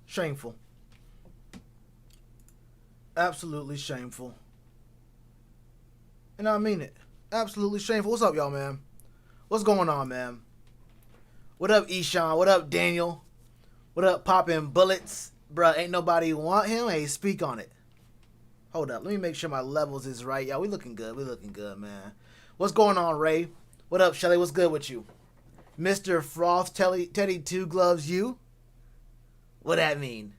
Shameful. Absolutely shameful. And I mean it. Absolutely shameful. What's up, y'all, man? What's going on, man? What up, Eshawn? What up, Daniel? What up, poppin' bullets? Bruh, ain't nobody want him? Hey, speak on it. Hold up. Let me make sure my levels is right. Y'all, we looking good. We looking good, man. What's going on, Ray? What up, Shelly? What's good with you? Mr. Frost Teddy Two Gloves you? What that mean?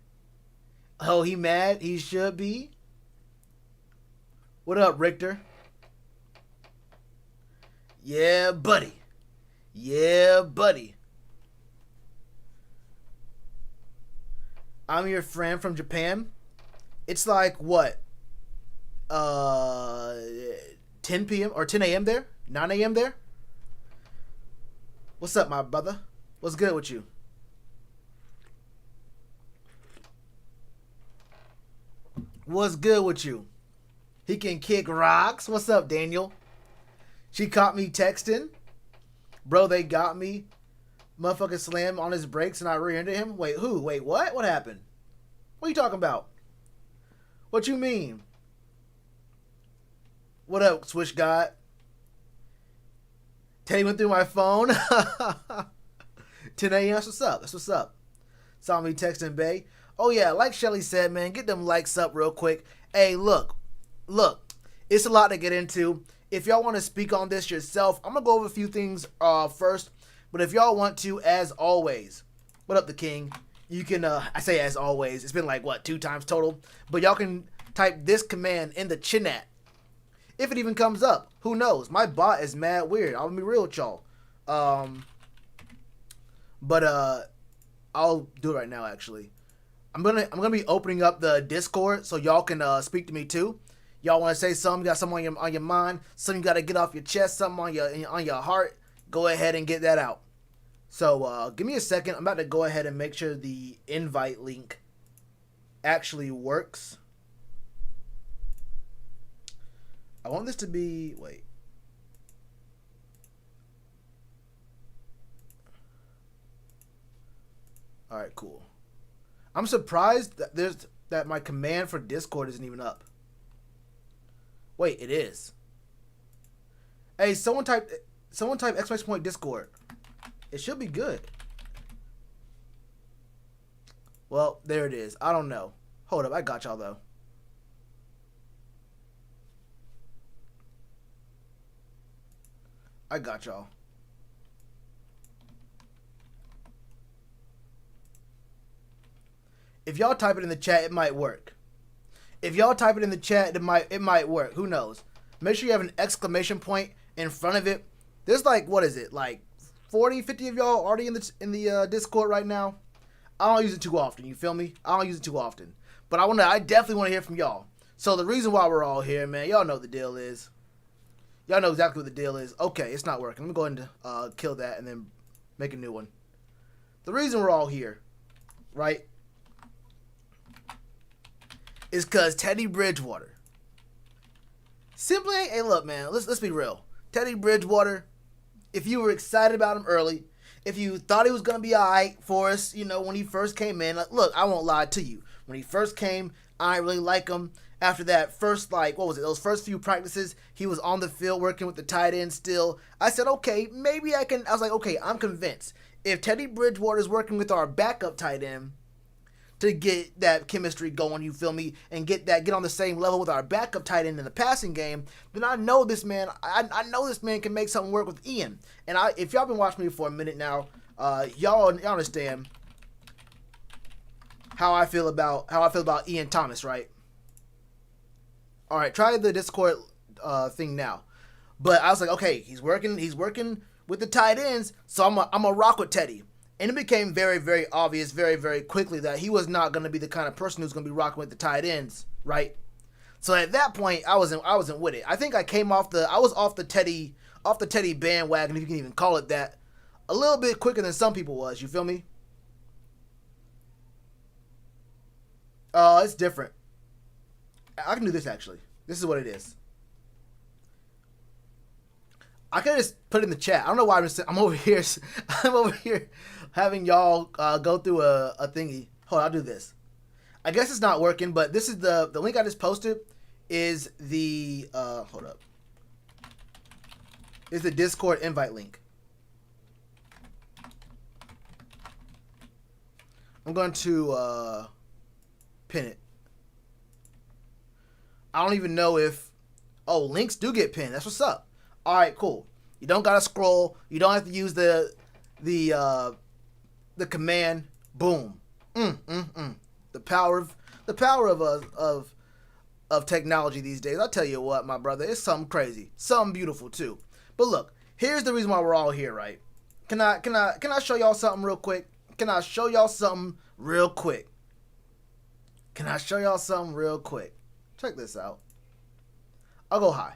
Oh, he mad? He should be? What up, Richter? Yeah, buddy. Yeah, buddy. I'm your friend from Japan. It's like, what? 10 p.m. or 10 a.m. there? 9 a.m. there? What's up, my brother? What's good with you? What's good with you? He can kick rocks. What's up, Daniel? She caught me texting. Bro, they got me. Motherfucker slammed on his brakes and I rear-ended him. Wait, who? Wait, what? What happened? What are you talking about? What you mean? What up, Swish God? Teddy went through my phone. 10 a.m. That's what's up. That's what's up. Saw me texting Bay. Oh, yeah, like Shelly said, man, get them likes up real quick. Hey, look. It's a lot to get into. If y'all want to speak on this yourself, I'm going to go over a few things first. But if y'all want to, as always, what up, the king? You can, I say as always, it's been like, what, 2 times total? But y'all can type this command in the chinat. If it even comes up, who knows? My bot is mad weird. I'm gonna be real with y'all. But I'll do it right now. Actually, I'm gonna be opening up the Discord so y'all can speak to me too. Y'all want to say something? Got something on your mind? Something you got to get off your chest? Something on your heart? Go ahead and get that out. So give me a second. I'm about to go ahead and make sure the invite link actually works. I want this to be, wait. All right, cool. I'm surprised that my command for Discord isn't even up. Wait, it is. Hey, someone type exclamation point Discord. It should be good. Well, there it is. I don't know. Hold up, I got y'all though. I got y'all. If y'all type it in the chat, it might work. If y'all type it in the chat, it might work. Who knows? Make sure you have an exclamation point in front of it. There's like, what is it? Like 40, 50 of y'all already in the Discord right now. I don't use it too often. You feel me? I don't use it too often. But I definitely want to hear from y'all. So the reason why we're all here, man, y'all know what the deal is. Y'all know exactly what the deal is. Okay, it's not working. Let me go ahead and kill that and then make a new one. The reason we're all here, right, is because Teddy Bridgewater. Simply, hey, look, man, let's be real. Teddy Bridgewater, if you were excited about him early, if you thought he was going to be all right for us, when he first came in, like, look, I won't lie to you. When he first came, I didn't really like him. After that first, those first few practices, he was on the field working with the tight end still. I said, okay, maybe I can. I was like, okay, I'm convinced. If Teddy Bridgewater is working with our backup tight end to get that chemistry going, you feel me, and get on the same level with our backup tight end in the passing game, then I know this man. I know this man can make something work with Ian. And if y'all been watching me for a minute now, y'all understand how I feel about Ian Thomas, right? All right, try the Discord thing now. But I was like, okay, he's working with the tight ends, so I'm a rock with Teddy. And it became very, very obvious very, very quickly that he was not going to be the kind of person who's going to be rocking with the tight ends, right? So at that point, I wasn't with it. I think I was off the Teddy bandwagon, if you can even call it that, a little bit quicker than some people was. You feel me? It's different. I can do this, actually. This is what it is. I could just put it in the chat. I don't know why I'm over here. I'm over here having y'all go through a thingy. Hold on, I'll do this. I guess it's not working, but this is the link I just posted is the hold up. Is the Discord invite link. I'm going to pin it. I don't even know if links do get pinned. That's what's up. All right, cool. You don't gotta scroll. You don't have to use the command. Boom. The power of technology these days. I'll tell you what, my brother, it's something crazy, something beautiful too. But look, here's the reason why we're all here, right? Can I show y'all something real quick? Can I show y'all something real quick? Check this out. I'll go high.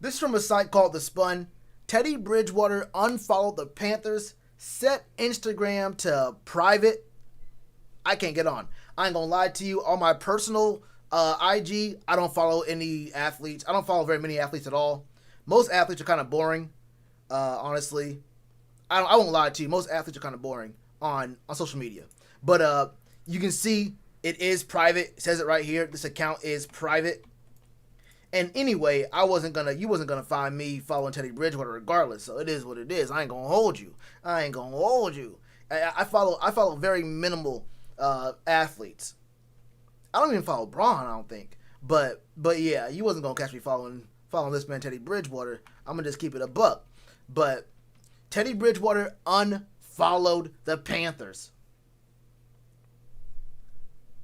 This is from a site called The Spun. Teddy Bridgewater unfollowed the Panthers, set Instagram to private. I can't get on. I ain't gonna lie to you. On my personal IG, I don't follow any athletes. I don't follow very many athletes at all. Most athletes are kind of boring, honestly. I won't lie to you. Most athletes are kind of boring on social media. But you can see it is private. It says it right here. This account is private. And anyway, you wasn't gonna find me following Teddy Bridgewater regardless. So it is what it is. I ain't gonna hold you. I follow very minimal athletes. I don't even follow Braun, I don't think. But yeah, you wasn't gonna catch me following this man Teddy Bridgewater. I'm gonna just keep it a buck. But Teddy Bridgewater unfollowed the Panthers.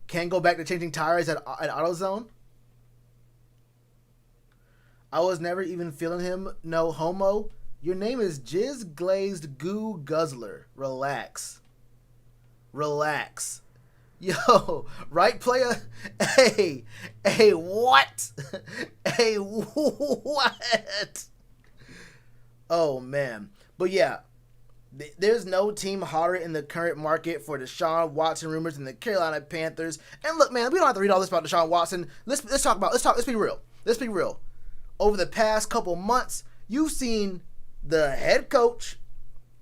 Can't go back to changing tires at AutoZone. I was never even feeling him. No homo. Your name is Jizz Glazed Goo Guzzler. Relax. Yo, right player? Hey, what? Hey, what? Oh, man. But yeah, there's no team hotter in the current market for Deshaun Watson rumors than the Carolina Panthers. And look, man, we don't have to read all this about Deshaun Watson. Let's be real. Over the past couple months, you've seen the head coach,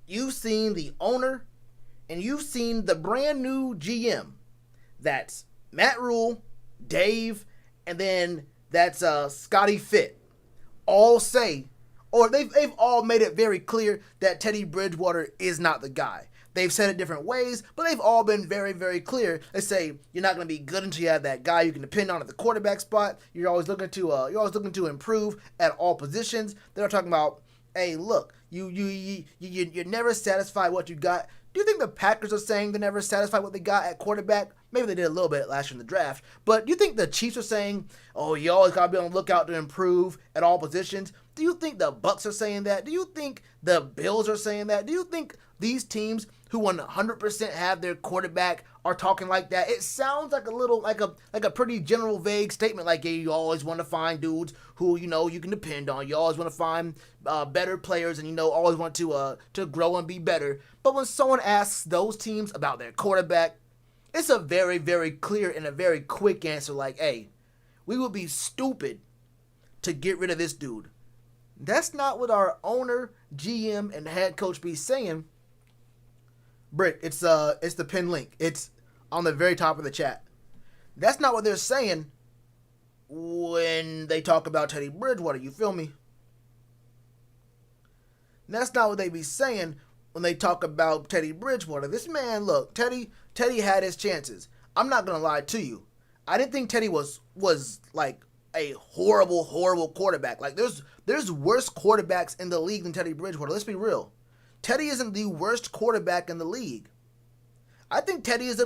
you've seen the owner, and you've seen the brand new GM. That's Matt Rule, Dave, and then that's Scotty Fitt. All say, or they've all made it very clear that Teddy Bridgewater is not the guy. They've said it different ways, but they've all been very, very clear. They say you're not going to be good until you have that guy you can depend on at the quarterback spot. You're always looking to improve at all positions. They're talking about, hey, look, you're never satisfied what you got. Do you think the Packers are saying they're never satisfied what they got at quarterback? Maybe they did a little bit last year in the draft. But do you think the Chiefs are saying, oh, you always got to be on the lookout to improve at all positions? Do you think the Bucks are saying that? Do you think the Bills are saying that? Do you think these teams who 100% have their quarterback are talking like that? It sounds like a pretty general vague statement, like, hey, you always want to find dudes who you can depend on. You always want to find better players, and always want to grow and be better. But when someone asks those teams about their quarterback, it's a very, very clear and a very quick answer, like, hey, we would be stupid to get rid of this dude. That's not what our owner, GM, and head coach be saying. Brick, it's the pin link. It's on the very top of the chat. That's not what they're saying when they talk about Teddy Bridgewater. You feel me? That's not what they be saying when they talk about Teddy Bridgewater. This man, look, Teddy had his chances. I'm not gonna lie to you. I didn't think Teddy was like a horrible quarterback. Like there's worse quarterbacks in the league than Teddy Bridgewater. Let's be real. Teddy isn't the worst quarterback in the league. I think Teddy is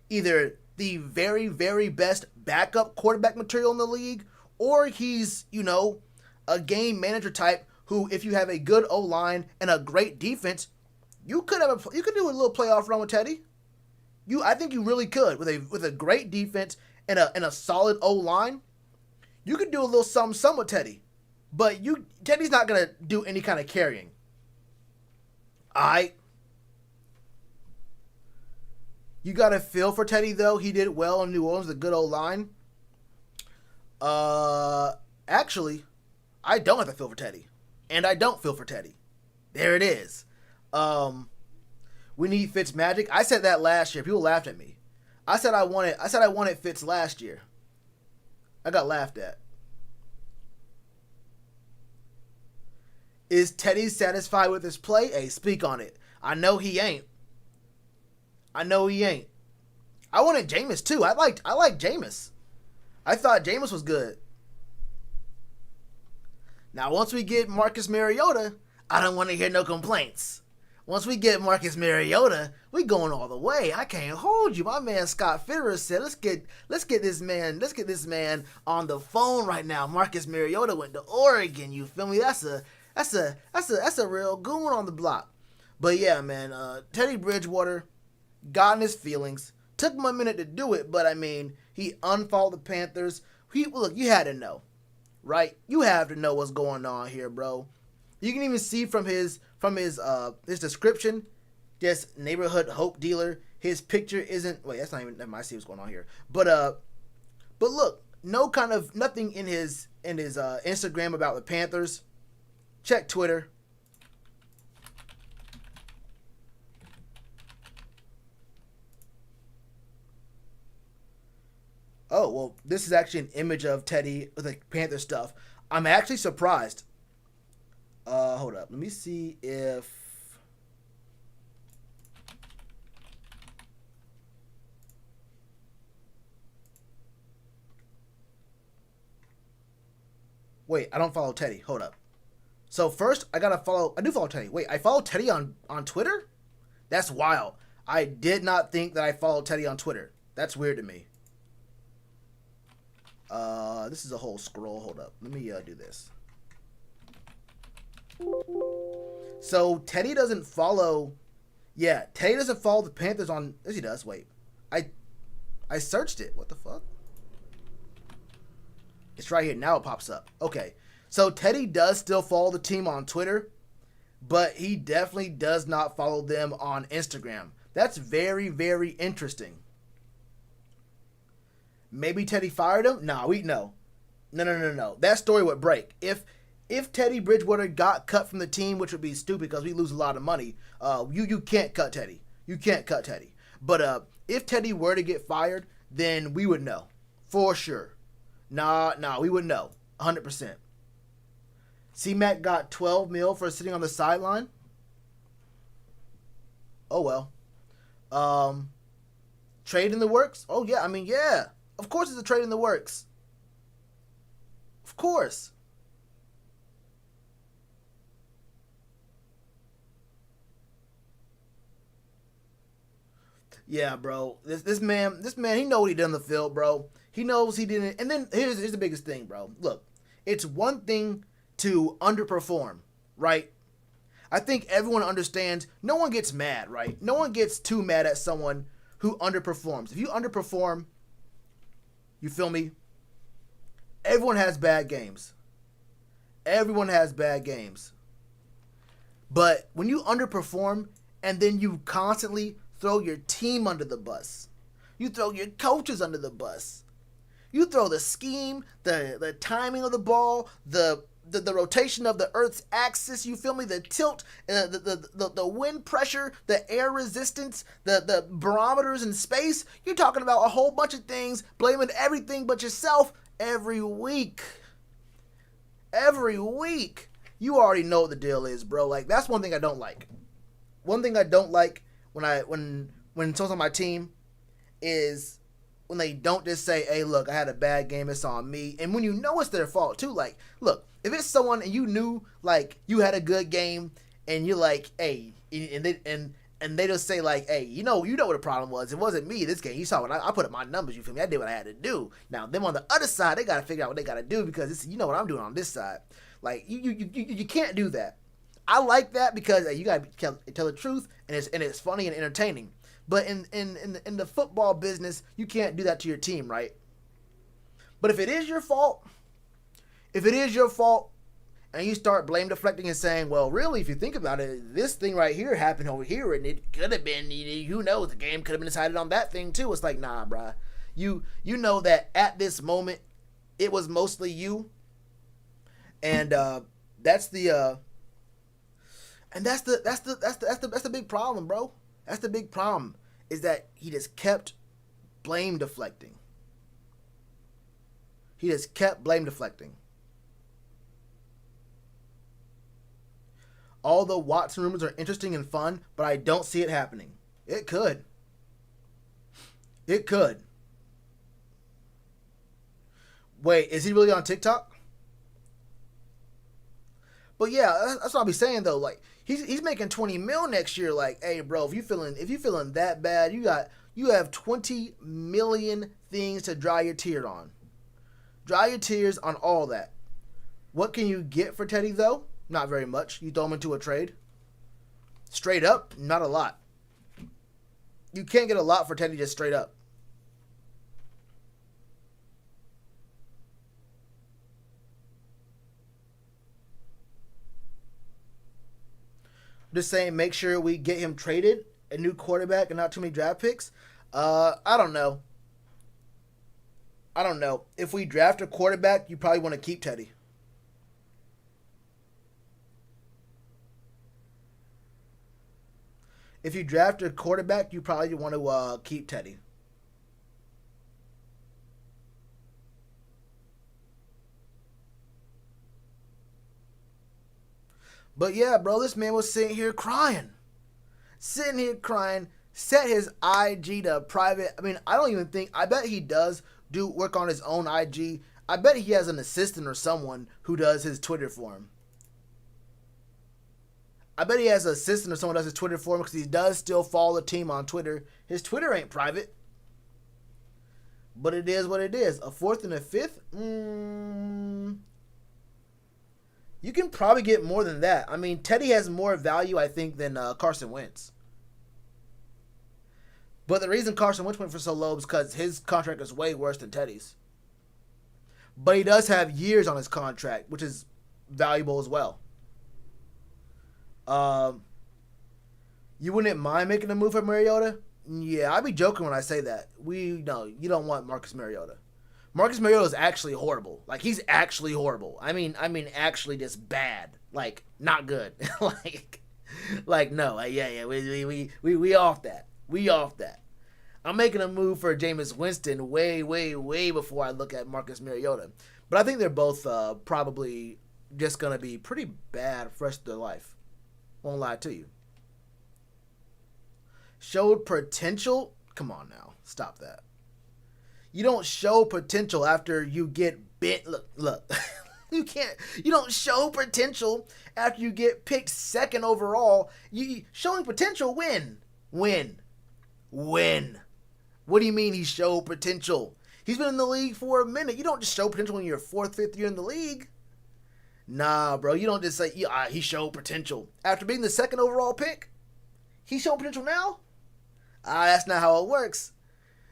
either the very, very best backup quarterback material in the league, or he's, a game manager type who, if you have a good O-line and a great defense, you could do a little playoff run with Teddy. I think you really could with a great defense and a solid O-line. You could do a little something with Teddy. But Teddy's not going to do any kind of carrying. You got to feel for Teddy, though. He did well in New Orleans, a good O-line. Uh, actually, I don't have to feel for Teddy, and I don't feel for Teddy. There it is. Um, we need Fitz magic. I said that last year. People laughed at me. I wanted Fitz last year. I got laughed at. Is Teddy satisfied with his play? Hey, speak on it. I know he ain't. I wanted Jameis too. I liked Jameis. I thought Jameis was good. Now, once we get Marcus Mariota, I don't want to hear no complaints. Once we get Marcus Mariota, we going all the way. I can't hold you. My man Scott Fitterer said, let's get this man on the phone right now. Marcus Mariota went to Oregon. You feel me? That's a real goon on the block. But yeah, man, Teddy Bridgewater got in his feelings. Took him a minute to do it, but I mean, he unfollowed the Panthers. Look, you had to know, right? You have to know what's going on here, bro. You can even see from his description, just neighborhood hope dealer. His picture isn't. Wait, that's not even. Never mind, I see what's going on here. But look, nothing in his Instagram about the Panthers. Check Twitter. Oh, well, this is actually an image of Teddy with the Panther stuff. I'm actually surprised. Hold up. Let me see if... Wait, I don't follow Teddy. Hold up. So first, I do follow Teddy. Wait, I follow Teddy on Twitter? That's wild. I did not think that I followed Teddy on Twitter. That's weird to me. This is a whole scroll. Hold up. Let me do this. So Teddy doesn't follow. Yeah, Teddy doesn't follow the Panthers on. Yes, he does. Wait, I searched it. What the fuck? It's right here. Now it pops up. Okay, so Teddy does still follow the team on Twitter, but he definitely does not follow them on Instagram. That's very, very interesting. Maybe Teddy fired him? No. No. That story would break. If Teddy Bridgewater got cut from the team, which would be stupid because we lose a lot of money, you can't cut Teddy. You can't cut Teddy. But if Teddy were to get fired, then we would know. For sure. Nah, we would know. 100%. C-Mac got $12 million for sitting on the sideline? Oh, well. Trade in the works? Oh, yeah. I mean, yeah. Of course it's a trade in the works. Of course. Yeah, bro. This man, he know what he did on the field, bro. He knows he didn't. And then here's the biggest thing, bro. Look, it's one thing to underperform, right? I think everyone understands. No one gets mad, right? No one gets too mad at someone who underperforms. If you underperform, you feel me? Everyone has bad games. Everyone has bad games. But when you underperform and then you constantly throw your team under the bus, you throw your coaches under the bus, you throw the scheme, the timing of the ball, the rotation of the Earth's axis, you feel me? The tilt, the wind pressure, the air resistance, the barometers in space. You're talking about a whole bunch of things, blaming everything but yourself every week. Every week. You already know what the deal is, bro. Like, that's one thing I don't like. One thing I don't like when someone's on my team is when they don't just say, hey, look, I had a bad game, it's on me. And when you know it's their fault, too. Like, look, if it's someone and you knew, like, you had a good game and you're like, hey, and they just say, like, hey, you know what the problem was. It wasn't me this game. You saw what I put up my numbers, you feel me? I did what I had to do. Now, them on the other side, they got to figure out what they got to do because it's, you know what I'm doing on this side. Like, you can't do that. I like that because you got to tell the truth and it's funny and entertaining. But in the football business, you can't do that to your team, right? But if it is your fault, and you start blame deflecting and saying, well, really, if you think about it, this thing right here happened over here, and it could have been, who knows, the game could have been decided on that thing too. It's like, nah, bruh. You know that at this moment, it was mostly you, and that's the and that's the big problem, bro. That's the big problem, is that he just kept blame deflecting. He just kept blame deflecting. All the Watson rumors are interesting and fun, but I don't see it happening. It could. It could. Wait, is he really on TikTok? But yeah, that's what I'll be saying though. Like he's making 20 mil next year. Like, hey, bro, if you feeling that bad, you have 20 million things to dry your tears on. Dry your tears on all that. What can you get for Teddy though? Not very much. You throw him into a trade. Straight up, not a lot. You can't get a lot for Teddy just straight up. Just saying, make sure we get him traded, a new quarterback, and not too many draft picks. I don't know. I don't know. If we draft a quarterback, you probably want to keep Teddy. If you draft a quarterback, you probably want to keep Teddy. But yeah, bro, this man was sitting here crying. Sitting here crying. Set his IG to private. I mean, I don't even think. I bet he does do work on his own IG. I bet he has an assistant or someone who does his Twitter for him. I bet he has an assistant or someone does his Twitter for him, because he does still follow the team on Twitter. His Twitter ain't private. But it is what it is. A fourth and a fifth? You can probably get more than that. I mean, Teddy has more value, I think, than Carson Wentz. But the reason Carson Wentz went for so low is because his contract is way worse than Teddy's. But he does have years on his contract, which is valuable as well. You wouldn't mind making a move for Mariota? Yeah, I'd be joking when I say that. You don't want Marcus Mariota. Marcus Mariota is actually horrible. Like, he's actually horrible. I mean, actually just bad. Like, not good. No. Yeah. We off that. We off that. I'm making a move for Jameis Winston way, way, way before I look at Marcus Mariota. But I think they're both probably just gonna be pretty bad for the rest of their life. Won't lie to you. Showed potential? Come on now. Stop that. You don't show potential after you get bit. Look. You don't show potential after you get picked second overall. Showing potential, win. What do you mean he showed potential? He's been in the league for a minute. You don't just show potential in your fourth, fifth year in the league. Nah, bro. You don't just say, he showed potential. After being the second overall pick, he showed potential now? That's not how it works.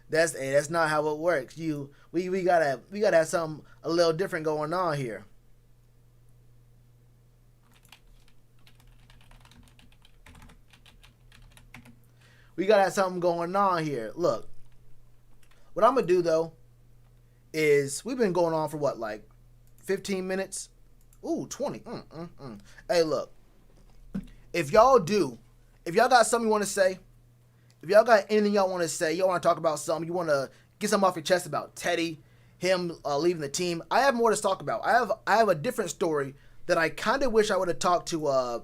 That's not how it works. We gotta have something a little different going on here. We gotta have something going on here. Look, what I'm gonna do though is, we've been going on for what, like 15 minutes? Ooh, 20. Hey, look. If y'all got something you want to say, if y'all got anything y'all want to say, y'all want to talk about something, you want to get something off your chest about Teddy, him leaving the team, I have more to talk about. I have a different story that I kind of wish I would have talked to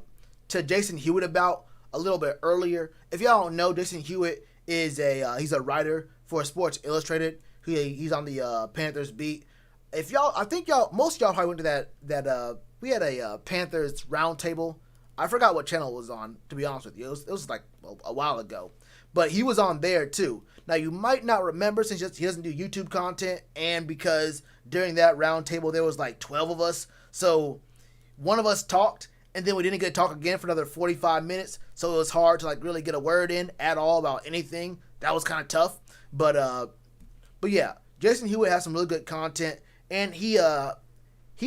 Jason Hewitt about a little bit earlier. If y'all don't know, Jason Hewitt is he's a writer for Sports Illustrated. He's on the Panthers beat. Most of y'all probably went to that we had a Panthers roundtable. I forgot what channel it was on, to be honest with you. It was like a while ago. But he was on there too. Now, you might not remember, since he doesn't do YouTube content, and because during that roundtable there was like 12 of us. So one of us talked, and then we didn't get to talk again for another 45 minutes. So it was hard to like really get a word in at all about anything. That was kind of tough. But yeah, Jason Hewitt has some really good content. And he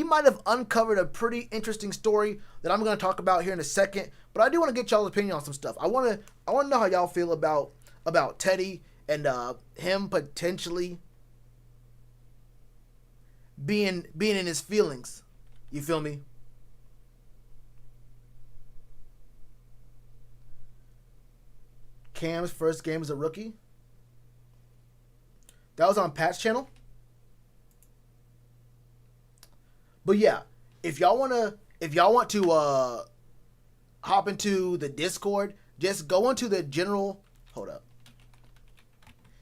might have uncovered a pretty interesting story that I'm going to talk about here in a second. But I do want to get y'all's opinion on some stuff. I want to know how y'all feel about Teddy and him potentially being in his feelings. You feel me? Cam's first game as a rookie. That was on Pat's channel. But yeah, if y'all want to hop into the Discord, just go into the general. Hold up.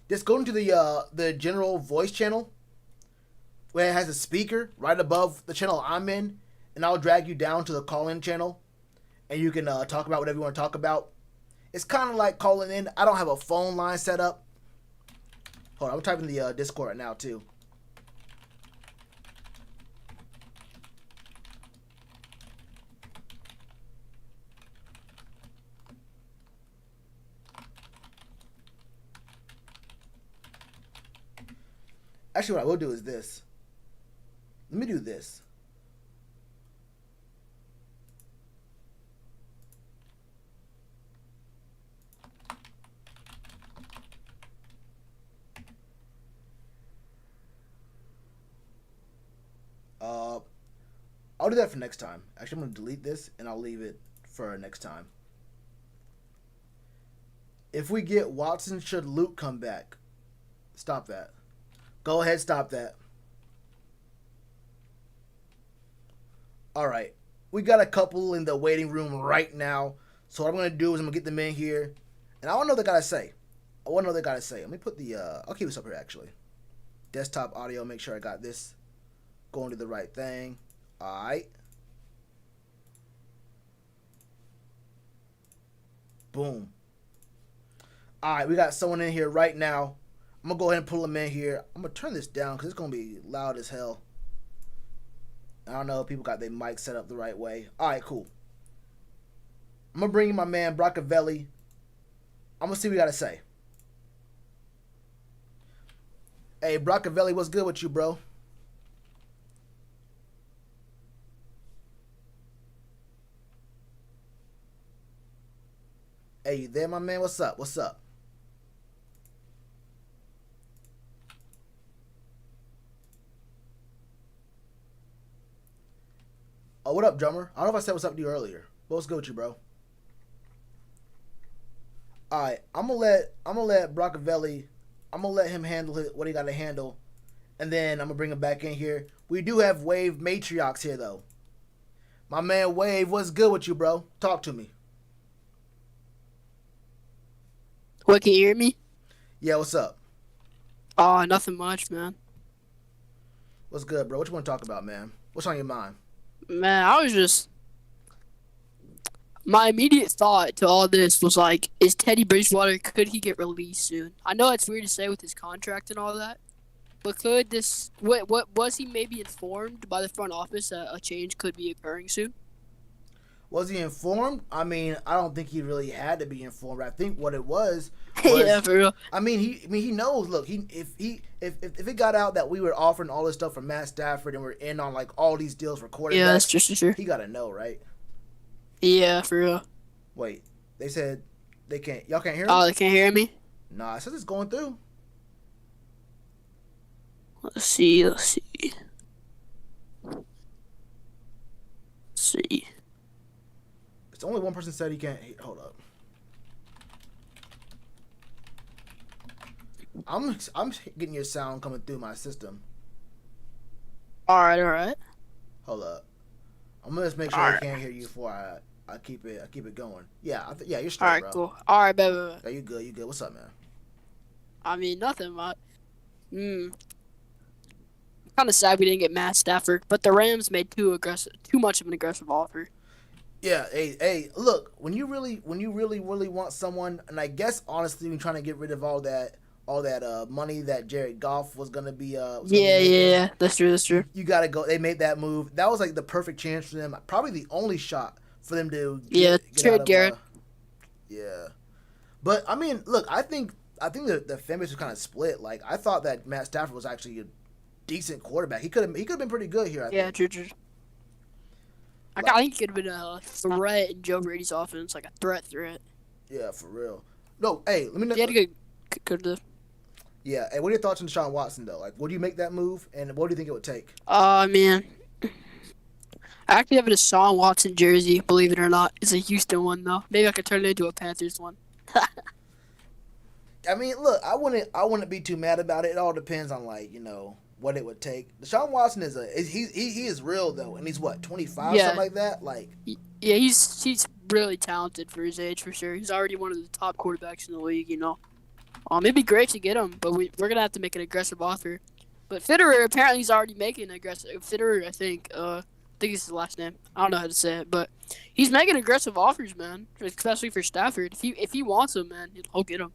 Just go into the general voice channel where it has a speaker right above the channel I'm in, and I'll drag you down to the call-in channel, and you can talk about whatever you want to talk about. It's kind of like calling in. I don't have a phone line set up. Hold on, I'm typing the Discord right now too. Actually, what I will do is this. Let me do this. I'll do that for next time. Actually, I'm going to delete this, and I'll leave it for next time. If we get Watson, should Luke come back? Stop that. Go ahead, stop that. All right. We got a couple in the waiting room right now. So what I'm going to do is I'm going to get them in here. And I want to know what they got to say. Let me put the... I'll keep this up here, actually. Desktop audio. Make sure I got this going to the right thing. All right. Boom. All right. We got someone in here right now. I'm going to go ahead and pull them in here. I'm going to turn this down because it's going to be loud as hell. I don't know if people got their mic set up the right way. All right, cool. I'm going to bring in my man, Brockavelli. I'm going to see what we got to say. Hey, Brockavelli, what's good with you, bro? Hey, you there, my man? What's up? What's up? Oh, what up, drummer? I don't know if I said what's up to you earlier. But what's good with you, bro? All right, I'm gonna let Brockavelli. I'm gonna let him handle what he got to handle, and then I'm gonna bring him back in here. We do have Wave Matriarchs here, though. My man Wave, what's good with you, bro? Talk to me. What, can you hear me? Yeah, what's up? Oh, nothing much, man. What's good, bro? What you want to talk about, man? What's on your mind? Man, I was just... My immediate thought to all this was like, is Teddy Bridgewater, could he get released soon? I know it's weird to say with his contract and all that, but could this... What was he maybe informed by the front office that a change could be occurring soon? Was he informed? I mean, I don't think he really had to be informed. I think what it was Yeah, for real. I mean, he knows. Look, if it got out that we were offering all this stuff for Matt Stafford and we're in on like all these deals for quarterbacks, Yeah, that's just true. he gotta know, right? Yeah, for real. Wait, they said they can't. Y'all can't hear me? Oh, they can't hear me? Nah, it says it's going through. Let's see. Let's see. It's only one person said he can't. Hold up. I'm getting your sound coming through my system. All right. Hold up. I'm gonna just make sure I can't hear you before I keep it going. Yeah, yeah, you're straight, All right, bro. cool. All right, baby. Yeah, you good. What's up, man? I mean, nothing much. Kind of sad we didn't get Matt Stafford, but the Rams made too much of an aggressive offer. Yeah, hey, look, when you really want someone, and I guess honestly, we're trying to get rid of all that money that Jared Goff was gonna be. Yeah, that's true. You gotta go. They made that move. That was like the perfect chance for them. Probably the only shot for them to get trade out of, Garrett. Yeah, but I mean, look, I think the fan base was kind of split. Like I thought that Matt Stafford was actually a decent quarterback. He could have been pretty good here. I think. True. I think he could have been a threat in Joe Brady's offense, like a threat. Yeah, for real. No, hey, let me know. He had a good. Yeah. And what are your thoughts on Deshaun Watson though? Like, would you make that move, and what do you think it would take? Man, I actually have a Deshaun Watson jersey. Believe it or not, it's a Houston one though. Maybe I could turn it into a Panthers one. I mean, look, I wouldn't be too mad about it. It all depends on like what it would take. Deshaun Watson he is real though, and he's what 25 something Yeah, like that. Like, yeah, he's really talented for his age for sure. He's already one of the top quarterbacks in the league. It'd be great to get him, but we're gonna have to make an aggressive offer. But Fitterer apparently he's already making an aggressive. Fitterer, I think it's his last name. I don't know how to say it, but he's making aggressive offers, man. Especially for Stafford. If he wants him, man, he'll get him.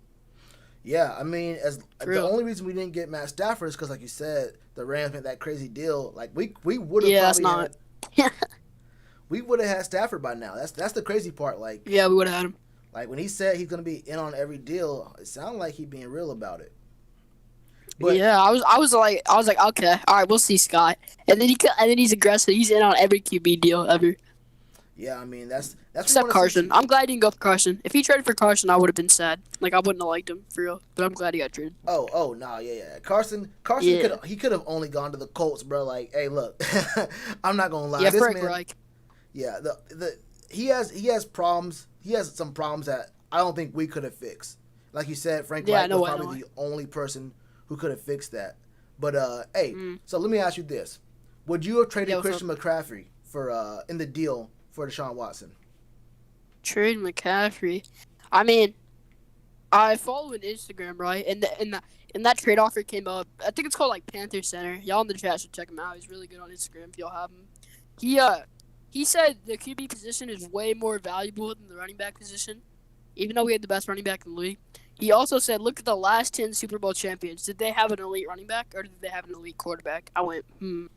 yeah, I mean, as For the real. only reason we didn't get Matt Stafford is because, like you said, the Rams made that crazy deal. Like we would have Yeah, that's probably not. we would have had Stafford by now. That's the crazy part. Yeah, we would have had him. Like when he said he's gonna be in on every deal, it sounded like he being real about it. But Yeah, I was like, okay, all right, we'll see Scott, and then he's aggressive. He's in on every QB deal ever, yeah, I mean that's what we except want to see. Carson. I'm glad he didn't go for Carson. If he traded for Carson, I would have been sad. Like I wouldn't have liked him for real. But I'm glad he got traded. Oh no, yeah. Carson Yeah, could have only gone to the Colts, bro. Like, hey, look, I'm not gonna lie, yeah, this Frank man, Reich. yeah, he has problems. He has some problems that I don't think we could have fixed. Like you said, Frank Yeah, Reich no was way, no probably way. the only person who could have fixed that. But hey, Mm. so let me ask you this: would you have traded Yeah, what's Christian McCaffrey for in the deal for Deshaun Watson? Trade McCaffrey. I mean, I follow an Instagram, right? And that trade offer came up. I think it's called like Panther Center. Y'all in the chat should check him out. He's really good on Instagram if y'all have him. He said the QB position is way more valuable than the running back position, even though we had the best running back in the league. He also said, look at the last 10 Super Bowl champions. Did they have an elite running back or did they have an elite quarterback? I went, hmm.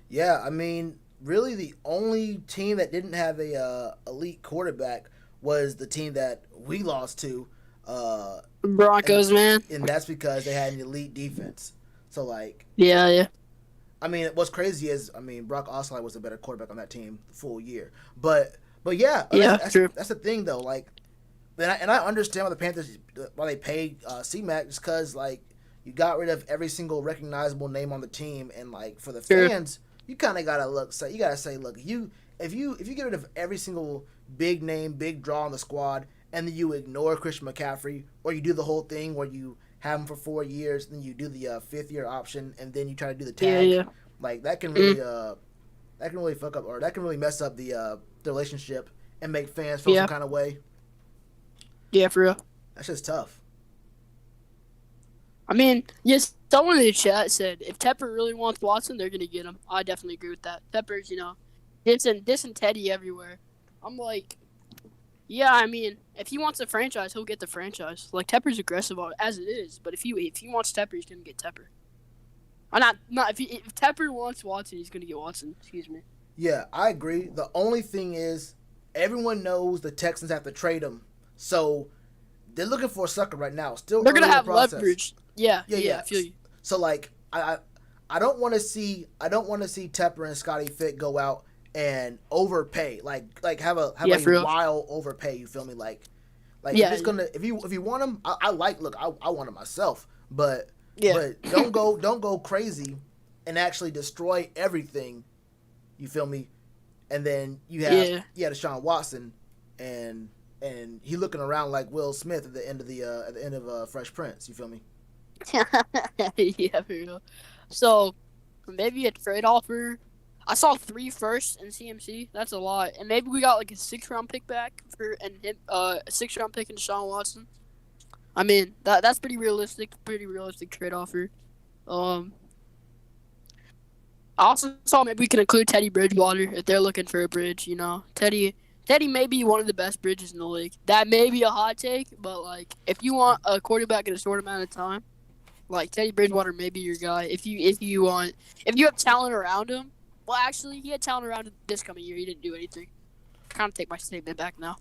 Yeah, I mean, really, the only team that didn't have a elite quarterback was the team that we lost to, and Broncos, man. and that's because they had an elite defense. So like, Yeah. I mean, what's crazy is, I mean, Brock Osweiler was a better quarterback on that team the full year. But yeah, Yeah, that's true. that's the thing though. Like, and I understand why the Panthers why they paid C-Mac, just because like you got rid of every single recognizable name on the team, and like for the Sure. fans, you kind of gotta say, look, if you get rid of every single big name, big draw on the squad, and then you ignore Christian McCaffrey, or you do the whole thing where you have him for 4 years, then you do the fifth year option, and then you try to do the tag, Yeah. like that can Mm. really fuck up, or that can really mess up the relationship and make fans feel Yeah. some kind of way. Yeah, for real. That's just tough. I mean, yes, someone in the chat said if Tepper really wants Watson, they're gonna get him. I definitely agree with that. Tepper's, dissing Teddy everywhere. I'm like, yeah, I mean, if he wants the franchise, he'll get the franchise. Like Tepper's aggressive as it is, but if he wants Tepper, he's gonna get Tepper. Not if Tepper wants Watson, he's gonna get Watson. Excuse me. Yeah, I agree. The only thing is, everyone knows the Texans have to trade him, so they're looking for a sucker right now. Still, They're early gonna in the have process. leverage. Yeah, I feel you. So like, I don't want to see Tepper and Scotty Fitt go out and overpay, like have a For real. wild overpay. You feel me? Like Yeah. if it's gonna if you want him, I want him myself, but Yeah. but don't go crazy and actually destroy everything. You feel me? And then you have Deshaun Watson, and he looking around like Will Smith at the end of Fresh Prince. You feel me? Yeah, for real. So maybe a trade offer. I saw 3 firsts in CMC. That's a lot, and maybe we got like a 6th-round pick back a 6th-round pick in Deshaun Watson. I mean that's pretty realistic. Pretty realistic trade offer. I also saw maybe we can include Teddy Bridgewater if they're looking for a bridge. Teddy may be one of the best bridges in the league. That may be a hot take, but like if you want a quarterback in a short amount of time, like Teddy Bridgewater may be your guy. If you have talent around him. Well, actually, he had talent around him this coming year. He didn't do anything. Kind of take my statement back now.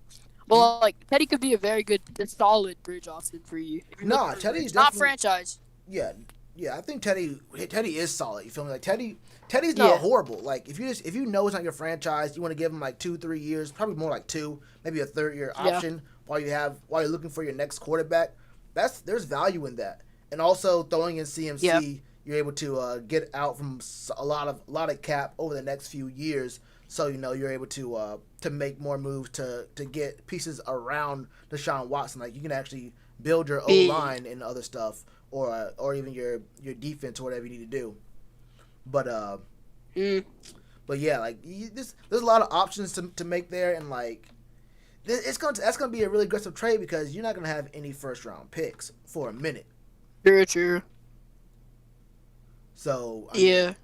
Well, like Teddy could be a very good, solid bridge option for you. Nah, Teddy's not definitely franchise. Yeah. I think Teddy is solid. You feel me? Like Teddy's not horrible. Like if you know it's not your franchise, you want to give him like 2-3 years, probably more like 2, maybe a 3rd year option. while you're looking for your next quarterback, there's value in that. And also throwing in Yeah. CMC, you're able to get out from a lot of cap over the next few years. So you're able to make more moves to get pieces around Deshaun Watson. Like you can actually build your O Yeah. line and other stuff, or even your defense or whatever you need to do. But Mm. but yeah, like there's a lot of options to make there, and like that's gonna be a really aggressive trade because you're not gonna have any first round picks for a minute. True. So Yeah.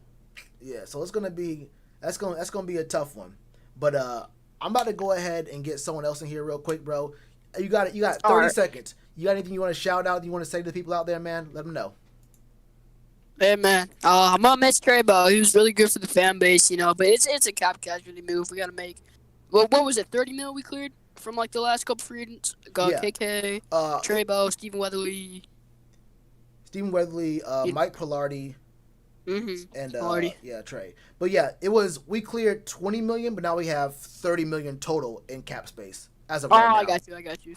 yeah, so it's gonna be that's gonna be a tough one. But I'm about to go ahead and get someone else in here real quick, bro. You got 30 Alright. seconds. You got anything you want to shout out? You want to say to the people out there, man? Let them know. Hey man, I'm gonna miss Trey, but he was really good for the fan base, But it's a cap casualty move. We gotta make. What was it? 30 mil we cleared from like the last couple free agents. Got Yeah. KK, Trey, Stephen Weatherly. Stephen Weatherly, You- Mike Pilardi, Mm-hmm. and Pilardi. yeah, Trey. But yeah, we cleared 20 million, but now we have 30 million total in cap space as of Oh, right now. I got you.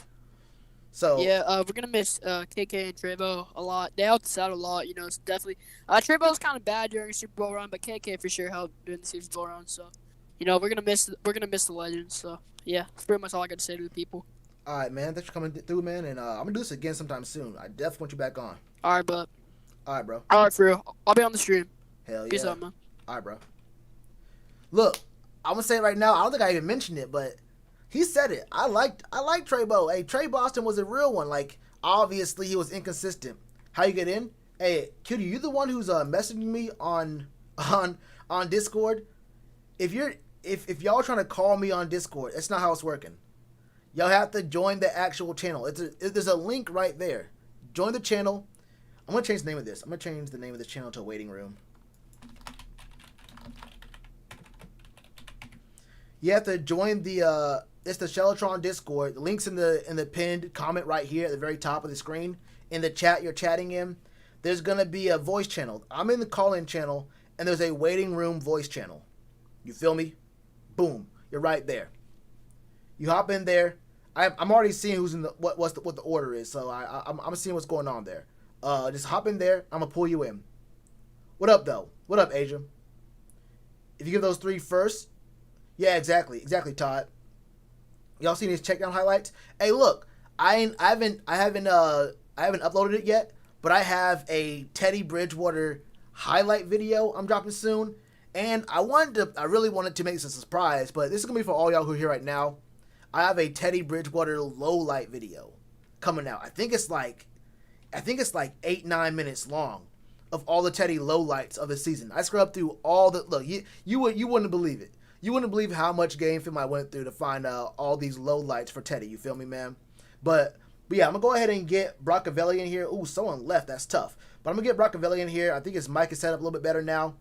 So Yeah, we're gonna miss KK and Trebo a lot. They helped us out a lot, It's definitely Trebo's kind of bad during the Super Bowl run, but KK for sure helped during the Super Bowl run. So, we're gonna miss the legends. So yeah, that's pretty much all I got to say to the people. all right, man. Thanks for coming through, man. And I'm gonna do this again sometime soon. I definitely want you back on. All right, but All right, bro. all right, for real. I'll be on the stream. Hell yeah. Peace out, man. All right, bro. Look, I'm gonna say it right now. I don't think I even mentioned it, but he said it. I like Trey Bo. Hey, Trey Boston was a real one. Like, obviously he was inconsistent. How you get in? Hey, Cutie, you the one who's messaging me on Discord. If y'all trying to call me on Discord, that's not how it's working. Y'all have to join the actual channel. There's a link right there. Join the channel. I'm gonna change the name of this. I'm gonna change the name of this channel to Waiting Room. You have to join the it's the Shellitronnn Discord. The link's in the pinned comment right here at the very top of the screen. In the chat you're chatting in, there's gonna be a voice channel. I'm in the call-in channel, and there's a Waiting Room voice channel. You feel me? Boom, you're right there. You hop in there. I'm already seeing who's in the what the order is, so I'm seeing what's going on there. Just hop in there. I'm gonna pull you in. What up though? What up, Asia? If you give those three first, yeah, exactly, Todd. Y'all seen these check down highlights? Hey, look, I haven't uploaded it yet, but I have a Teddy Bridgewater highlight video I'm dropping soon, and I really wanted to make this a surprise, but this is gonna be for all y'all who are here right now. I have a Teddy Bridgewater low light video coming out. I think it's like 8-9 minutes long of all the Teddy low lights of the season. I scrubbed through all the look. You wouldn't believe it. You wouldn't believe how much game film I went through to find all these low lights for Teddy. You feel me, man? But yeah, I'm gonna go ahead and get Brockavelli in here. Ooh, someone left. That's tough. But I'm gonna get Brockavelli in here. I think his mic is set up a little bit better now.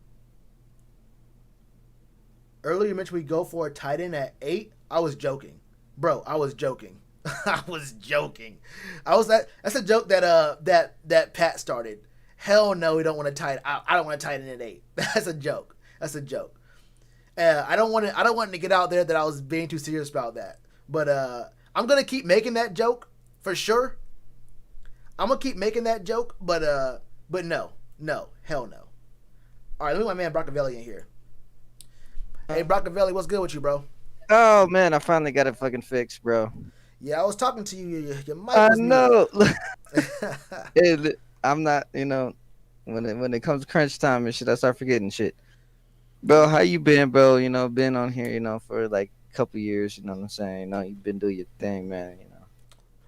Earlier you mentioned we go for a tight end at 8. I was joking, bro. I was joking. I was joking. That's a joke that Pat started. Hell no, we don't want to tight. I don't want to tight end at 8. That's a joke. I don't want to get out there that I was being too serious about that. But I'm gonna keep making that joke for sure. I'm gonna keep making that joke, but no, hell no. All right, let me get my man Brockavelli in here. Hey Brockavelli, what's good with you, bro? Oh man, I finally got it fucking fixed, bro. Yeah, I was talking to you. Your mic I was know. muted. I'm not, when it comes to crunch time and shit, I start forgetting shit. Bro, how you been, bro? Been on here, for like a couple years. You know what I'm saying? You've been doing your thing, man.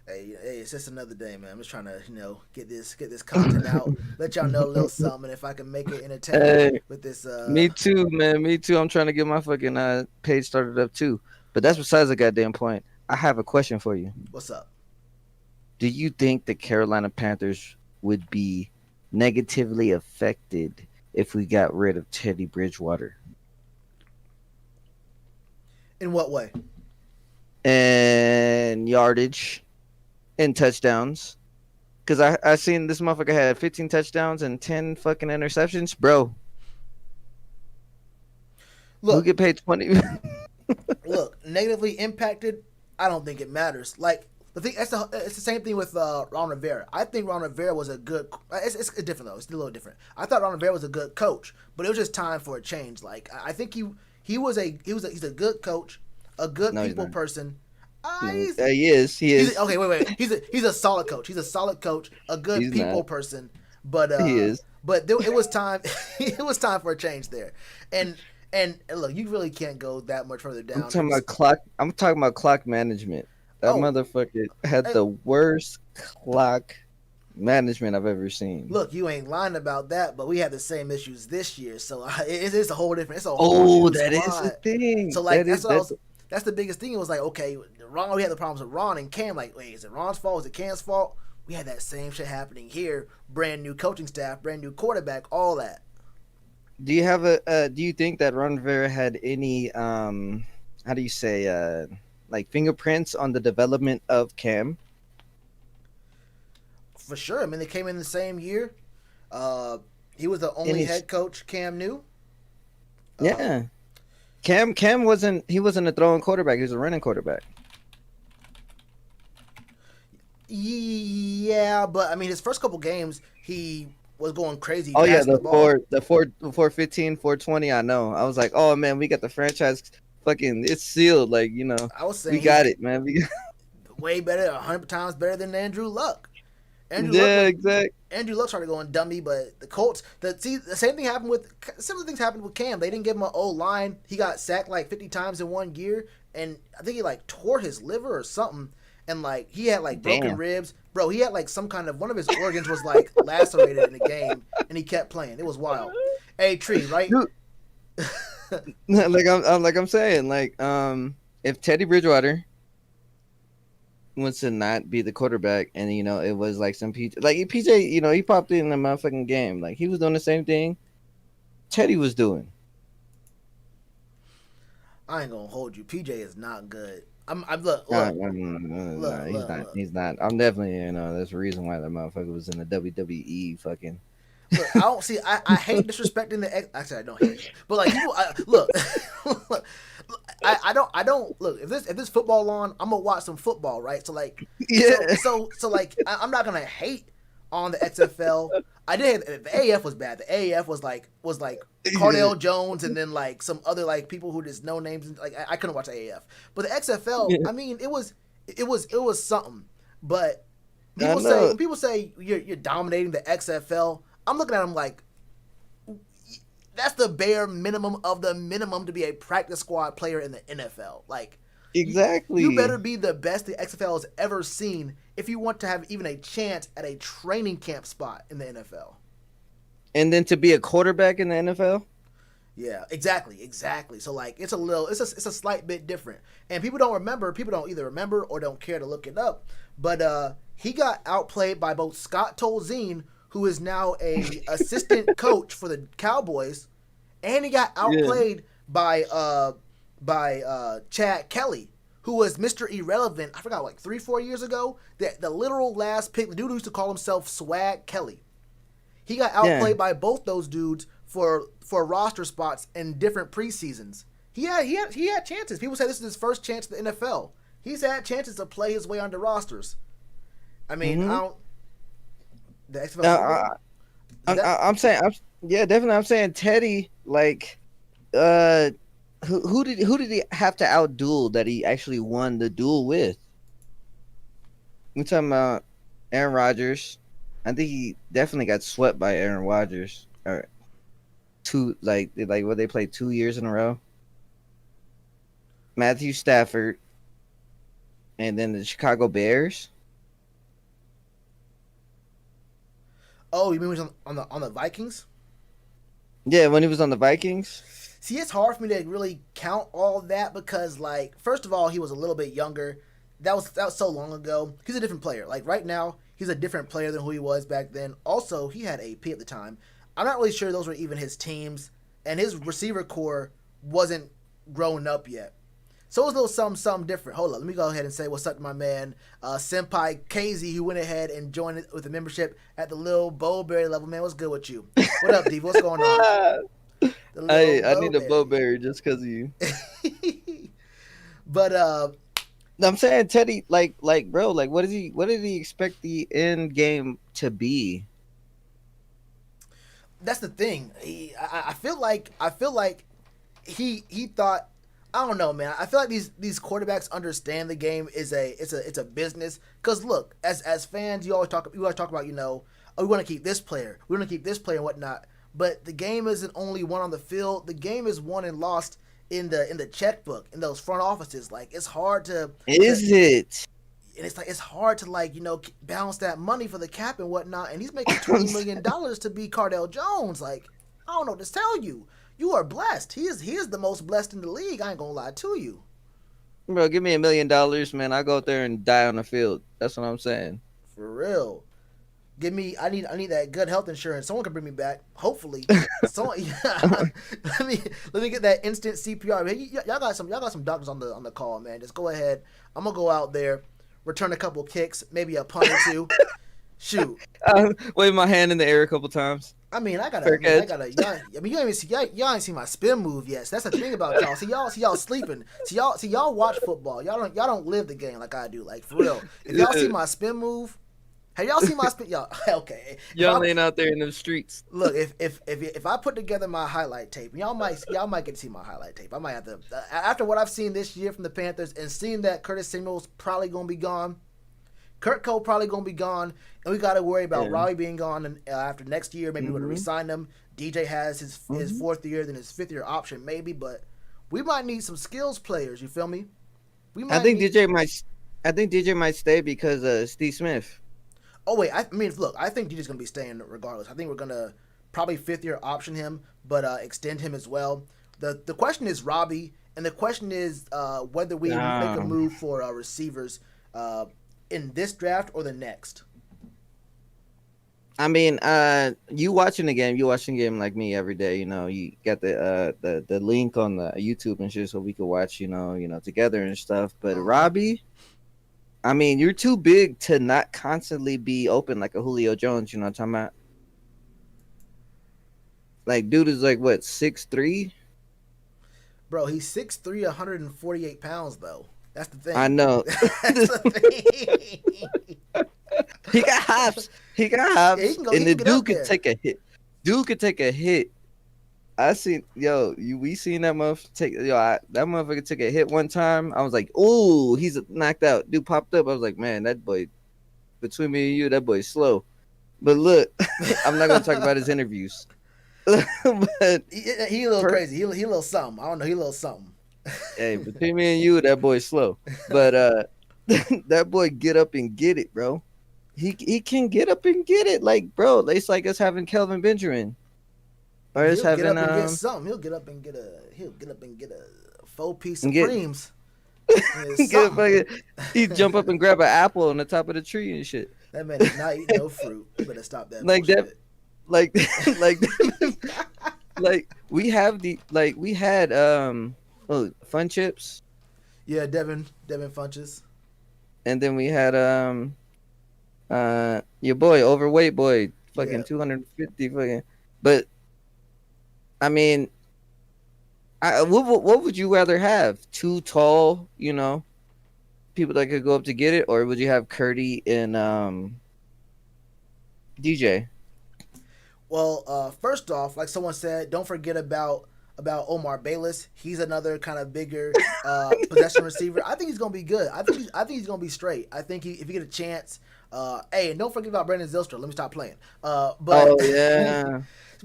Hey, it's just another day, man. I'm just trying to, get this content out, let y'all know a little something. If I can make it entertaining with this. Me too, man. Me too. I'm trying to get my fucking page started up too. But that's besides the goddamn point. I have a question for you. What's up? Do you think the Carolina Panthers would be negatively affected if we got rid of Teddy Bridgewater? In what way? And yardage and touchdowns. Because I seen this motherfucker had 15 touchdowns and 10 fucking interceptions. Bro. Look, who get paid 20? Look, negatively impacted, I don't think it matters. Like, the thing it's the same thing with Ron Rivera. I think Ron Rivera was a good. It's different though. It's a little different. I thought Ron Rivera was a good coach, but it was just time for a change. Like I think he's a good coach, a good people person. No, he is. Okay, wait. He's a solid coach. He's a solid coach, a good people person. But he is. But it was time. It was time for a change there, and look, you really can't go that much further down. I'm talking about clock management. That motherfucker had the worst clock management I've ever seen. Look, you ain't lying about that, but we had the same issues this year, so it's a whole different. It's a whole that is the thing. So like that's the biggest thing. It was like, okay, Ron. We had the problems with Ron and Cam. Like, wait, is it Ron's fault? Is it Cam's fault? We had that same shit happening here. Brand new coaching staff, brand new quarterback, all that. Do you have do you think that Ron Rivera had any how do you say like fingerprints on the development of Cam? For sure. I mean, they came in the same year. He was the only head coach Cam knew. Yeah. Cam wasn't a throwing quarterback. He was a running quarterback. Yeah, but I mean, his first couple games, he was going crazy. Oh yeah, the 415, 420. I know. I was like, oh man, we got the franchise. Fucking, it's sealed. Like, you know, I was saying we got it, man. Way better, 100 times better than Andrew Luck. Exactly. Andrew Luck started going dummy, but the Colts. The same thing happened with similar things happened with Cam. They didn't give him an O line. He got sacked like 50 times in one year, and I think he like tore his liver or something. And like he had like broken ribs, bro. He had like some kind of one of his organs was like lacerated in the game, and he kept playing. It was wild. Hey, Tree, right? I'm saying, if Teddy Bridgewater wants to not be the quarterback, and you know it was like some PJ, you know, he popped in the motherfucking game, like he was doing the same thing Teddy was doing. I ain't gonna hold you. PJ is not good. He's not. I'm definitely, you know, there's a reason why that motherfucker was in the WWE fucking. Look, I don't see. I hate disrespecting the. Actually, I don't hate it, but like people, look, I don't look. If this football on, I'm gonna watch some football, right? So like, yeah. So like, I'm not gonna hate on the XFL. I did. The AF was bad. The AF was like Cardale Jones and then like some other like people who just no names. Like I couldn't watch the AF, but the XFL. I mean, it was something. But people say you're dominating the XFL. I'm looking at them like that's the bare minimum of the minimum to be a practice squad player in the NFL. Like exactly, you better be the best the XFL has ever seen if you want to have even a chance at a training camp spot in the NFL. And then to be a quarterback in the NFL? Yeah, exactly. So like it's a slight bit different. And people don't either remember or don't care to look it up. But he got outplayed by both Scott Tolzien, who is now a assistant coach for the Cowboys, and he got outplayed by Chad Kelly, who was Mr. Irrelevant, I forgot, like 3-4 years ago, the literal last pick, the dude who used to call himself Swag Kelly. He got outplayed by both those dudes for roster spots in different preseasons. He had chances. People say this is his first chance in the NFL. He's had chances to play his way onto rosters. I mean, the XFL. I'm saying, definitely. I'm saying Teddy, like, who did he have to outduel that he actually won the duel with? We're talking about Aaron Rodgers. I think he definitely got swept by Aaron Rodgers. Or they played 2 years in a row. Matthew Stafford, and then the Chicago Bears. Oh, you mean he was on the Vikings? Yeah, when he was on the Vikings. See, it's hard for me to really count all that because, like, first of all, he was a little bit younger. That was so long ago. He's a different player. Like right now, he's a different player than who he was back then. Also, he had AP at the time. I'm not really sure those were even his teams, and his receiver core wasn't grown up yet. So it was a little something different. Hold on, let me go ahead and say what's up to my man, Senpai KZ, who went ahead and joined it with a membership at the Lil Bowberry level. Man, what's good with you? What up, Diva? What's going on? Hey, I need a Bowberry just because of you. But I'm saying Teddy, bro, like, what did he expect the end game to be? That's the thing. I feel like he thought. I don't know, man. I feel like these quarterbacks understand the game is it's a business. Cause look, as fans, you always talk about, oh, we want to keep this player, we want to keep this player and whatnot. But the game isn't only won on the field. The game is won and lost in the checkbook, in those front offices. Like, it's hard to Is it? and it's like it's hard to, like, balance that money for the cap and whatnot. And he's making $20 million to be Cardell Jones. Like, I don't know what to tell you. You are blessed. He is the most blessed in the league. I ain't gonna lie to you. Bro, give me $1 million, man. I go out there and die on the field. That's what I'm saying. For real. Give me. I need that good health insurance. Someone can bring me back. Hopefully. Someone. Yeah, let me get that instant CPR. Man, y'all got some doctors on the call, man. Just go ahead. I'm gonna go out there, return a couple kicks, maybe a punt or two. Shoot. Wave my hand in the air a couple times. I mean, you ain't seen my spin move yet. So that's the thing about y'all. See y'all sleeping. See y'all watch football. Y'all don't live the game like I do. Like, for real. If y'all see my spin move, have y'all seen my spin? Y'all okay? Y'all ain't out there in the streets. Look, if I put together my highlight tape, y'all might get to see my highlight tape. I might have to, after what I've seen this year from the Panthers and seeing that Curtis Samuel's probably gonna be gone. Kurt Cole probably gonna be gone, and we got to worry about Robbie being gone. And after next year, maybe we're gonna resign him. DJ has his fourth year, then his fifth year option, maybe. But we might need some skills players. You feel me? I think DJ might stay because Steve Smith. Oh wait, I mean, look, I think DJ's gonna be staying regardless. I think we're gonna probably fifth year option him, but extend him as well. The question is Robbie, and the question is whether we make a move for receivers. In this draft or the next? I mean, you watching the game like me every day. You got the link on the YouTube and shit, so we could watch, together and stuff. But Robbie, I mean, you're too big to not constantly be open like a Julio Jones. You know what I'm talking about? Like, dude is like what, 6'3"? Bro, he's 6'3", 148 pounds though. That's the thing. I know. That's the thing. He got hops. Yeah, and the dude could take a hit. I seen we seen that motherfucker take that motherfucker took a hit one time. I was like, oh, he's knocked out. Dude popped up. I was like, man, that boy, between me and you, that boy's slow. But look, I'm not gonna talk about his interviews. But he a little crazy. He a little something. I don't know. He a little something. Hey, between me and you, that boy's slow. But that boy get up and get it, bro. He can get up and get it. Like, bro, it's like us having Kelvin Benjamin. Or it's having get something. He'll get up and get a 4-piece Supremes. He jump up and grab an apple on the top of the tree and shit. That man is not eating no fruit. You better stop that. Like bullshit. We had Fun Chips. Yeah, Devin Funches. And then we had your boy, overweight boy, fucking 250 fucking. But I mean, what would you rather have? Two tall, people that could go up to get it, or would you have Curdy and DJ? Well, first off, like someone said, don't forget about Omar Bayless. He's another kind of bigger possession receiver. I think he's gonna be good. I think he's gonna be straight. I think if you get a chance, hey, and don't forget about Brandon Zylstra. Let me stop playing. But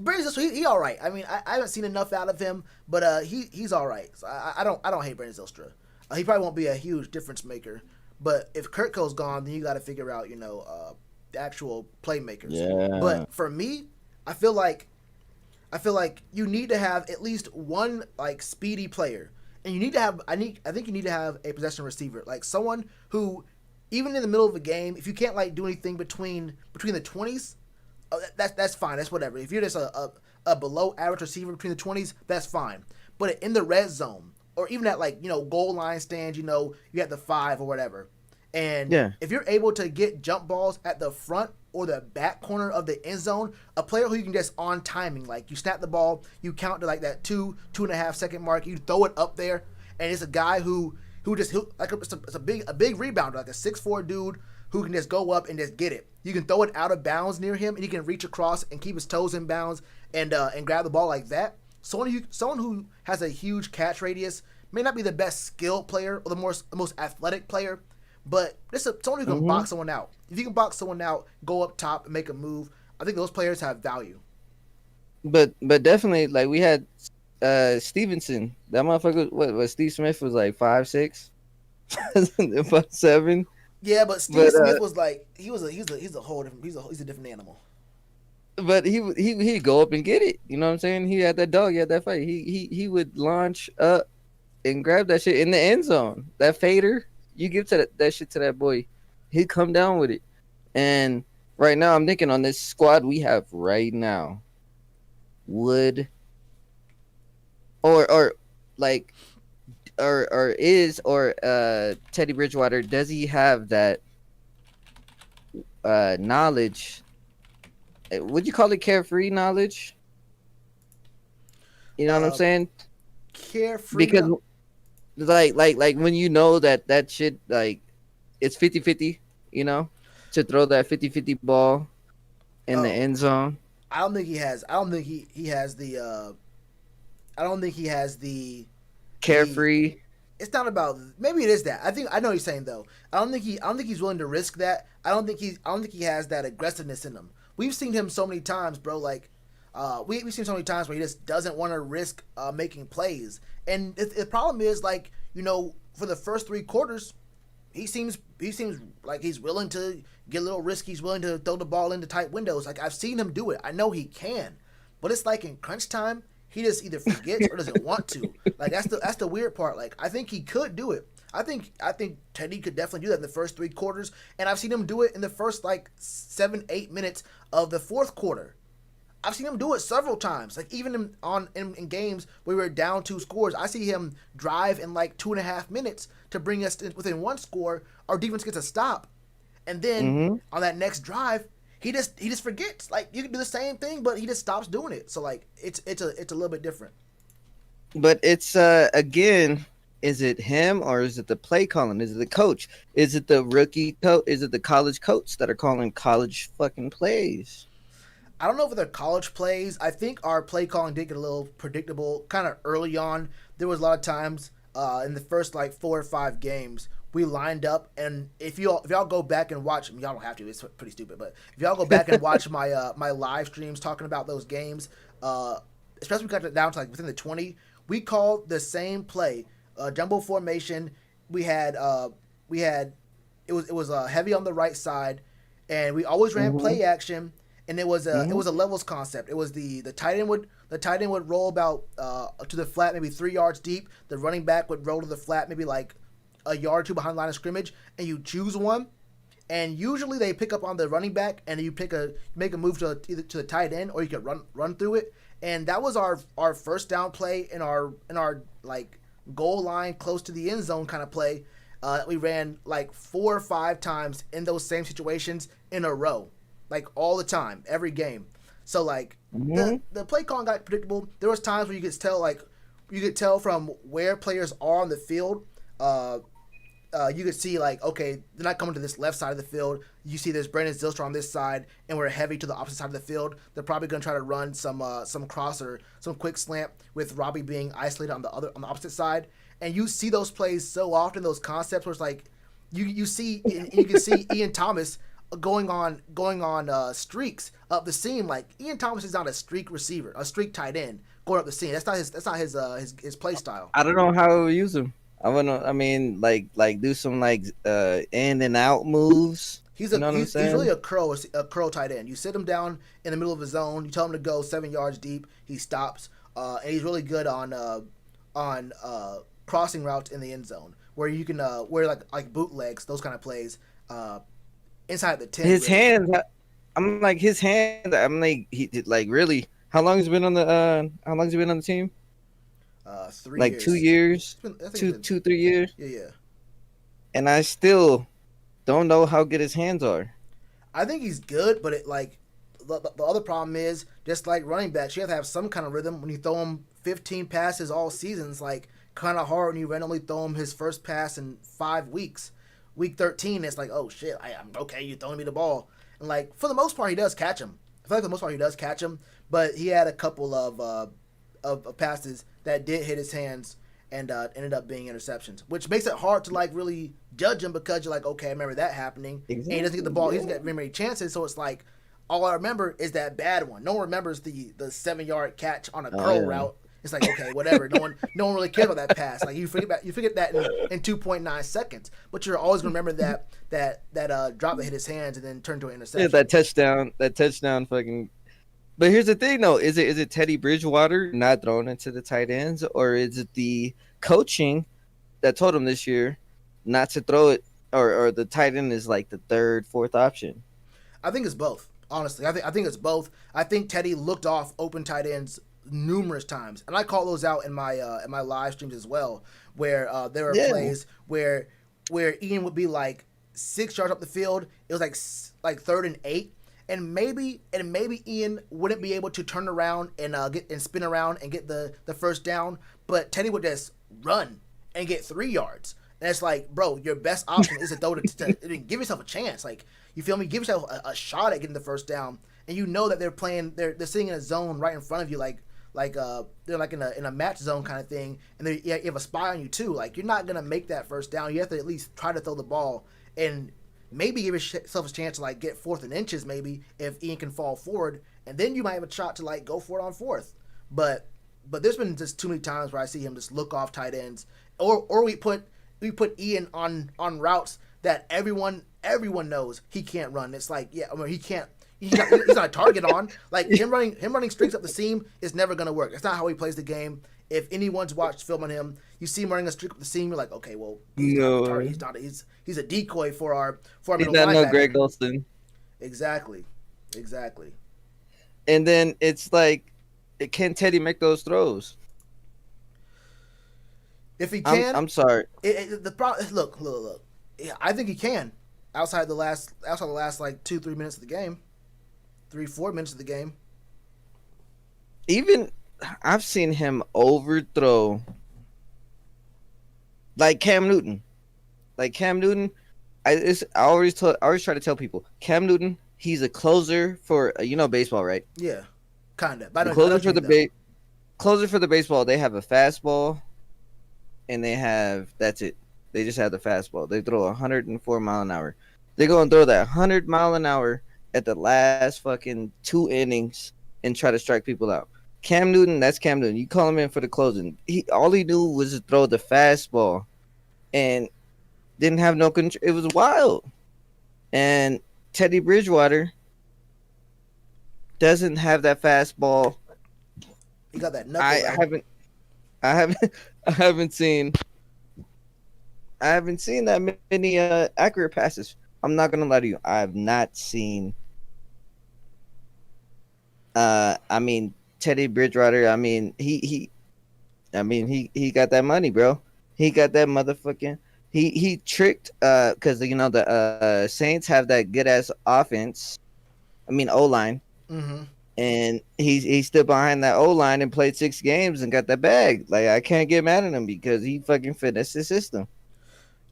Brandon Zylstra, he all right. I mean, I haven't seen enough out of him, but he's all right. So I don't hate Brandon Zylstra. He probably won't be a huge difference maker, but if Kurt Cole's gone, then you got to figure out the actual playmakers. Yeah. But for me, I feel like you need to have at least one like speedy player, and you need to have. I think you need to have a possession receiver, like someone who, even in the middle of a game, if you can't like do anything between the 20s, that's fine. That's whatever. If you're just a below average receiver between the 20s, that's fine. But in the red zone, or even at like goal line stand, you have the 5 or whatever, and if you're able to get jump balls at the front or the back corner of the end zone, a player who you can just on timing, like you snap the ball, you count to like that 2.5 second mark, you throw it up there, and it's a guy who it's a big rebounder, like a 6'4" dude who can just go up and just get it. You can throw it out of bounds near him, and he can reach across and keep his toes in bounds and grab the ball like that. Someone who has a huge catch radius may not be the best skilled player or the most athletic player, but someone who can box someone out. If you can box someone out, go up top and make a move, I think those players have value. But definitely, like we had Stevenson. That motherfucker. What Steve Smith was like 5'6", 5'7". Yeah, but Steve Smith was like he's a whole different he's a different animal. But he'd go up and get it. You know what I'm saying? He had that dog. He had that fight. He would launch up and grab that shit in the end zone. That fader, you give that shit to that boy, he'd come down with it. And right now, I'm thinking on this squad we have right now, Teddy Bridgewater, does he have that knowledge? Would you call it carefree knowledge? You know what I'm saying? Carefree. Because like when you know that shit, like it's 50-50, you know, to throw that 50-50 ball in the end zone. I don't think he has the carefree. It's not about, maybe it is that. I know what you're saying though. I don't think he's willing to risk that. I don't think he has that aggressiveness in him. We've seen him so many times, bro. Like, we've seen so many times where he just doesn't want to risk making plays. And the problem is, like, you know, for the first 3 quarters, he seems like he's willing to get a little risky. He's willing to throw the ball into tight windows. Like, I've seen him do it. I know he can, but it's like in crunch time, he just either forgets or doesn't want to. Like, that's the weird part. Like, I think he could do it. I think Teddy could definitely do that in the first 3 quarters, and I've seen him do it in the first like 7-8 minutes of the 4th quarter. I've seen him do it several times. Like, even in games where we were down 2 scores, I see him drive in like 2.5 minutes to bring us within 1 score. Our defense gets a stop, and then on that next drive, he just forgets. Like, you can do the same thing, but he just stops doing it. So like, it's a little bit different. But it's again, is it him or is it the play calling? Is it the coach? Is it the rookie coach? Is it the college coach that are calling college fucking plays? I don't know if they're college plays. I think our play calling did get a little predictable kind of early on. There was a lot of times in the first like 4 or 5 games we lined up, and if y'all go back and watch, y'all don't have to, it's pretty stupid, but if y'all go back and watch my my live streams talking about those games, especially when we got down to like within the 20, we called the same play, jumbo formation. We had it was heavy on the right side, and we always ran play action. And it was a levels concept. It was the tight end would roll about to the flat, maybe 3 yards deep. The running back would roll to the flat, maybe like a yard or 2 behind the line of scrimmage, and you choose one. And usually they pick up on the running back, and you make a move to either to the tight end, or you could run through it. And that was our first down play in our like goal line close to the end zone kind of play. We ran like 4 or 5 times in those same situations in a row. Like all the time, every game. So like the play calling got predictable. There was times where you could tell from where players are on the field. You could see like, okay, they're not coming to this left side of the field. You see there's Brandon Zylstra on this side, and we're heavy to the opposite side of the field. They're probably going to try to run some cross or some quick slant with Robbie being isolated on the opposite side. And you see those plays so often, those concepts where it's like you see and you can see Ian Thomas going on streaks up the seam. Like, Ian Thomas is not a streak receiver, a streak tight end going up the seam. That's not his play style. I don't know how to use him. I mean, like do some like in and out moves. He's really a curl tight end. You sit him down in the middle of the zone. You tell him to go 7 yards deep. He stops, and he's really good on crossing routes in the end zone where you can where like bootlegs, those kind of plays. Inside the 10. His hands, I'm like his hands. I'm like he like really. How long has he been on the team? 3 like years. 2 years, 3 years. Yeah. And I still don't know how good his hands are. I think he's good, but it like the other problem is just like running backs, you have to have some kind of rhythm. When you throw them 15 passes all seasons, like kind of hard when you randomly throw him his first pass in 5 weeks. Week 13, it's like, oh shit, I'm okay. You're throwing me the ball, and like for the most part, he does catch him. I feel like for the most part, he does catch him, but he had a couple of passes that did hit his hands and ended up being interceptions, which makes it hard to like really judge him because you're like, okay, I remember that happening, and he doesn't get the ball. He doesn't get very many chances, so it's like all I remember is that bad one. No one remembers the 7-yard catch on a curl route. It's like, okay, whatever. No one really cares about that pass. Like you forget that in 2.9 seconds, but you're always gonna remember that drop that hit his hands and then turned to an interception. Yeah, that touchdown, fucking. But here's the thing, though: is it Teddy Bridgewater not throwing into the tight ends, or is it the coaching that told him this year not to throw it, or the tight end is like the third, fourth option? I think it's both. Honestly, I think it's both. I think Teddy looked off open tight ends numerous times, and I call those out in my live streams as well, where there were plays where Ian would be like 6 yards up the field. It was like 3rd and 8, and maybe Ian wouldn't be able to turn around and spin around and get the first down, but Teddy would just run and get 3 yards. And it's like, bro, your best option is to throw to give yourself a chance. Like, you feel me? Give yourself a shot at getting the first down, and you know that they're sitting in a zone right in front of you, like they're like in a match zone kind of thing, and you have a spy on you too. Like, you're not gonna make that first down. You have to at least try to throw the ball and maybe give yourself a chance to like get 4th and inches, maybe if Ian can fall forward, and then you might have a shot to like go for it on 4th. But there's been just too many times where I see him just look off tight ends, or we put Ian on routes that everyone knows he can't run. It's like, yeah, I mean, he can't. He's not a target on. Like him running streaks up the seam is never gonna work. That's not how he plays the game. If anyone's watched film on him, you see him running a streak up the seam, you're like, okay, well, he's not. He's a decoy for our middle linebacker. He's not no Greg Olsen. Exactly. And then it's like, can Teddy make those throws? If he can, I'm sorry. The problem. Look. Yeah, I think he can. Outside the last like 2-3 minutes of the game. 3-4 minutes of the game. Even I've seen him overthrow like Cam Newton. I always try to tell people, Cam Newton, he's a closer for baseball, right? Yeah, kind of. Closer for the baseball. They have a fastball, and that's it. They just have the fastball. They throw 104 mile an hour. They go and throw that 100 mile an hour at the last fucking 2 innings and try to strike people out. Cam Newton, that's Cam Newton. You call him in for the closing. All he knew was to throw the fastball and didn't have no control. It was wild. And Teddy Bridgewater doesn't have that fastball. He got that knuckle. I haven't seen that many accurate passes. I'm not gonna lie to you. I have not seen. Teddy Bridgewater. He got that money, bro. He got that motherfucking. He tricked because the Saints have that good ass offense. O-line. Mm-hmm. And he stood behind that O-line and played 6 games and got that bag. Like, I can't get mad at him because he fucking finessed the system.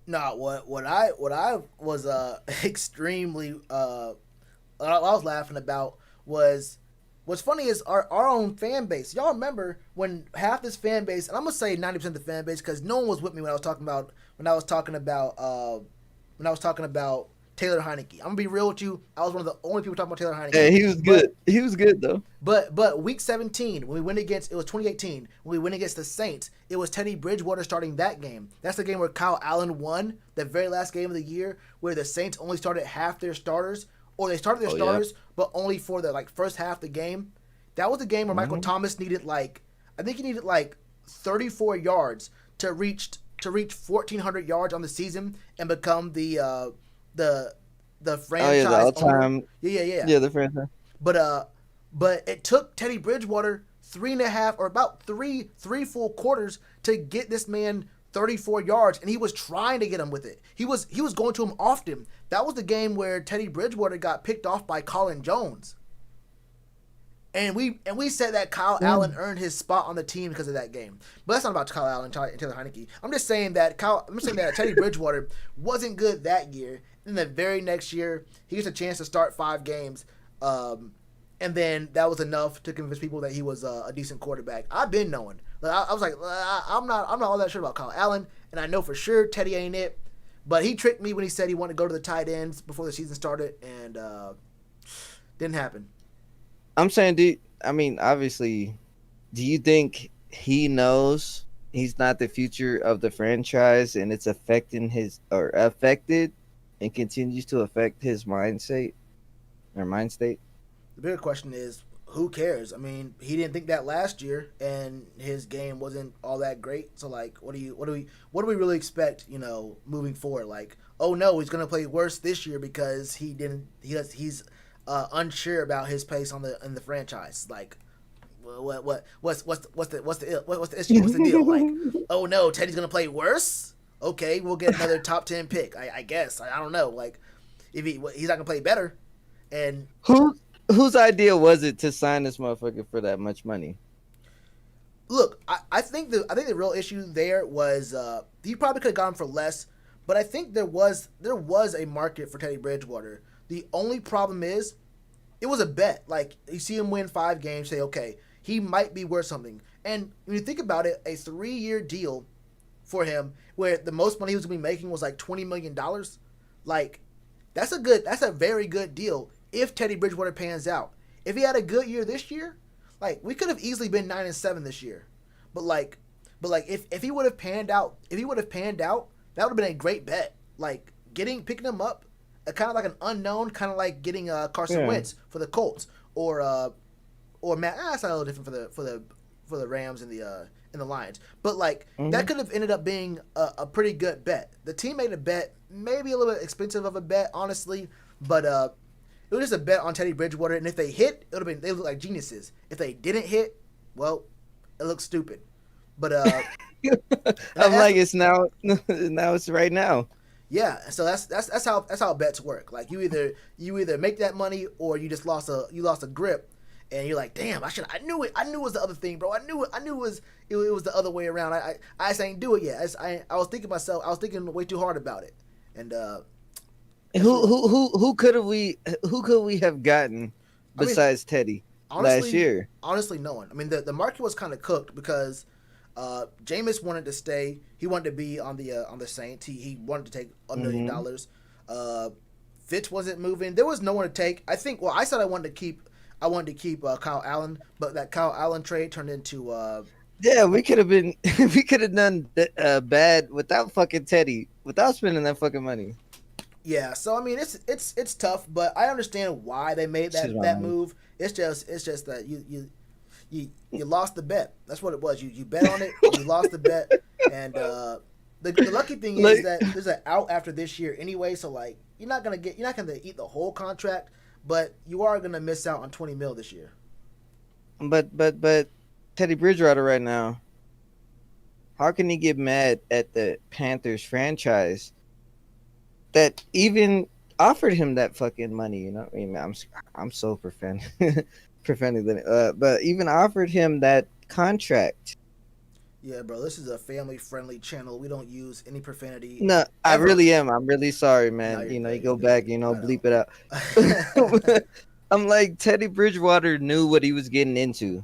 No, what I was extremely I was laughing about was what's funny is our own fan base. Y'all remember when half this fan base, and I'm gonna say 90% of the fan base because no one was with me when I was talking about Taylor Heineke. I'm gonna be real with you. I was one of the only people talking about Taylor Heineke. Yeah, he was good. He was good though. But week 17, when we went against, it was 2018, when we went against the Saints, it was Teddy Bridgewater starting that game. That's the game where Kyle Allen won, the very last game of the year, where the Saints only started half their starters, or they started their starters, but only for the first half of the game. That was the game where Michael Thomas needed 34 yards to reach 1,400 yards on the season and become the franchise the all-time. Yeah, the franchise. But it took Teddy Bridgewater 3.5 or about three full quarters to get this man 34 yards, and he was trying to get him with it. He was going to him often. That was the game where Teddy Bridgewater got picked off by Colin Jones. And we said that Kyle Allen earned his spot on the team because of that game. But that's not about Kyle Allen and Taylor Heineke. I'm just saying that Teddy Bridgewater wasn't good that year. And the very next year, he gets a chance to start 5 games. And then that was enough to convince people that he was a decent quarterback. I've been knowing. I was like, I'm not all that sure about Kyle Allen, and I know for sure Teddy ain't it. But he tricked me when he said he wanted to go to the tight ends before the season started, and didn't happen. I'm saying, obviously, do you think he knows he's not the future of the franchise and it's affected and continues to affect his mind state? The bigger question is, who cares? I mean, he didn't think that last year, and his game wasn't all that great. So, like, what do we really expect? Moving forward, like, oh no, he's gonna play worse this year because he's unsure about his pace in the franchise. Like, what's the issue? What's the deal? Like, oh no, Teddy's gonna play worse. Okay, we'll get another top 10 pick. I guess. I don't know. Like, if he's not gonna play better, and whose idea was it to sign this motherfucker for that much money? Look, I think the real issue there was he probably could have got him for less, but I think there was a market for Teddy Bridgewater. The only problem is, it was a bet. Like, you see him win 5 games, say, okay, he might be worth something. And when you think about it, a 3-year deal for him, where the most money he was going to be making was like $20 million, like, that's a very good deal if Teddy Bridgewater pans out. If he had a good year this year, like, we could have easily been 9-7 this year. But if he would have panned out, that would have been a great bet. Like, picking him up, kind of like an unknown, kind of like getting Carson Wentz for the Colts, or Matt. That's a little different for the Rams and the Lions. But like, that could have ended up being a pretty good bet. The team made a bet, maybe a little bit expensive of a bet, honestly, but it was just a bet on Teddy Bridgewater. And if they hit, they look like geniuses. If they didn't hit, well, it looks stupid. But I'm like, it's now it's right now. Yeah, so that's how bets work. Like, you either make that money or you just lost a grip, and you're like, damn, I knew it was the other thing, bro. I knew it was the other way around. I just ain't do it yet. I was thinking way too hard about it. And who could we have gotten besides Teddy last year? Honestly, no one. I mean, the market was kind of cooked because Jameis wanted to stay. He wanted to be on the Saints. He wanted to take $1 million. Fitz wasn't moving. There was no one to take. I think. Well, I said I wanted to keep Kyle Allen, but that Kyle Allen trade turned into. Yeah, we could have done bad without fucking Teddy, without spending that fucking money. Yeah, so I mean, it's tough, but I understand why they made that move. It's just that you lost the bet. That's what it was. You bet on it, you lost the bet, and the lucky thing is that there's an out after this year anyway. So like, you're not gonna eat the whole contract, but you are gonna miss out on $20 million this year. But Teddy Bridgewater right now, how can he get mad at the Panthers franchise that even offered him that fucking money? You know, I mean, I'm so profanity, but even offered him that contract. Yeah, bro, this is a family-friendly channel. We don't use any profanity. No, ever. I really am. I'm really sorry, man. No, you go back, bleep it out. I'm like, Teddy Bridgewater knew what he was getting into.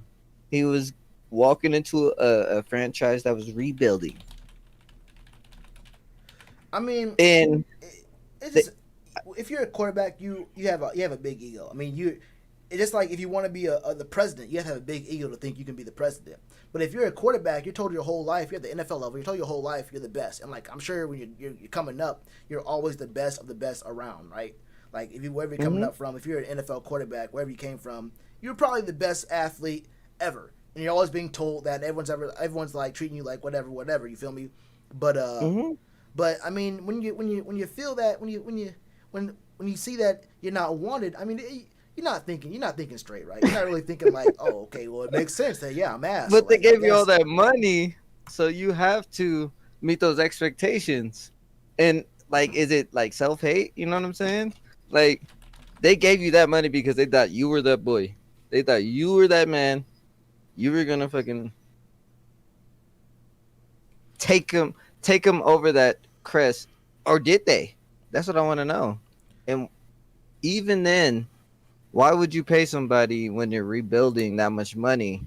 He was walking into a franchise that was rebuilding. I mean, and it's just, if you're a quarterback, you have a big ego. I mean, it's just like if you want to be the president, you have to have a big ego to think you can be the president. But if you're a quarterback, you're told your whole life, you're at the NFL level, you're told your whole life you're the best. And like, I'm sure when you're coming up, you're always the best of the best around, right? Like, wherever you're coming up from, if you're an NFL quarterback, wherever you came from, you're probably the best athlete ever. And you're always being told that everyone's like treating you like whatever. You feel me? But but I mean, when you feel that, when you see that you're not wanted, I mean, you're not thinking straight, right? You're not really thinking like, oh, okay, well, it makes sense that I'm ass. But they gave you all that money, so you have to meet those expectations. And like, is it like self-hate? You know what I'm saying? Like, they gave you that money because they thought you were that boy. They thought you were that man. You were gonna fucking take him over that crest, or did they? That's what I want to know. And even then, why would you pay somebody when you're rebuilding that much money?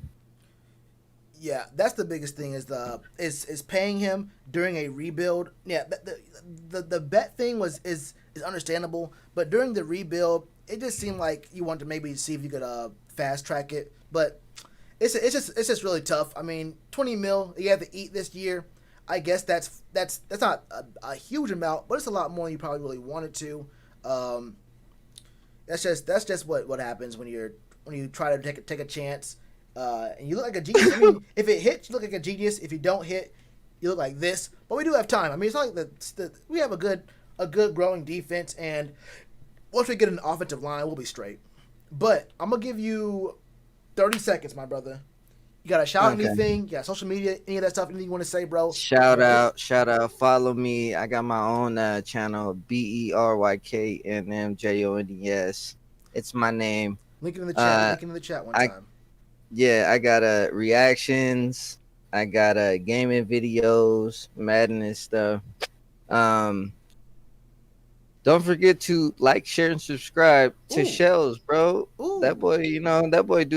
Yeah, that's the biggest thing is paying him during a rebuild. Yeah, the bet thing is understandable, but during the rebuild, it just seemed like you wanted to maybe see if you could fast track it. But it's just really tough. I mean, 20 mil you have to eat this year. I guess that's not a huge amount, but it's a lot more than you probably really wanted to. That's just what happens when you try to take a chance. And you look like a genius. I mean, if it hits, you look like a genius. If you don't hit, you look like this. But we do have time. I mean, it's not like we have a good growing defense, and once we get an offensive line, we'll be straight. But I'm gonna give you 30 seconds, my brother. You gotta shout anything? You got social media, any of that stuff? Anything you want to say, bro? Shout out. Follow me. I got my own channel, BERYKNMJONES. It's my name. Link it in the chat. Link it in the chat one time. Yeah, I got reactions. I got gaming videos, Madden and stuff. Don't forget to like, share, and subscribe to Shells, bro. Ooh. That boy, do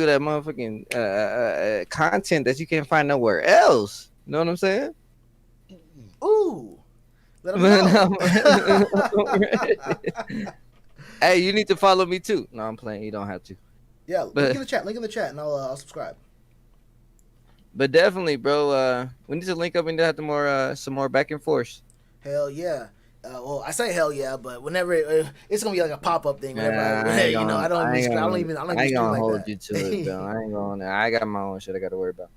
that motherfucking content that you can't find nowhere else. You know what I'm saying? Ooh. Let him know. Hey, you need to follow me too. No, I'm playing. You don't have to. Yeah, link in the chat, and I'll subscribe. But definitely, bro. We need to link up and have some more back and forth. Hell yeah. Well, I say hell yeah, but whenever it's gonna be like a pop up thing. Whenever I ain't gonna hold that. you to it, bro. I ain't gonna. I got my own shit I got to worry about.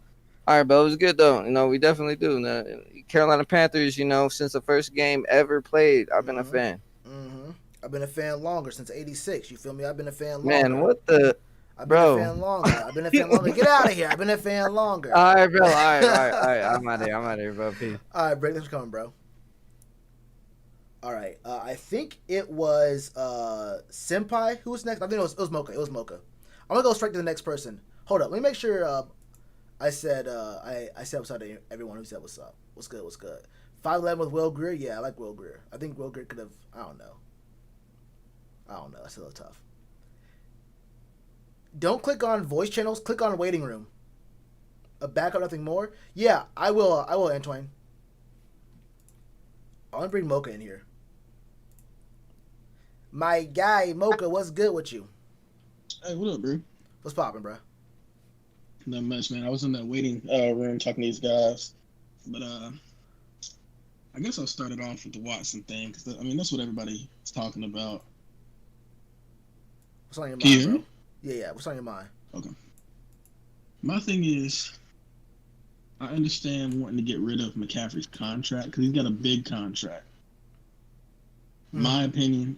All right, bro. It was good though. We definitely do. Carolina Panthers. Since the first game ever played, I've been a fan. Mm-hmm. I've been a fan longer since '86. You feel me? I've been a fan longer. Man, what the? I've been a fan longer. Get out of here. I've been a fan longer. All right, bro. All right. I'm out of here, bro. Peace. All right, Break. Thanks for coming, bro. All right. I think it was Senpai who was next. I think it was Mocha. I'm gonna go straight to the next person. Hold up. Let me make sure. I said I said what's up to everyone who said what's up. What's good? 5'11" with Will Greer. Yeah, I like Will Greer. I think Will Greer could have. I don't know. That's a little tough. Don't click on voice channels. Click on waiting room. A backup, nothing more. Yeah, I will, Antoine. I want to bring Mocha in here. My guy, Mocha, what's good with you? Hey, what up, bro? What's poppin', bro? Not much, man. I was in that waiting room talking to these guys. But I guess I'll start it off with the Watson thing. Because, that's what everybody is talking about. What's on your mind, bro? Yeah. What's on your mind? Okay. My thing is, I understand wanting to get rid of McCaffrey's contract because he's got a big contract. My opinion,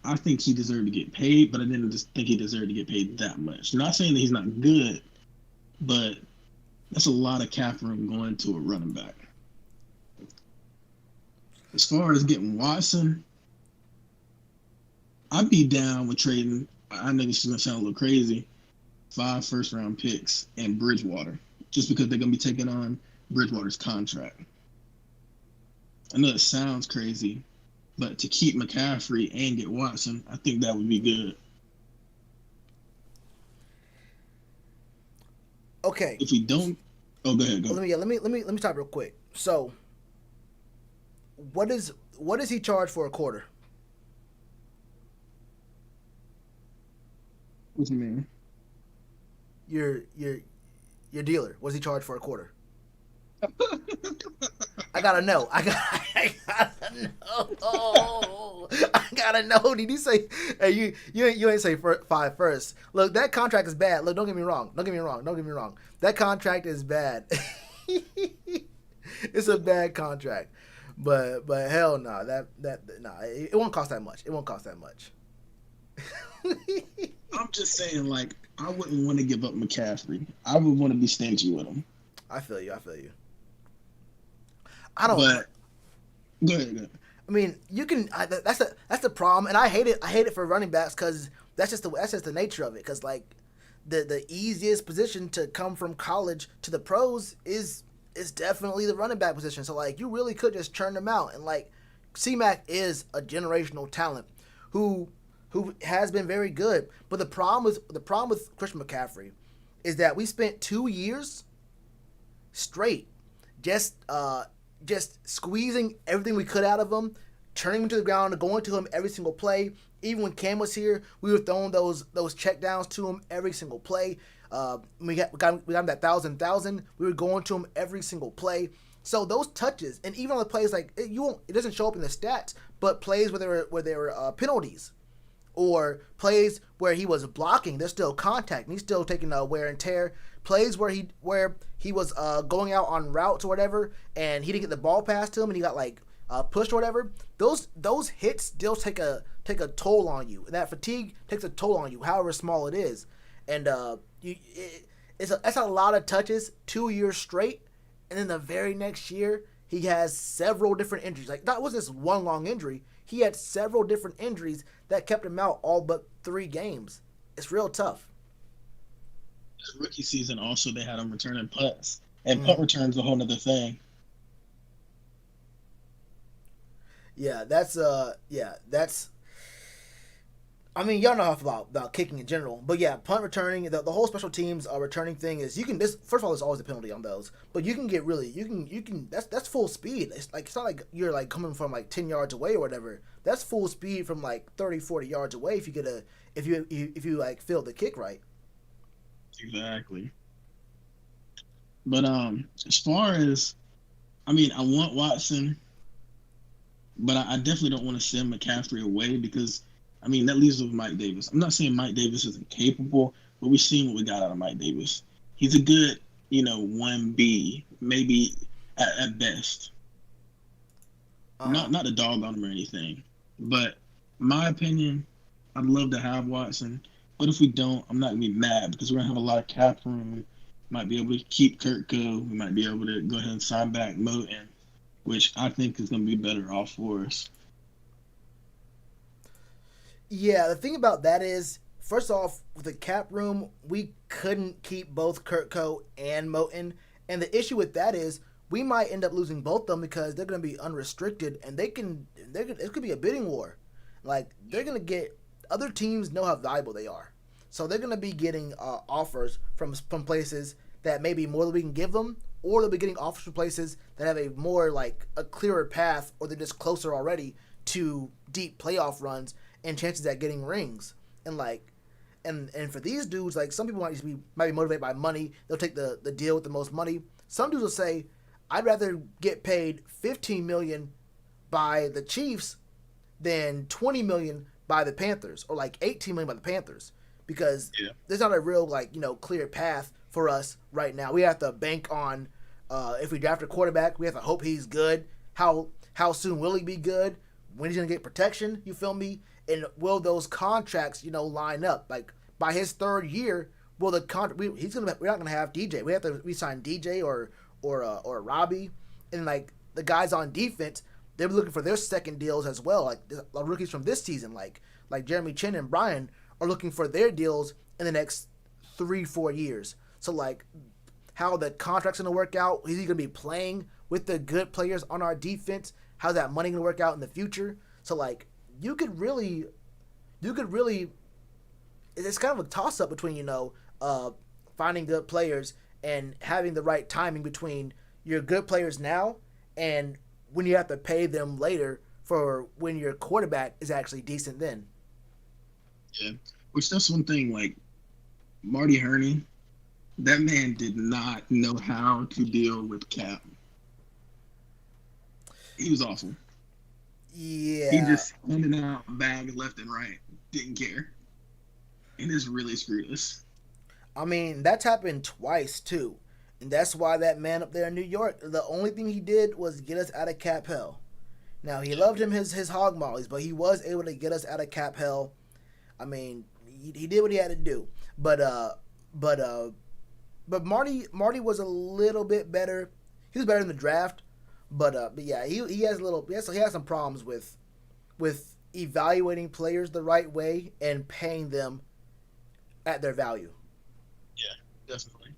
I think he deserved to get paid, but I didn't just think he deserved to get paid that much. Not saying that he's not good, but that's a lot of cap room going to a running back. As far as getting Watson, I'd be down with trading. I know this is going to sound a little crazy. 5 first-round picks and Bridgewater, just because they're going to be taking on Bridgewater's contract. I know it sounds crazy, but to keep McCaffrey and get Watson, I think that would be good. Okay. If we don't, go ahead. Go. Let me stop real quick. So, what does he charge for a quarter? What do you mean? Your dealer. What does he charge for a quarter? I gotta know. I gotta know. Did you say? Hey, you ain't say 5 first. Look, that contract is bad. Look, don't get me wrong. That contract is bad. It's a bad contract. But hell no. It won't cost that much. I'm just saying, I wouldn't want to give up McCaffrey. I would want to be stingy with him. I feel you. I don't. But go ahead. I mean, you can. That's the problem, and I hate it. I hate it for running backs because that's just the nature of it. Because the easiest position to come from college to the pros is definitely the running back position. So like you really could just churn them out, and like C-Mac is a generational talent who has been very good. But the problem with Christian McCaffrey is that we spent 2 years straight just squeezing everything we could out of him, turning him to the ground, going to him every single play. Even when Cam was here, we were throwing those check downs to him every single play. We got him that thousand. We were going to him every single play. So those touches, and even on the plays like it doesn't show up in the stats, but plays where there were penalties, or plays where he was blocking, there's still contact, and he's still taking wear and tear. Plays where he was going out on routes or whatever, and he didn't get the ball past to him, and he got like pushed or whatever. Those hits still take a toll on you, and that fatigue takes a toll on you, however small it is. And that's a lot of touches, 2 years straight, and then the very next year he has several different injuries. Like that wasn't just one long injury. He had several different injuries that kept him out all but 3 games. It's real tough. His rookie season also they had him returning punts, and punt returns a whole nother thing. Yeah, that's. I mean, y'all know how I feel about kicking in general, but yeah, punt returning, the whole special teams returning thing is you can. First of all, there's always a penalty on those, but you can get really you can. That's full speed. It's not like you're like coming from like 10 yards away or whatever. That's full speed from like 30, 40 yards away if you get if you like feel the kick right. Exactly. But as far as, I mean, I want Watson, but I definitely don't want to send McCaffrey away because, I mean, that leaves with Mike Davis. I'm not saying Mike Davis isn't capable, but we've seen what we got out of Mike Davis. He's a good, 1B, maybe at best. Not a dog on him or anything, but my opinion, I'd love to have Watson. But if we don't, I'm not going to be mad because we're going to have a lot of cap room. Might be able to keep Kirko. We might be able to go ahead and sign back Moten, which I think is going to be better off for us. Yeah, the thing about that is, first off, with the cap room, we couldn't keep both Kirko and Moten. And the issue with that is we might end up losing both of them because they're going to be unrestricted, and it could be a bidding war. Like, they're going to get, other teams know how valuable they are. So they're going to be getting offers from places that may be more than we can give them, or they'll be getting offers from places that have a more, like, a clearer path, or they're just closer already to deep playoff runs and chances at getting rings. And, like, and for these dudes, like, some people might be motivated by money. They'll take the deal with the most money. Some dudes will say, I'd rather get paid $15 million by the Chiefs than $20 million by the Panthers, or like $18 million by the Panthers, because there's not a real, like, clear path for us right now. We have to bank on if we draft a quarterback, we have to hope he's good. How soon will he be good? When he's gonna get protection? You feel me? And will those contracts line up? Like by his 3rd year, will the contract? We're not gonna have DJ. We have to re-sign DJ or Robbie, and like the guys on defense, they're looking for their second deals as well. Like the rookies from this season, like Jeremy Chin and Brian, are looking for their deals in the next 3-4 years. So like how the contract's gonna work out? Is he gonna be playing with the good players on our defense? How's that money gonna work out in the future? So like you could really, it's kind of a toss up between finding good players and having the right timing between your good players now and when you have to pay them later for when your quarterback is actually decent then. Yeah, which that's one thing, like Marty Herney, that man did not know how to deal with cap. He was awful. Yeah. He just handed out bags left and right. Didn't care. And it's really screwed us. I mean, that's happened twice too. And that's why that man up there in New York, the only thing he did was get us out of cap hell. Now, he loved his hog mollies, but he was able to get us out of cap hell. I mean, he did what he had to do. But Marty was a little bit better. He was better in the draft. But yeah, he has some problems with evaluating players the right way and paying them at their value. Definitely.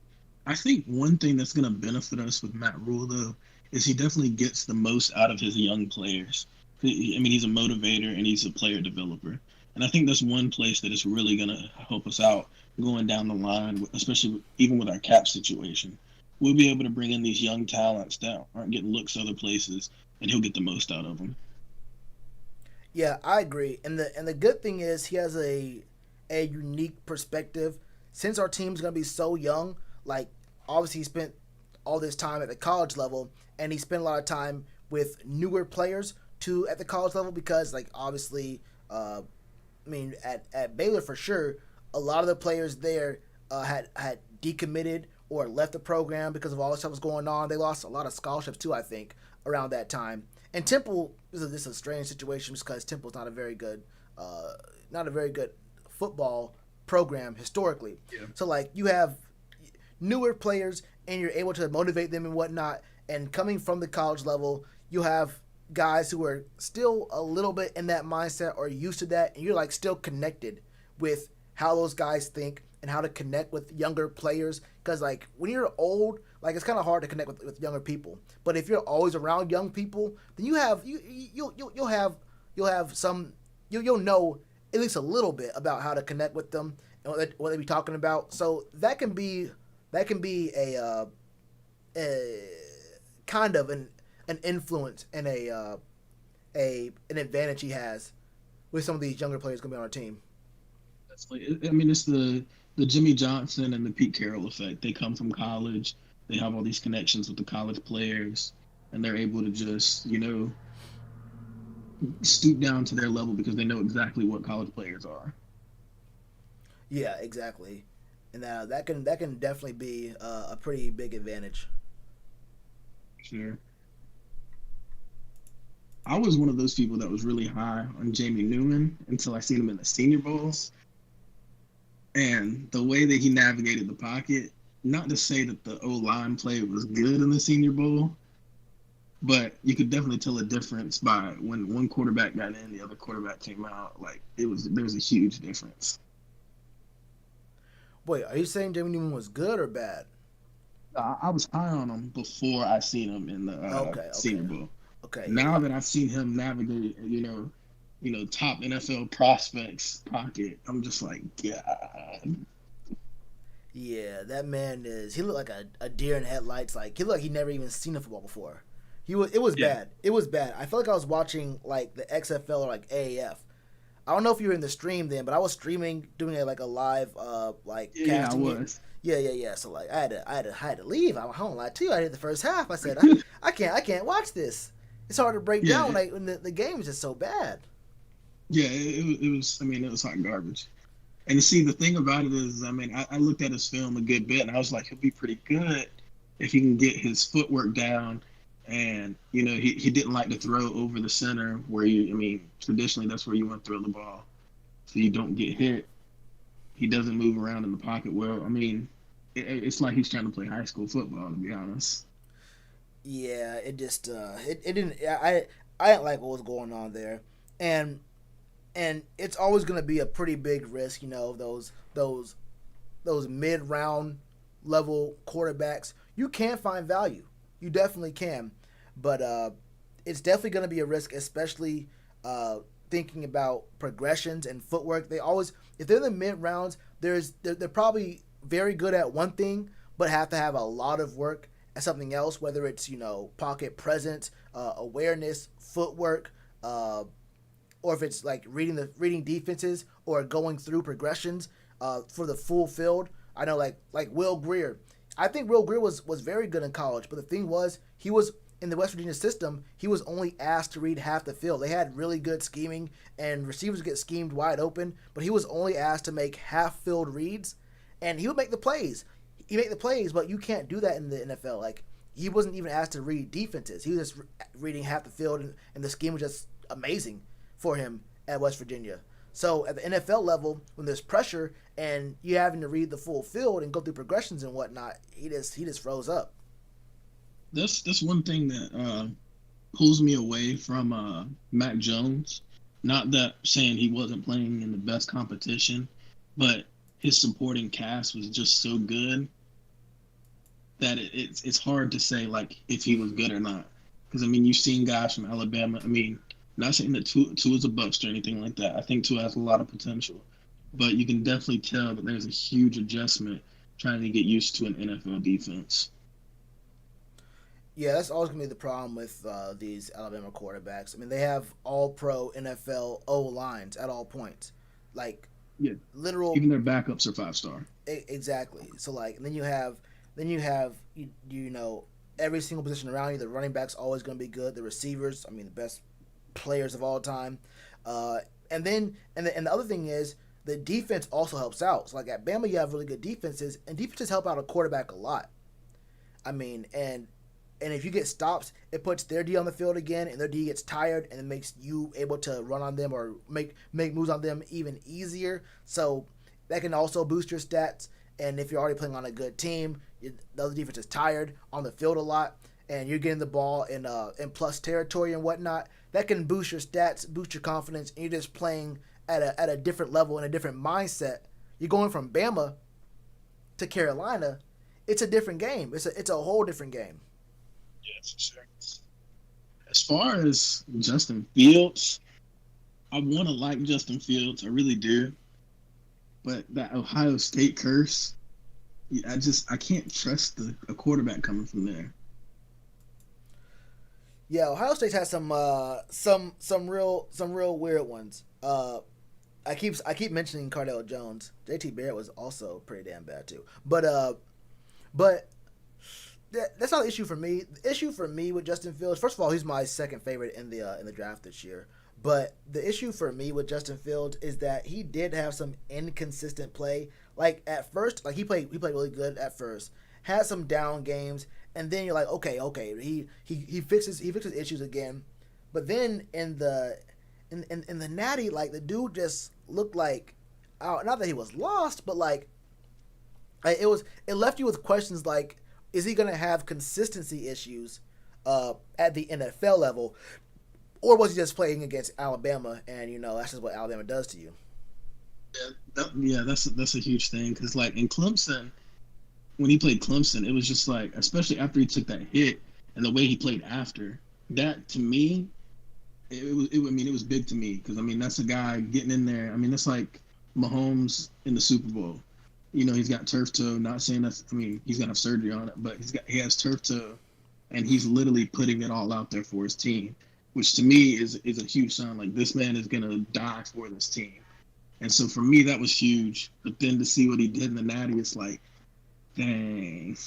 I think one thing that's going to benefit us with Matt Rule, though, is he definitely gets the most out of his young players. I mean, he's a motivator and he's a player developer. And I think that's one place that is really going to help us out going down the line, especially even with our cap situation. We'll be able to bring in these young talents that aren't getting looks other places, and he'll get the most out of them. Yeah, I agree. And the good thing is he has a unique perspective. Since our team's gonna be so young, like obviously he spent all this time at the college level, and he spent a lot of time with newer players too at the college level because like obviously, I mean at Baylor for sure, a lot of the players there had decommitted or left the program because of all the stuff that was going on. They lost a lot of scholarships too, I think, around that time. And Temple this is a strange situation just because Temple's not a very good football program historically. Yeah. So like you have newer players and you're able to motivate them and whatnot. And coming from the college level, you have guys who are still a little bit in that mindset or used to that, and you're like still connected with how those guys think and how to connect with younger players. Because like when you're old, like it's kind of hard to connect with younger people. But if you're always around young people, then you'll have some you'll know at least a little bit about how to connect with them and what they be talking about. So that can be a kind of an influence and an advantage he has with some of these younger players going to be on our team. I mean, it's the Jimmy Johnson and the Pete Carroll effect. They come from college. They have all these connections with the college players, and they're able to just, stoop down to their level because they know exactly what college players are. Yeah, exactly, and that can definitely be a pretty big advantage. Sure. I was one of those people that was really high on Jamie Newman until I seen him in the Senior Bowls. And the way that he navigated the pocket, not to say that the O-line play was good in the Senior Bowl, but you could definitely tell a difference by when one quarterback got in, the other quarterback came out. Like there was a huge difference. Wait, are you saying Jamie Newman was good or bad? I was high on him before I seen him in the Senior Bowl. Okay. Now that I've seen him navigate, top NFL prospects pocket, I'm just like, God. Yeah, that man he looked like a deer in headlights. Like he looked like he never even seen a football before. It was Yeah. bad. It was bad. I felt like I was watching like the XFL or like AAF. I don't know if you were in the stream then, but I was streaming, doing a live casting. I was. Yeah. So like I had to leave. I won't lie to you. I did the first half. I said I can't watch this. It's hard to break down like when the game is just so bad. Yeah, it was. I mean, it was hot garbage. And see, the thing about it is, I mean, I looked at his film a good bit, and I was like, he'll be pretty good if he can get his footwork down. And he didn't like to throw over the center, where traditionally that's where you want to throw the ball, so you don't get hit. He doesn't move around in the pocket well. I mean, it's like he's trying to play high school football, to be honest. Yeah, it just it didn't. I didn't like what was going on there, and it's always going to be a pretty big risk. Those mid round level quarterbacks, you can find value. You definitely can, but it's definitely going to be a risk, especially thinking about progressions and footwork. They always, if they're in the mid rounds, they're probably very good at one thing, but have to have a lot of work at something else. Whether it's pocket presence, awareness, footwork, or if it's like reading defenses or going through progressions for the full field. I know like Will Greer. I think Will Greer was very good in college, but the thing was he was in the West Virginia system. He was only asked to read half the field. They had really good scheming and receivers get schemed wide open, but he was only asked to make half field reads, and he would make the plays. He make the plays, but you can't do that in the NFL. Like he wasn't even asked to read defenses. He was just reading half the field, and the scheme was just amazing for him at West Virginia. So at the NFL level, when there's pressure and you having to read the full field and go through progressions and whatnot, he just froze up. That's one thing that pulls me away from Mac Jones. Not that saying he wasn't playing in the best competition, but his supporting cast was just so good that it's hard to say like if he was good or not. Because I mean, you've seen guys from Alabama. I mean, not saying that Tua is a bust or anything like that. I think Tua has a lot of potential, but you can definitely tell that there's a huge adjustment trying to get used to an NFL defense. Yeah, that's always gonna be the problem with these Alabama quarterbacks. I mean, they have all pro NFL O lines at all points, like Yeah, literal. even their backups are 5-star. Exactly. So like, and then you have you know every single position around you. The running back's always gonna be good. The receivers, I mean, the best players of all time. And the other thing is the defense also helps out. So like at Bama, you have really good defenses, and defenses help out a quarterback a lot. I mean, and if you get stops, it puts their D on the field again, and their D gets tired, and it makes you able to run on them or make moves on them even easier. So that can also boost your stats. And if you're already playing on a good team, the other defense is tired on the field a lot, and you're getting the ball in plus territory and whatnot, that can boost your stats, boost your confidence, and you're just playing at a different level and a different mindset. You're going from Bama to Carolina. It's a different game. It's a whole different game. Yeah, for sure. As far as Justin Fields, I want to like Justin Fields. I really do. But that Ohio State curse, I can't trust a quarterback coming from there. Yeah, Ohio State has some real weird ones. I keep mentioning Cardell Jones. JT Barrett was also pretty damn bad too. But that's not the issue for me. The issue for me with Justin Fields, first of all, he's my second favorite in the draft this year. But the issue for me with Justin Fields is that he did have some inconsistent play. Like at first, like he played really good at first. Had some down games, and then you're like, okay, he fixes issues again. But then in the Natty, like the dude just looked like, not that he was lost, but like it left you with questions like, is he gonna have consistency issues at the NFL level? Or was he just playing against Alabama, and that's just what Alabama does to you? That's a huge thing because like in Clemson, when he played Clemson, it was just like, especially after he took that hit and the way he played after that, to me, it was big to me because I mean that's a guy getting in there. I mean that's like Mahomes in the Super Bowl. He's got turf toe. Not saying that's. I mean he's gonna have surgery on it, but he has turf toe, and he's literally putting it all out there for his team, which to me is a huge sign. Like this man is gonna die for this team, and so for me that was huge. But then to see what he did in the Natty, it's like, dang.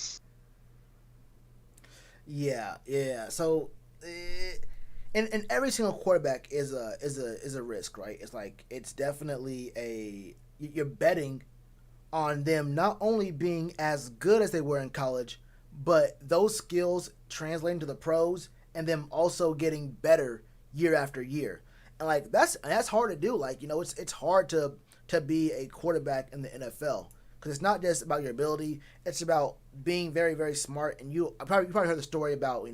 Yeah. So, and every single quarterback is a risk, right? It's like it's definitely you're betting on them not only being as good as they were in college, but those skills translating to the pros and them also getting better year after year. And like that's hard to do. Like it's hard to be a quarterback in the NFL because it's not just about your ability. It's about being very, very smart. And you probably heard the story about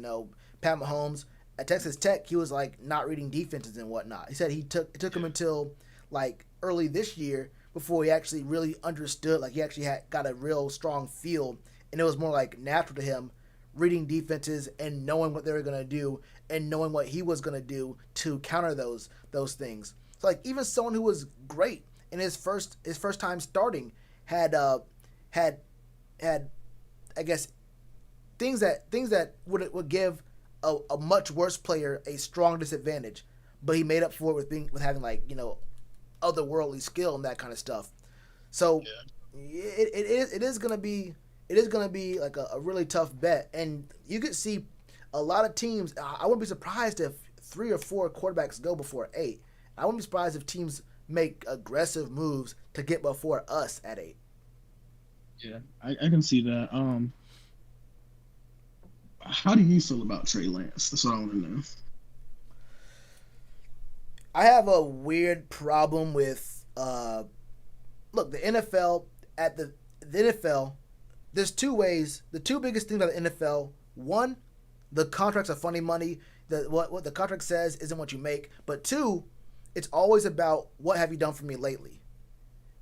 Pat Mahomes at Texas Tech. He was like not reading defenses and whatnot. He said it took him until like early this year before he actually really understood. Like he actually got a real strong feel, and it was more like natural to him reading defenses and knowing what they were gonna do and knowing what he was gonna do to counter those things. So like even someone who was great in his first time starting had I guess things that would give a much worse player a strong disadvantage, but he made up for it with having like otherworldly skill and that kind of stuff. So it is gonna be like a really tough bet, and you could see a lot of teams. I wouldn't be surprised if 3 or 4 quarterbacks go before 8. I wouldn't be surprised if teams make aggressive moves to get before us at 8. Yeah, I can see that. How do you feel about Trey Lance? That's what I want to know. I have a weird problem with look, the NFL the NFL. There's 2 ways. The 2 biggest things about the NFL: one, the contracts are funny money. What the contract says isn't what you make. But 2, it's always about what have you done for me lately.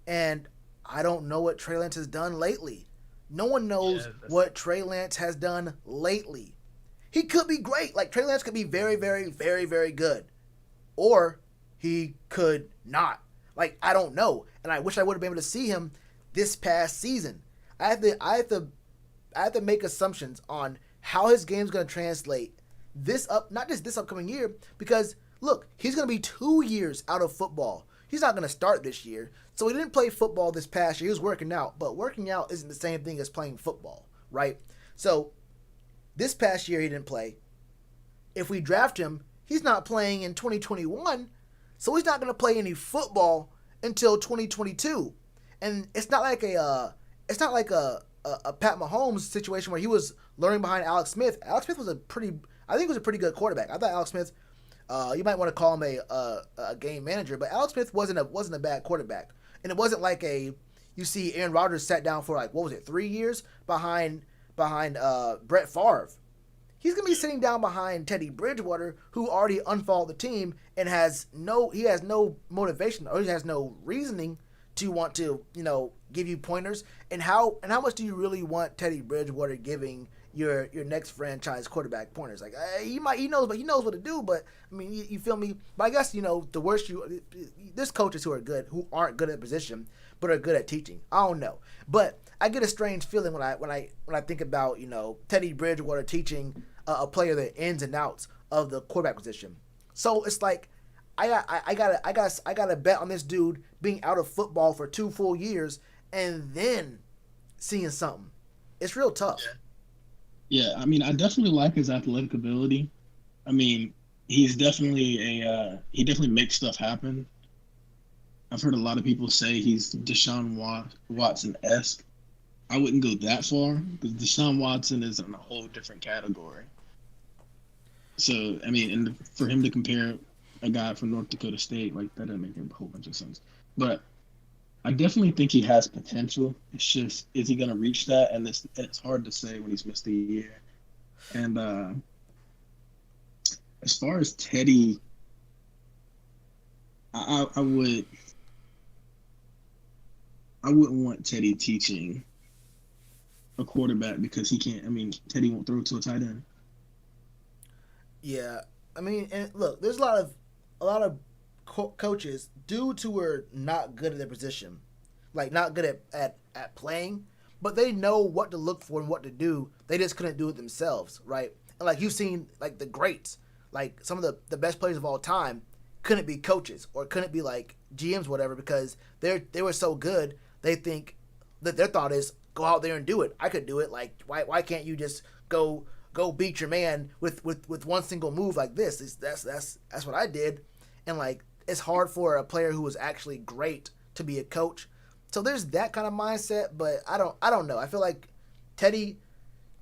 And I don't know what Trey Lance has done lately. No one knows what Trey Lance has done lately. He could be great. Like, Trey Lance could be very, very, very, very good. Or he could not. Like, I don't know. And I wish I would have been able to see him this past season. I have to make assumptions on how his game's going to translate not just this upcoming year, because look, he's going to be 2 years out of football. He's not going to start this year. So he didn't play football this past year. He was working out, but working out isn't the same thing as playing football, right? So this past year he didn't play. If we draft him, he's not playing in 2021, so he's not going to play any football until 2022. And it's not like a Pat Mahomes situation where he was learning behind Alex Smith. Alex Smith was a pretty good quarterback. I thought Alex Smith, you might want to call him a game manager, but Alex Smith wasn't a bad quarterback. And it wasn't like you see Aaron Rodgers sat down for 3 years behind Brett Favre. He's gonna be sitting down behind Teddy Bridgewater, who already unfollowed the team and has no motivation, or he has no reasoning to want to give you pointers. And how much do you really want Teddy Bridgewater giving your next franchise quarterback pointers? Like, he knows what to do, but I mean, you feel me? But I guess the worst there's coaches who aren't good at position but are good at teaching. I don't know, but I get a strange feeling when I think about Teddy Bridgewater teaching a player the ins and outs of the quarterback position. So it's like I gotta bet on this dude being out of football for 2 full years and then seeing something. It's real tough. Yeah, I mean, I definitely like his athletic ability. I mean, he's definitely he definitely makes stuff happen. I've heard a lot of people say he's Deshaun Watson-esque. I wouldn't go that far, because Deshaun Watson is in a whole different category. So, I mean, and for him to compare a guy from North Dakota State, like, that doesn't make a whole bunch of sense. But I definitely think he has potential. It's just, is he going to reach that? And it's hard to say when he's missed a year. And as far as Teddy, I wouldn't want Teddy teaching a quarterback, because he can't. I mean, Teddy won't throw to a tight end. Yeah, I mean, and look, there's a lot of coaches, dudes who are not good at their position, like not good at playing, but they know what to look for and what to do. They just couldn't do it themselves, right? And like you've seen, like the greats, like some of the best players of all time, couldn't be coaches or couldn't be like GMs, whatever, because they were so good. They think that their thought is, go out there and do it. I could do it. Like, why can't you just go beat your man with one single move like this? That's what I did. And like, it's hard for a player who was actually great to be a coach. So there's that kind of mindset, but I don't know. I feel like Teddy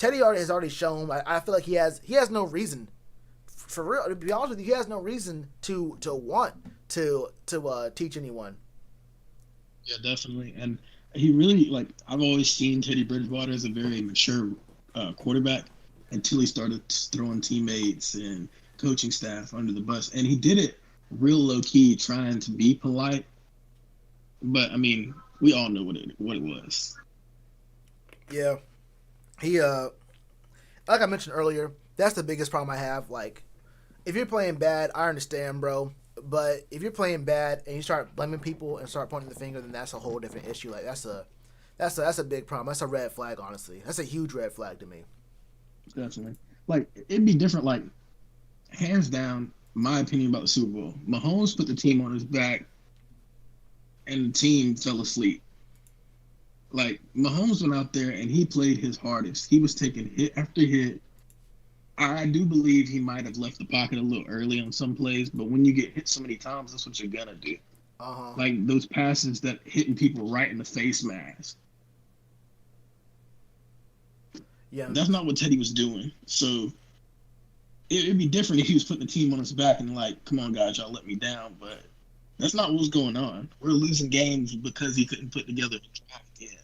has already shown. I feel like he has no reason, for real. To be honest with you, he has no reason to want to teach anyone. Yeah, definitely. And he really, like, I've always seen Teddy Bridgewater as a very mature quarterback until he started throwing teammates and coaching staff under the bus. And he did it real low-key, trying to be polite. But, I mean, we all know what it was. Yeah. He, like I mentioned earlier, that's the biggest problem I have. Like, if you're playing bad, I understand, bro. But if you're playing bad and you start blaming people and start pointing the finger, then that's a whole different issue. Like, that's a big problem. That's a red flag, honestly. That's a huge red flag to me. Definitely. Like, it'd be different, like, hands down, my opinion about the Super Bowl. Mahomes put the team on his back, and the team fell asleep. Like, Mahomes went out there and he played his hardest. He was taking hit after hit. I do believe he might have left the pocket a little early on some plays, but when you get hit so many times, that's what you're gonna do. Uh-huh. Like those passes that hitting people right in the face mask. Yeah. That's not what Teddy was doing. So it'd be different if he was putting the team on his back and like, come on guys, y'all let me down. But that's not what was going on. We're losing games because he couldn't put together a drive again.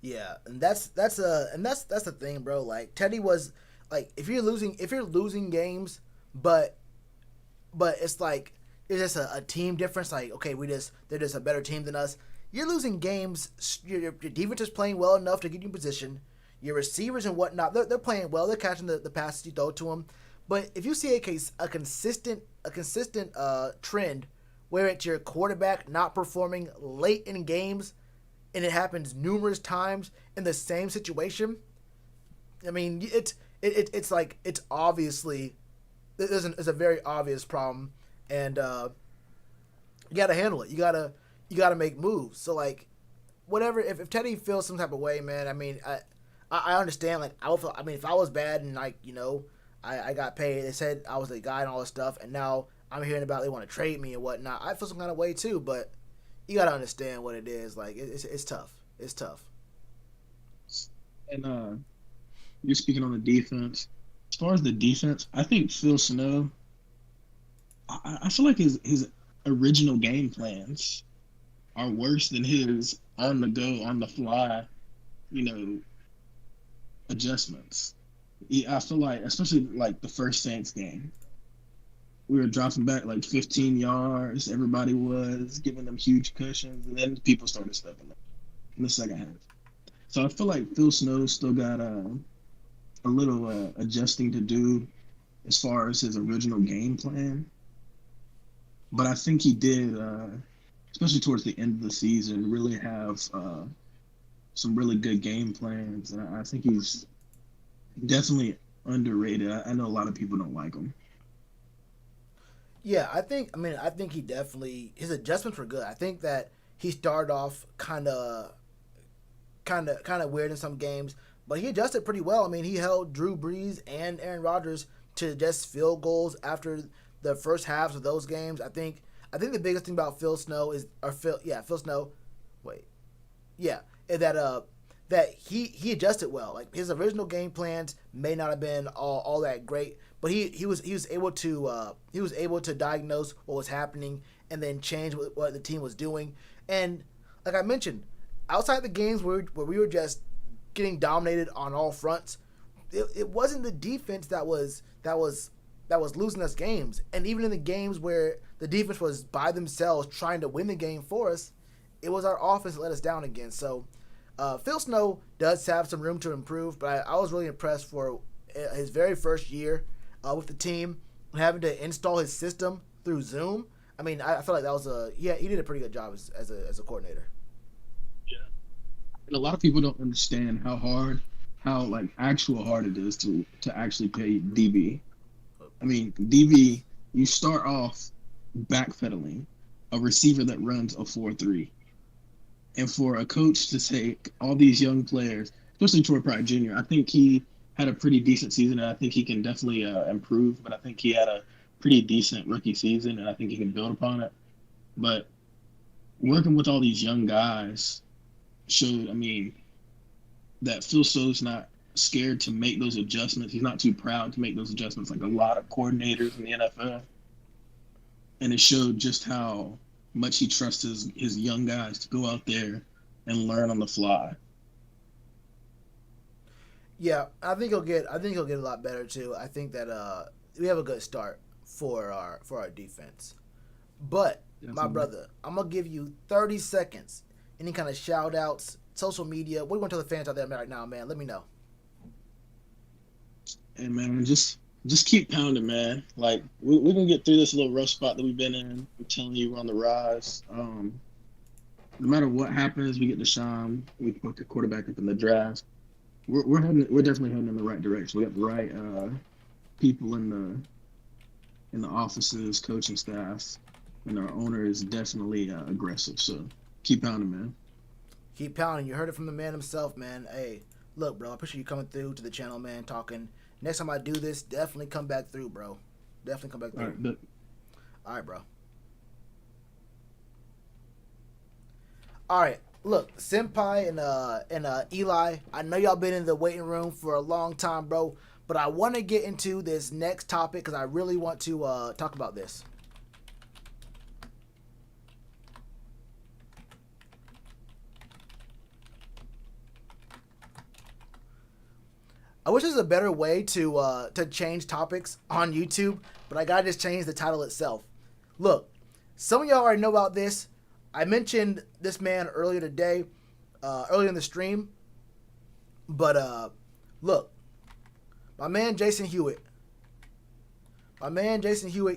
Yeah, and that's the thing, bro. Like Teddy was like, if you're losing games, but it's like it's just a team difference. Like, okay, they're just a better team than us. you're losing games. Your defense is playing well enough to get you in position. Your receivers and whatnot, they're playing well. They're catching the passes you throw to them. But if you see a consistent trend where it's your quarterback not performing late in games, and it happens numerous times in the same situation, I mean, it's like it's obviously there's a very obvious problem, and you got to handle it. You gotta make moves. So like, whatever. If Teddy feels some type of way, man, I mean, I understand. Like, I mean, if I was bad and like I got paid, they said I was the guy and all this stuff, and now I'm hearing about they want to trade me and whatnot. I feel some kind of way too, but you gotta understand what it is. Like, it's tough. It's tough. And you're speaking on the defense. As far as the defense, I think Phil Snow. I feel like his original game plans are worse than his on the go, on the fly, adjustments. I feel like, especially like the first Saints game, we were dropping back like 15 yards. Everybody was giving them huge cushions, and then people started stepping up in the second half. So I feel like Phil Snow still got a little adjusting to do as far as his original game plan. But I think he did, especially towards the end of the season, really have some really good game plans. And I think he's definitely underrated. I know a lot of people don't like him. Yeah, I think he definitely, his adjustments were good. I think that he started off kind of weird in some games, but he adjusted pretty well. I mean, he held Drew Brees and Aaron Rodgers to just field goals after the first halves of those games. I think the biggest thing about Phil Snow is that he adjusted well. Like, his original game plans may not have been all that great, but he was able to diagnose what was happening and then change what the team was doing. And like I mentioned, outside the games where we were just getting dominated on all fronts, it wasn't the defense that was losing us games. And even in the games where the defense was by themselves trying to win the game for us, it was our offense that let us down again. So Phil Snow does have some room to improve, but I was really impressed for his very first year with the team, having to install his system through Zoom. I mean, I feel like that was he did a pretty good job as a coordinator. Yeah, and a lot of people don't understand how hard it is to actually pay DB. I mean, DB, you start off backpedaling a receiver that runs a 4-3. And for a coach to take all these young players, especially Troy Pride Jr., I think he had a pretty decent season, and I think he can definitely improve. But I think he had a pretty decent rookie season, and I think he can build upon it. But working with all these young guys showed, I mean, that Phil Snow's not scared to make those adjustments. He's not too proud to make those adjustments like a lot of coordinators in the NFL. And it showed just how much he trusts his young guys to go out there and learn on the fly. Yeah, I think he'll get a lot better too. I think that we have a good start for our defense. But my brother, I'm gonna give you 30 seconds. Any kind of shout outs, social media, what do you want to tell the fans out there right now, man? Let me know. Hey man, just keep pounding, man. Like, we're gonna get through this little rough spot that we've been in. I'm telling you, we're on the rise. No matter what happens, we get Deshaun, we put the quarterback up in the draft. We're definitely heading in the right direction. We got the right people in the offices, coaching staff, and our owner is definitely aggressive. So keep pounding, man. Keep pounding. You heard it from the man himself, man. Hey, look, bro, I appreciate you coming through to the channel, man, talking. Next time I do this, definitely come back through, bro. Definitely come back through. All right, bro. All right. Look, Senpai and Eli, I know y'all been in the waiting room for a long time, bro, but I want to get into this next topic because I really want to talk about this. I wish there's a better way to change topics on YouTube, but I gotta just change the title itself. Look, some of y'all already know about this. I mentioned this man earlier today, earlier in the stream, but look, my man Jason Hewitt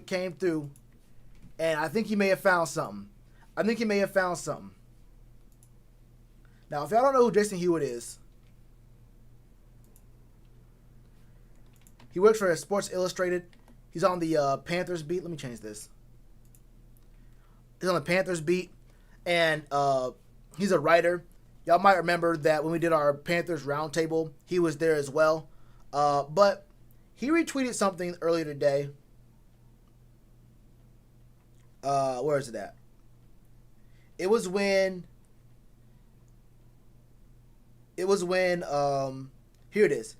came through, and I think he may have found something. Now, if y'all don't know who Jason Hewitt is, he works for Sports Illustrated. He's on the Panthers beat. Let me change this. He's on the Panthers beat, and he's a writer. Y'all might remember that when we did our Panthers roundtable, he was there as well. But he retweeted something earlier today. Where is it at? It was when here it is.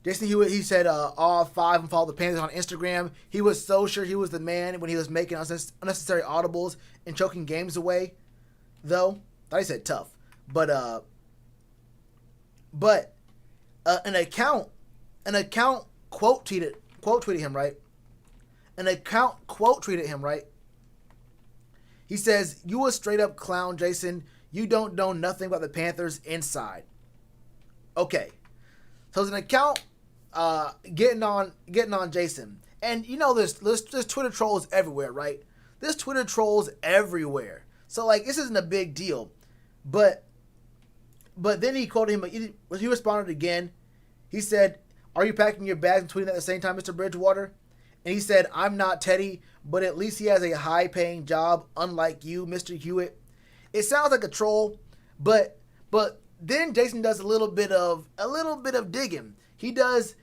Jason Hewitt, he said all 5 and followed the Panthers on Instagram. He was so sure he was the man when he was making unnecessary audibles and choking games away. Though, thought he said tough. But an account quote tweeted him, right? An account quote tweeted him, right? He says, "You a straight up clown, Jason. You don't know nothing about the Panthers inside." Okay. So there's an account getting on Jason. And you know there's Twitter trolls everywhere, right? There's Twitter trolls everywhere. So like this isn't a big deal. But then he quoted him, he responded again. He said, "Are you packing your bags and tweeting at the same time, Mr. Bridgewater?" And he said, "I'm not Teddy, but at least he has a high-paying job, unlike you, Mr. Hewitt." It sounds like a troll, but then Jason does a little bit of digging. He does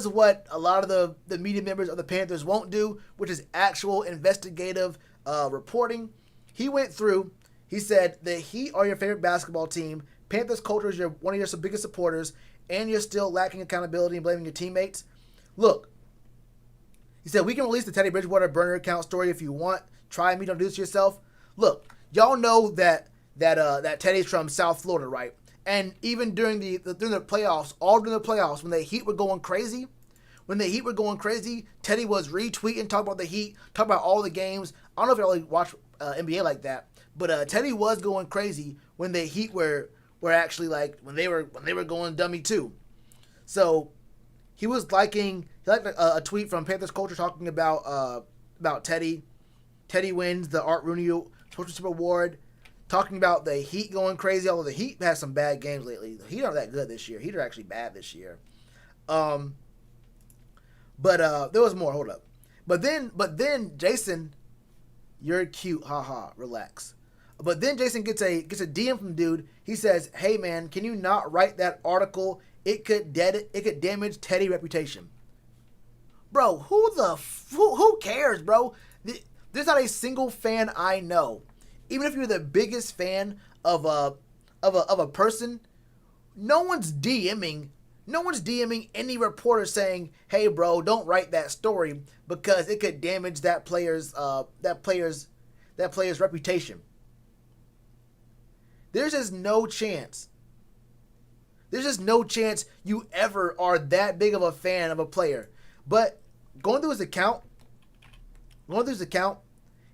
what a lot of the media members of the Panthers won't do, which is actual investigative reporting. He went through. He said the Heat are your favorite basketball team. Panthers culture is one of your biggest supporters, and you're still lacking accountability and blaming your teammates. Look, he said, "We can release the Teddy Bridgewater burner account story if you want. Try me, don't do this to yourself." Look, y'all know that Teddy's from South Florida, right? And even during the playoffs, when the Heat were going crazy, Teddy was retweeting, talking about the Heat, talking about all the games. I don't know if y'all like watch NBA like that, but Teddy was going crazy when the Heat were actually like when they were going dummy too. So he liked a tweet from Panthers Culture talking about Teddy. Teddy wins the Art Rooney Sportsmanship Award. Talking about the Heat going crazy, although the Heat has some bad games lately. The Heat aren't that good this year. Heat are actually bad this year. But there was more. Hold up. But then Jason, you're cute. Haha. Relax. But then Jason gets a DM from the dude. He says, "Hey man, can you not write that article? It could damage Teddy's reputation." Bro, who cares, bro? There's not a single fan I know. Even if you're the biggest fan of a person, no one's DMing any reporter saying, "Hey, bro, don't write that story because it could damage that player's reputation." There's just no chance. You ever are that big of a fan of a player. But going through his account,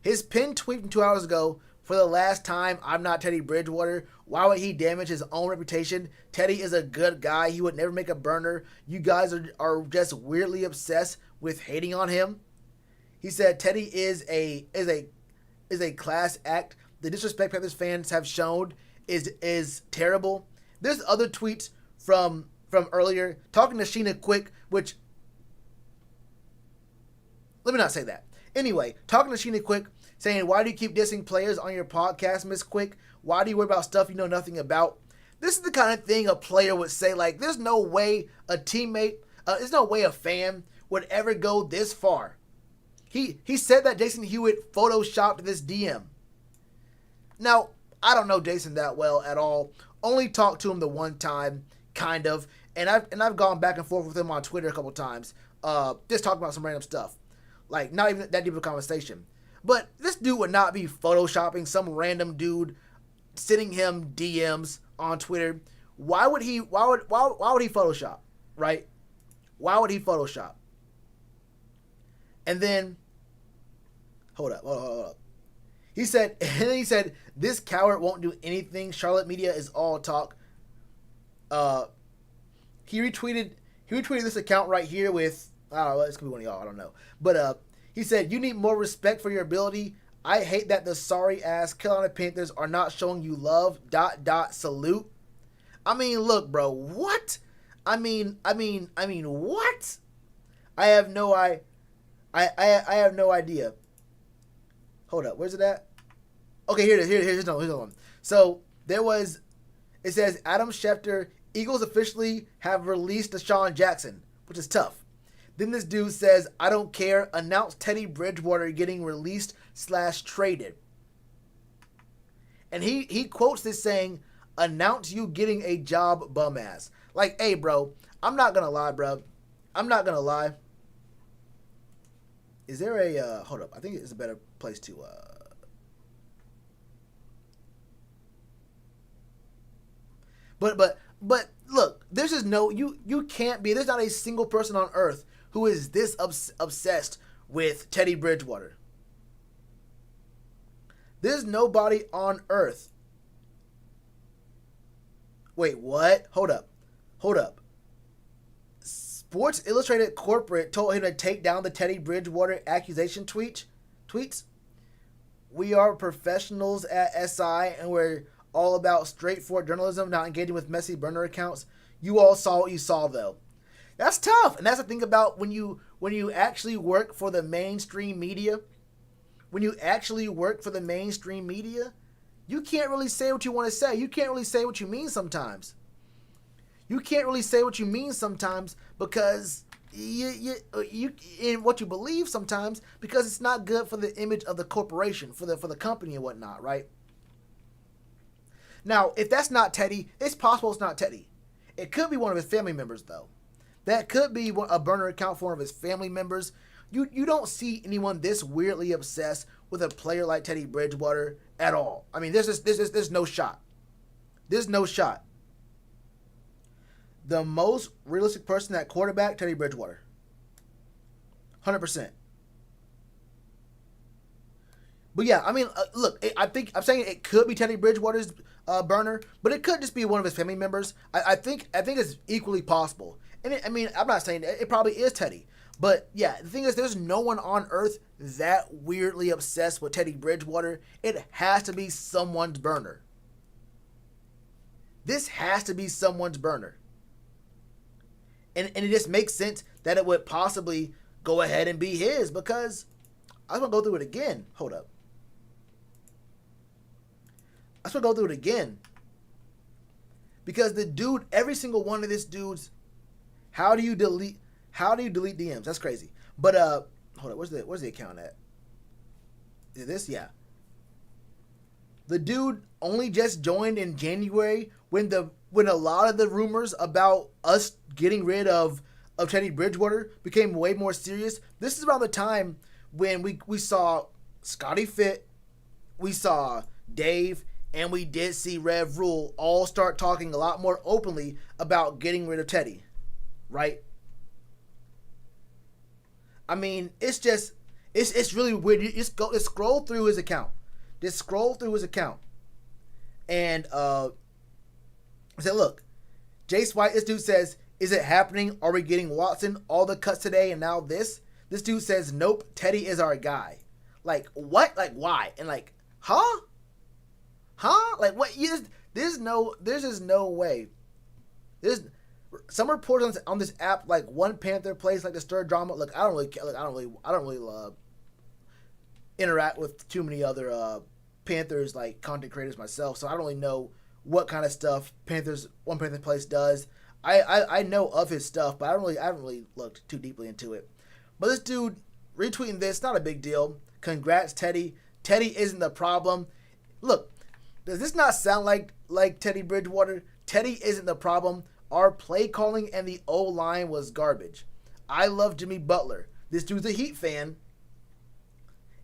his pinned tweet from 2 hours ago. "For the last time, I'm not Teddy Bridgewater. Why would he damage his own reputation? Teddy is a good guy. He would never make a burner. You guys are just weirdly obsessed with hating on him." He said Teddy is a class act. The disrespect Panthers fans have shown is terrible. There's other tweets from earlier talking to Sheena Quick, which let me not say that. Anyway, talking to Sheena Quick, saying, "Why do you keep dissing players on your podcast, Miss Quick? Why do you worry about stuff you know nothing about?" This is the kind of thing a player would say. Like, there's no way a fan would ever go this far. He said that Jason Hewitt photoshopped this DM. Now, I don't know Jason that well at all. Only talked to him the one time, kind of, and I've gone back and forth with him on Twitter a couple times, just talking about some random stuff, like not even that deep of a conversation. But this dude would not be photoshopping some random dude, sending him DMs on Twitter. Why would he Photoshop, right? Why would he Photoshop? And then, hold up. He said, and then he said, this coward won't do anything. Charlotte media is all talk. He retweeted this account right here with, I don't know, it's gonna be one of y'all, I don't know. But he said, you need more respect for your ability. I hate that the sorry ass Carolina Panthers are not showing you love. ... Salute. I mean, look, bro, what? I mean, what? I have no idea. Hold up, where's it at? Okay, here it is. Here's another one. So it says Adam Schefter, Eagles officially have released Deshaun Jackson, which is tough. Then this dude says, I don't care, announce Teddy Bridgewater getting released / traded. And he quotes this saying, announce you getting a job, bum ass. Like, hey, bro, I'm not gonna lie, bro. I'm not gonna lie. Is there a, hold up, I think it's a better place to, But look, there's just no, you can't be, there's not a single person on earth who is this obsessed with Teddy Bridgewater. There's nobody on earth. Wait, what? Hold up. Sports Illustrated Corporate told him to take down the Teddy Bridgewater accusation tweets. We are professionals at SI and we're all about straightforward journalism, not engaging with messy burner accounts. You all saw what you saw, though. That's tough, and that's the thing about when you actually work for the mainstream media. When you actually work for the mainstream media, you can't really say what you want to say. You can't really say what you mean sometimes. You can't really say what you mean sometimes because you in what you believe sometimes because it's not good for the image of the corporation, for the company and whatnot, right? Now, if that's not Teddy, it's possible it's not Teddy. It could be one of his family members, though. That could be a burner account for one of his family members. You don't see anyone this weirdly obsessed with a player like Teddy Bridgewater at all. I mean, there's no shot. There's no shot. The most realistic person at quarterback, Teddy Bridgewater. 100%. But yeah, I mean, look, I'm saying it could be Teddy Bridgewater's burner, but it could just be one of his family members. I think it's equally possible. And I'm not saying it probably is Teddy, but yeah, the thing is, there's no one on earth that weirdly obsessed with Teddy Bridgewater. It has to be someone's burner. This has to be someone's burner. And it just makes sense that it would possibly go ahead and be his because I just want to go through it again. Hold up. I just want to go through it again. Because the dude, every single one of this dude's, how do you delete DMs? That's crazy. But hold up, where's the account at? Is this? Yeah. The dude only just joined in January when a lot of the rumors about us getting rid of Teddy Bridgewater became way more serious. This is around the time when we saw Scotty Fitt, we saw Dave, and we did see Rev Rule all start talking a lot more openly about getting rid of Teddy, right? I mean, it's really weird. You just scroll through his account. Just scroll through his account. And I said, look, Jace White, this dude says, is it happening? Are we getting Watson? All the cuts today and now this? This dude says, nope, Teddy is our guy. Like, what? Like, why? And like, huh? Like, what? There's just no way. There's some reports on this app, like one Panther plays like the stir drama. Look, I don't really interact with too many other Panthers like content creators myself, so I don't really know what kind of stuff one Panther place does. I know of his stuff, but I haven't really looked too deeply into it. But this dude retweeting this, not a big deal. Congrats, Teddy. Teddy isn't the problem. Look, does this not sound like Teddy Bridgewater? Teddy isn't the problem. Our play calling and the O-line was garbage. I love Jimmy Butler. This dude's a Heat fan.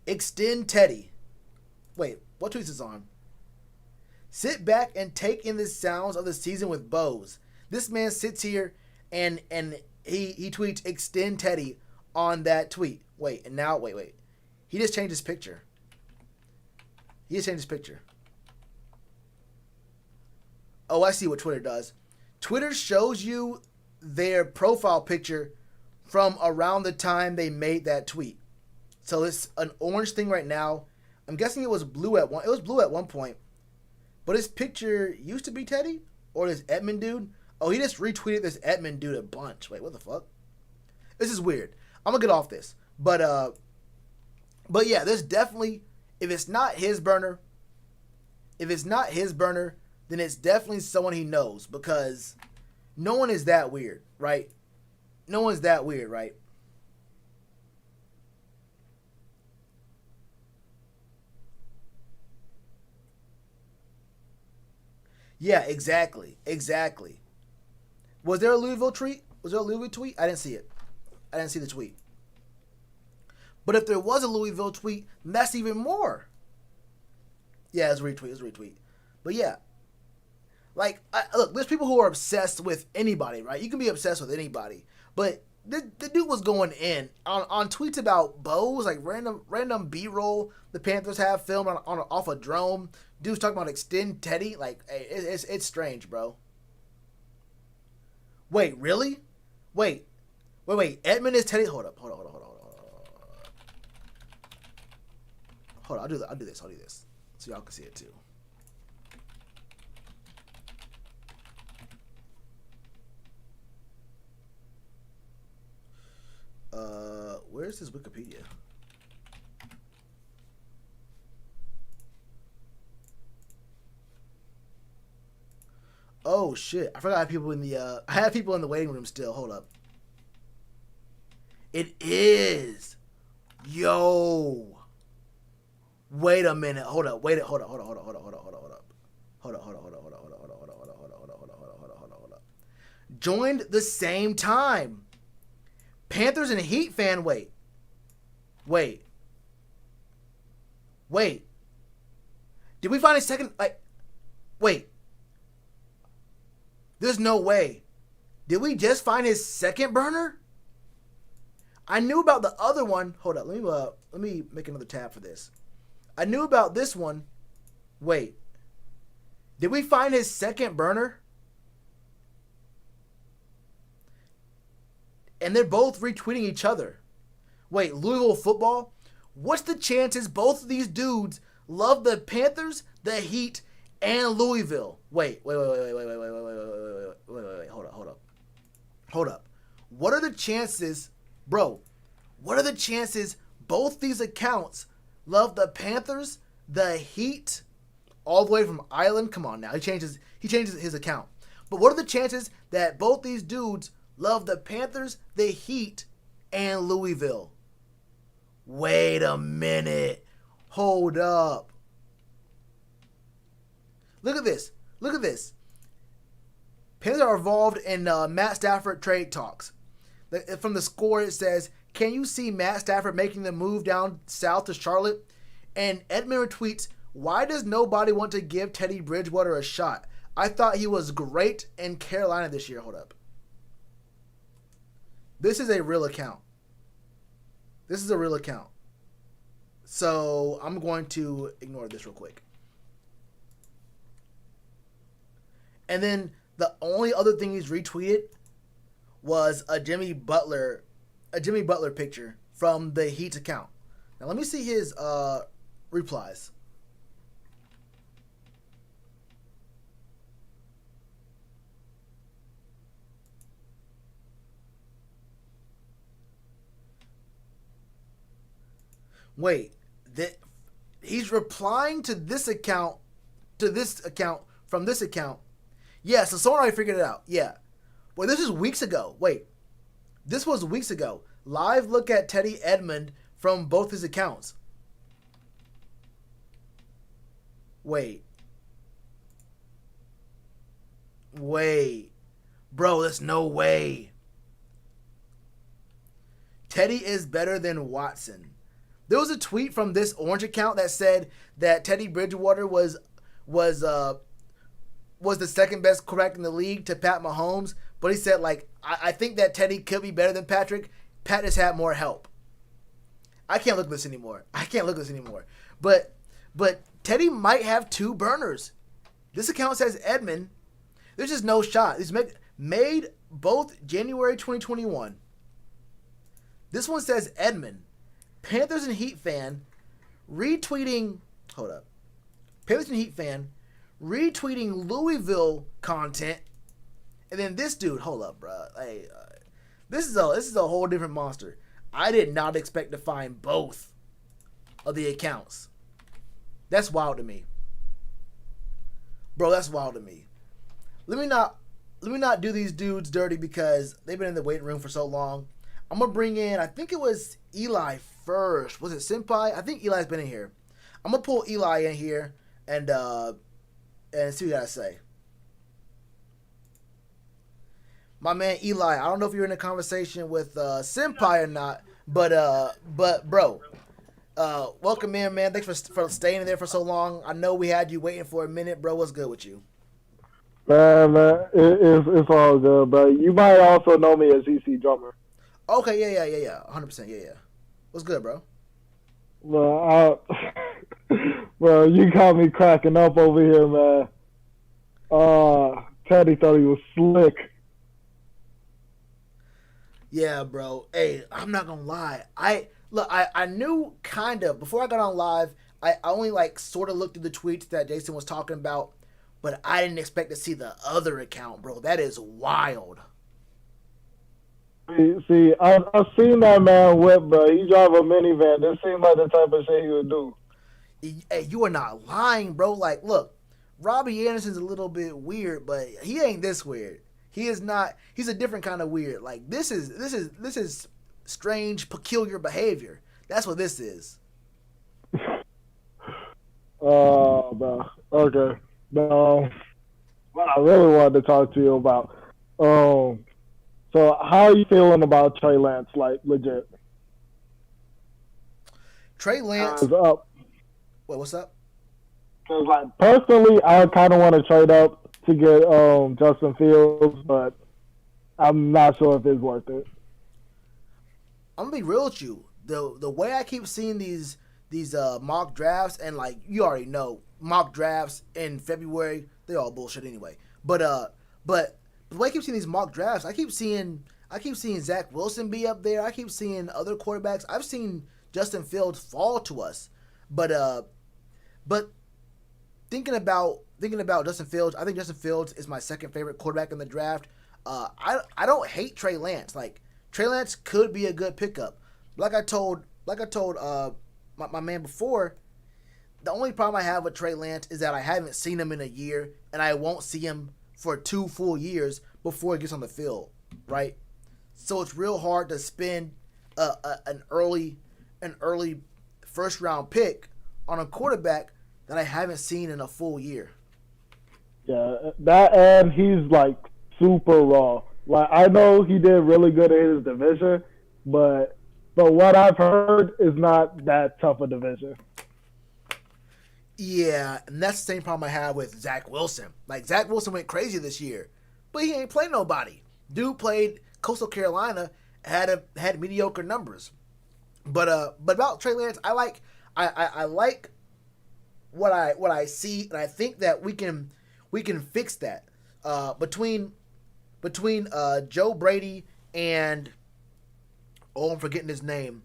Extend Teddy. Wait, what tweet is this on? Sit back and take in the sounds of the season with Bose. This man sits here and he tweets extend Teddy on that tweet. Wait. He just changed his picture. He just changed his picture. Oh, I see what Twitter does. Twitter shows you their profile picture from around the time they made that tweet. So it's an orange thing right now. I'm guessing it was blue at one. It was blue at one point. But his picture used to be Teddy or this Edmund dude. Oh, he just retweeted this Edmund dude a bunch. Wait, what the fuck? This is weird. I'm gonna get off this. But yeah, there's definitely, if it's not his burner, then it's definitely someone he knows, because no one is that weird, right? No one's that weird, right? Yeah, exactly. Was there a Louisville tweet? I didn't see it. I didn't see the tweet. But if there was a Louisville tweet, that's even more. Yeah, it was a retweet. But yeah. Like, look, there's people who are obsessed with anybody, right? You can be obsessed with anybody. But the dude was going in on tweets about bows, like random B-roll the Panthers have filmed off a drone. Dude's talking about extend Teddy. Like, hey, it's strange, bro. Wait, really? Wait. Edmund is Teddy. Hold up. Hold on, I'll do this. So y'all can see it too. Where's his Wikipedia? Oh shit! I forgot I have people in the I have people in the waiting room still. Hold up. It is. Yo. Wait a minute. Hold up. Joined the same time. Panthers and Heat fan. Wait. Did we find a second? Wait. There's no way. Did we just find his second burner? I knew about the other one. Hold up. Let me make another tab for this. I knew about this one. Wait. Did we find his second burner? And they're both retweeting each other. Wait, Louisville football? What's the chances both of these dudes love the Panthers, the Heat, and Louisville? Wait. Hold up. What are the chances, bro? What are the chances both these accounts love the Panthers, the Heat, all the way from Ireland? Come on now, he changes his account. But what are the chances that both these dudes love the Panthers, the Heat, and Louisville? Wait a minute. Hold up. Look at this. Panthers are involved in Matt Stafford trade talks. From the score, it says, can you see Matt Stafford making the move down south to Charlotte? And Edmund retweets, why does nobody want to give Teddy Bridgewater a shot? I thought he was great in Carolina this year. Hold up. This is a real account. So I'm going to ignore this real quick. And then the only other thing he's retweeted was a Jimmy Butler picture from the Heat's account. Now let me see his replies. Wait, he's replying to this account from this account. Yeah, so someone already figured it out. Yeah. Well, this is weeks ago. Wait. This was weeks ago. Live look at Teddy Edmund from both his accounts. Wait. Bro, there's no way. Teddy is better than Watson. There was a tweet from this orange account that said that Teddy Bridgewater was the second best quarterback in the league to Pat Mahomes, but he said, like, I think that Teddy could be better than Patrick. Pat just had more help. I can't look at this anymore. But Teddy might have 2 burners. This account says Edmund. There's just no shot. He's made both January 2021. This one says Edmund. Panthers and Heat fan retweeting. Hold up. Panthers and Heat fan retweeting Louisville content. And then this dude, hold up, bro. Hey, this is a whole different monster. I did not expect to find both of the accounts. That's wild to me. Bro, that's wild to me. Let me not do these dudes dirty because they've been in the waiting room for so long. I'm gonna bring in, I think it was Eli first. Was it Senpai? I think Eli's been in here. I'm gonna pull Eli in here and see what I say. My man Eli, I don't know if you're in a conversation with Senpai or not, but bro, welcome in, man. Thanks for staying there for so long. I know we had you waiting for a minute, bro. What's good with you? Man, it's all good, bro. You might also know me as EC Drummer. Okay, yeah, 100%, yeah. What's good, bro? Bro, bro, you got me cracking up over here, man. Teddy thought he was slick. Yeah, bro. Hey, I'm not gonna lie. I knew kind of before I got on live. I only sort of looked at the tweets that Jason was talking about, but I didn't expect to see the other account, bro. That is wild. See, I've seen that man whip, bro. He drive a minivan. This seems like the type of shit he would do. Hey, you are not lying, bro. Look, Robbie Anderson's a little bit weird, but he ain't this weird. He is not. He's a different kind of weird. This is strange, peculiar behavior. That's what this is. Bro. Okay. No. What I really wanted to talk to you about. So how are you feeling about Trey Lance? Legit. Trey Lance. Up. Wait, what's up? Because personally, I kind of want to trade up to get Justin Fields, but I'm not sure if it's worth it. I'm gonna be real with you. The way I keep seeing these mock drafts, and you already know, mock drafts in February, they're all bullshit anyway. But the way I keep seeing these mock drafts, I keep seeing Zach Wilson be up there. I keep seeing other quarterbacks. I've seen Justin Fields fall to us. But thinking about Justin Fields, I think Justin Fields is my second favorite quarterback in the draft. I don't hate Trey Lance. Trey Lance could be a good pickup. Like I told my man before, the only problem I have with Trey Lance is that I haven't seen him in a year, and I won't see him for 2 full years before he gets on the field, right? So it's real hard to spend an early first round pick on a quarterback that I haven't seen in a full year. Yeah, that, and he's super raw. I know he did really good in his division, but what I've heard is not that tough a division. Yeah, and that's the same problem I have with Zach Wilson. Zach Wilson went crazy this year, but he ain't played nobody. Dude played Coastal Carolina, had mediocre numbers. But about Trey Lance, I like what I see, and I think that we can fix that. Between Joe Brady and I'm forgetting his name.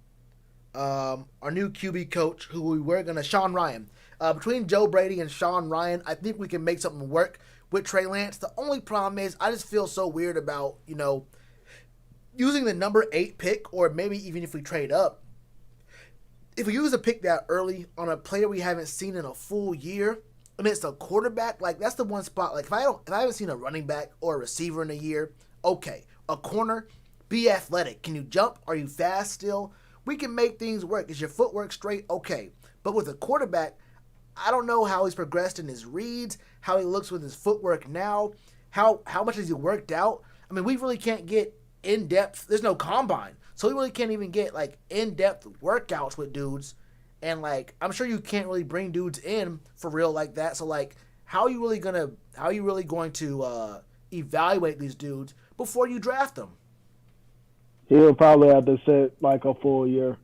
Our new QB coach, who we were gonna Sean Ryan. Between Joe Brady and Sean Ryan, I think we can make something work with Trey Lance. The only problem is I just feel so weird about, using the number 8 pick, or maybe even if we trade up. If we use a pick that early on a player we haven't seen in a full year, and it's a quarterback, that's the one spot. If I haven't seen a running back or a receiver in a year, okay. A corner, be athletic. Can you jump? Are you fast still? We can make things work. Is your footwork straight? Okay. But with a quarterback, I don't know how he's progressed in his reads, how he looks with his footwork now, how much has he worked out. I mean, we really can't get in-depth. There's no combine. So we really can't even get in-depth workouts with dudes. And I'm sure you can't really bring dudes in for real like that. So how are you really going to evaluate these dudes before you draft them? He'll probably have to sit a full year,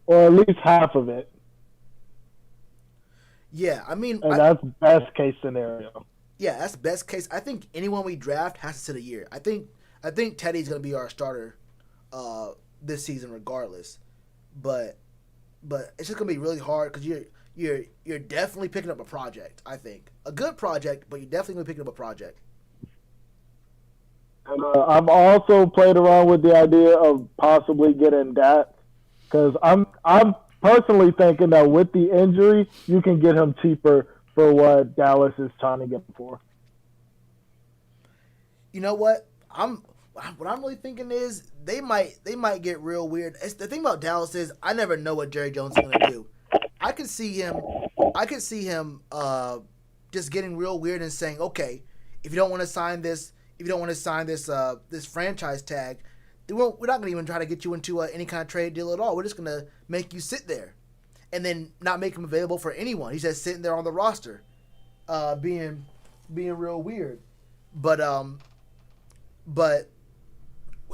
or at least half of it. Yeah, I mean, and that's best case scenario. yeah, that's best case. I think anyone we draft has to sit a year. I think Teddy's gonna be our starter this season regardless. But it's just gonna be really hard because you're definitely picking up a project. I think a good project, but you're definitely gonna be picking up a project. And I've also played around with the idea of possibly getting that because I'm personally thinking that with the injury, you can get him cheaper for what Dallas is trying to get him for. You know what? What I'm really thinking is they might get real weird. The thing about Dallas is I never know what Jerry Jones is gonna do. I could see him just getting real weird and saying, okay, if you don't want to sign this, this franchise tag, then we're not gonna even try to get you into any kind of trade deal at all. We're just gonna make you sit there, and then not make him available for anyone. He's just sitting there on the roster, being real weird. But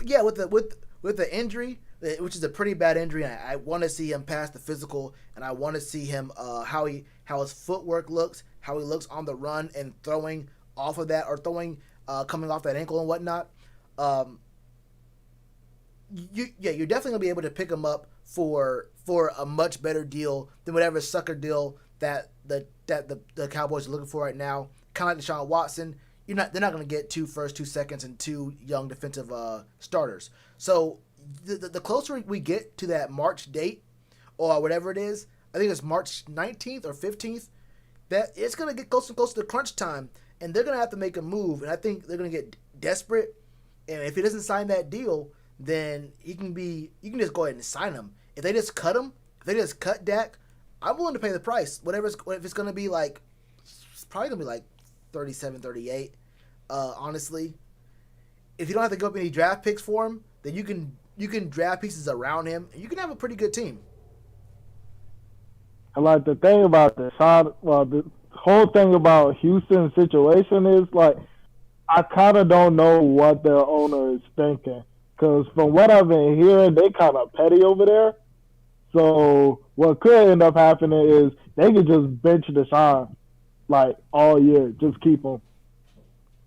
yeah, with the injury, which is a pretty bad injury, I want to see him pass the physical, and I want to see him how his footwork looks, how he looks on the run and throwing off of that or throwing coming off that ankle and whatnot. You're definitely gonna be able to pick him up for a much better deal than whatever sucker deal that the Cowboys are looking for right now. Kind of like Deshaun Watson. They're not going to get 2 firsts, 2 seconds, and 2 young defensive starters. So the closer we get to that March date or whatever it is, I think it's March 19th or 15th, that it's going to get closer and closer to crunch time, and they're going to have to make a move. And I think they're going to get desperate. And if he doesn't sign that deal, then you can just go ahead and sign him. If they just cut him, if they just cut Dak, I'm willing to pay the price. If it's going to be like, it's probably going to be like 37, 38. Honestly, if you don't have to go up any draft picks for him, then you can draft pieces around him, and you can have a pretty good team. And like the thing about the whole thing about Houston's situation is like I kind of don't know what their owner is thinking because from what I've been hearing, they kind of petty over there. So what could end up happening is they could just bench Deshaun like all year, just keep him.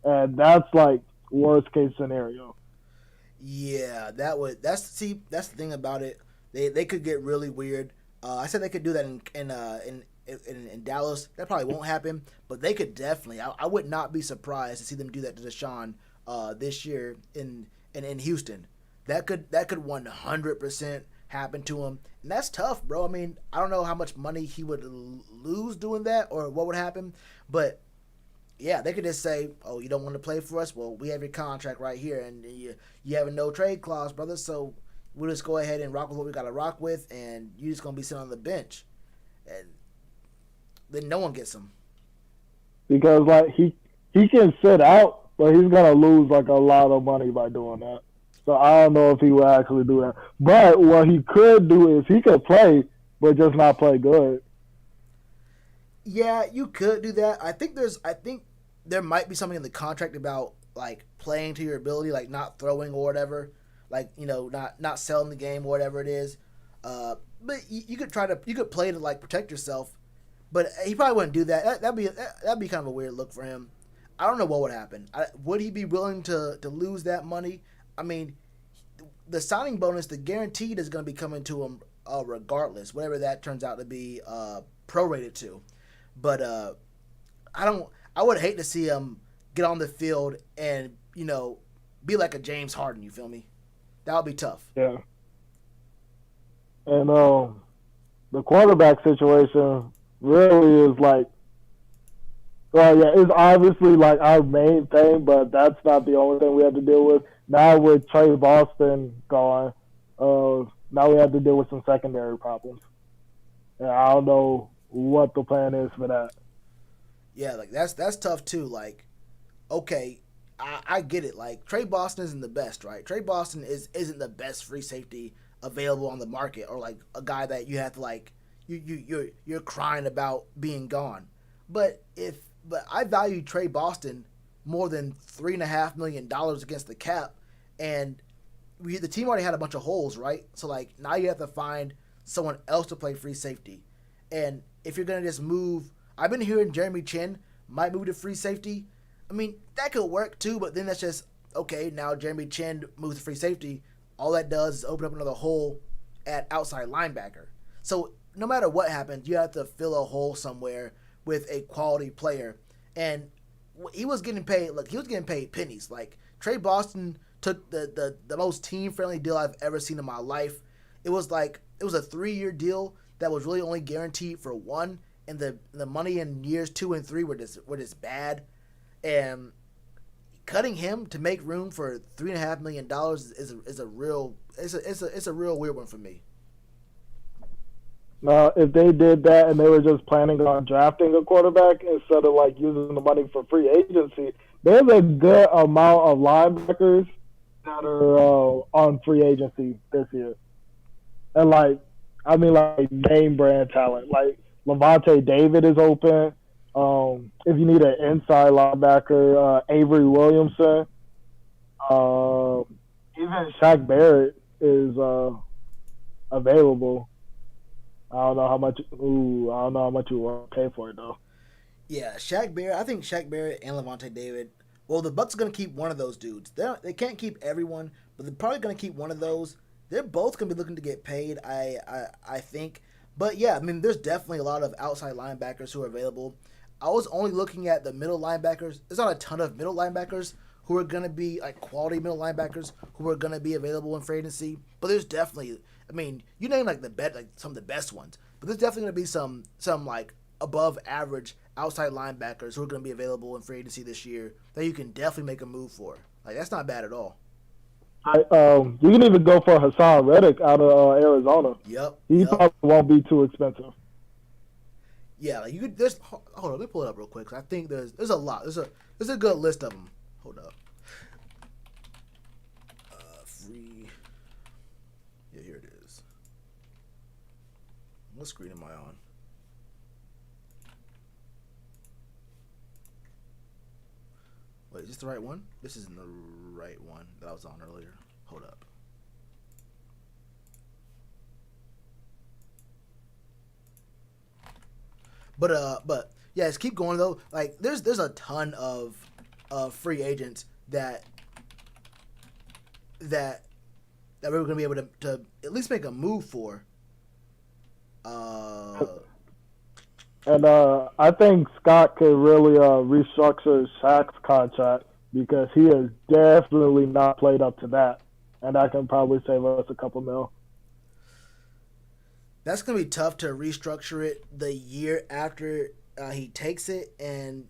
And that's like worst case scenario. Yeah, that's the thing about it. They could get really weird. I said they could do that in Dallas. That probably won't happen, but they could definitely. I would not be surprised to see them do that to Deshaun this year in Houston. That could 100% happen to him, and that's tough, bro. I mean, I don't know how much money he would lose doing that or what would happen, but yeah, they could just say, "Oh, you don't want to play for us? Well, we have your contract right here, and you have a no trade clause, brother. So we'll just go ahead and rock with what we got to rock with, and you're just gonna be sitting on the bench, and then no one gets him." Because like he can sit out, but he's gonna lose like a lot of money by doing that. So I don't know if he will actually do that. But what he could do is he could play, but just not play good. Yeah, you could do that. I think there might be something in the contract about like playing to your ability, like not throwing or whatever, like not selling the game or whatever it is. But you could play to like protect yourself, but he probably wouldn't do that. That'd be kind of a weird look for him. I don't know what would happen. Would he be willing to lose that money? I mean, the signing bonus, the guaranteed, is going to be coming to him regardless, whatever that turns out to be prorated to. But I would hate to see him get on the field and be like a James Harden. You feel me? That would be tough. Yeah. And the quarterback situation really is like, well, yeah, it's obviously like our main thing, but that's not the only thing we have to deal with. Now with Trey Boston gone, now we have to deal with some secondary problems. And I don't know what the plan is for that. Yeah, like that's tough too. Like, okay, I get it. Like Trey Boston isn't the best, right? Trey Boston isn't the best free safety available on the market, or like a guy that you have to like you're crying about being gone. But I value Trey Boston more than $3.5 million against the cap, and the team already had a bunch of holes, right? So like now you have to find someone else to play free safety, and if you're gonna just move I've been hearing Jeremy Chin might move to free safety. I mean, that could work too, but then that's just, okay, now Jeremy Chin moves to free safety. All that does is open up another hole at outside linebacker. So no matter what happens, you have to fill a hole somewhere with a quality player. And he was getting paid, look, he was getting paid pennies. Like, Trey Boston took the most team-friendly deal I've ever seen in my life. It was a 3-year deal that was really only guaranteed for one, and the money in years 2 and 3 were just bad. And cutting him to make room for $3.5 million is a real weird one for me. Now, if they did that and they were just planning on drafting a quarterback instead of like using the money for free agency, there's a good amount of linebackers that are on free agency this year, and like name brand talent. Like Levante David is open. If you need an inside linebacker, Avery Williamson, even Shaq Barrett is available. I don't know how much you want to pay for it though. Yeah, Shaq Barrett. I think Shaq Barrett and Levante David. Well, the Bucs are going to keep one of those dudes. They can't keep everyone, but they're probably going to keep one of those. They're both going to be looking to get paid, I think. But yeah, I mean, there's definitely a lot of outside linebackers who are available. I was only looking at the middle linebackers. There's not a ton of middle linebackers who are going to be like quality middle linebackers who are going to be available in free agency. But there's definitely, I mean, you name like some of the best ones. But there's definitely going to be some like above average outside linebackers who are going to be available in free agency this year that you can definitely make a move for. Like, that's not bad at all. You can even go for Hassan Reddick out of Arizona. Yep. He probably won't be too expensive. Yeah, like you could. Hold on, let me pull it up real quick. 'Cause I think there's a lot. There's a good list of them. Hold up. Free. Yeah, here it is. What screen am I on? Wait, is this the right one? This isn't the right one that I was on earlier. Hold up. But yeah, just keep going though. Like there's a ton of free agents that we're gonna be able to at least make a move for. And I think Scott could really restructure Shaq's contract because he has definitely not played up to that, and that can probably save us a couple mil. That's going to be tough to restructure it the year after he takes it. And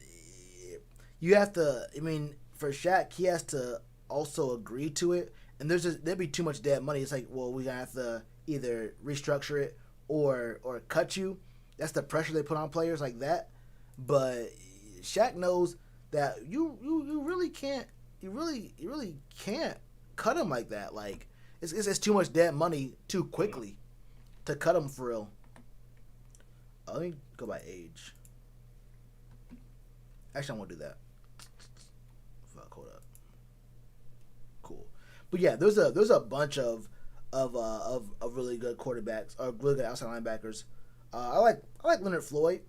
you have to, I mean, for Shaq, he has to also agree to it. And there'd be too much dead money. It's like, well, we're going to have to either restructure it or cut you. That's the pressure they put on players like that. But Shaq knows that you really can't, you really can't cut him like that. Like, it's too much dead money too quickly to cut him for real. Let me go by age. Actually, I won't do that. Fuck, hold up. Cool. But yeah, there's a bunch of really good quarterbacks or really good outside linebackers. I like Leonard Floyd.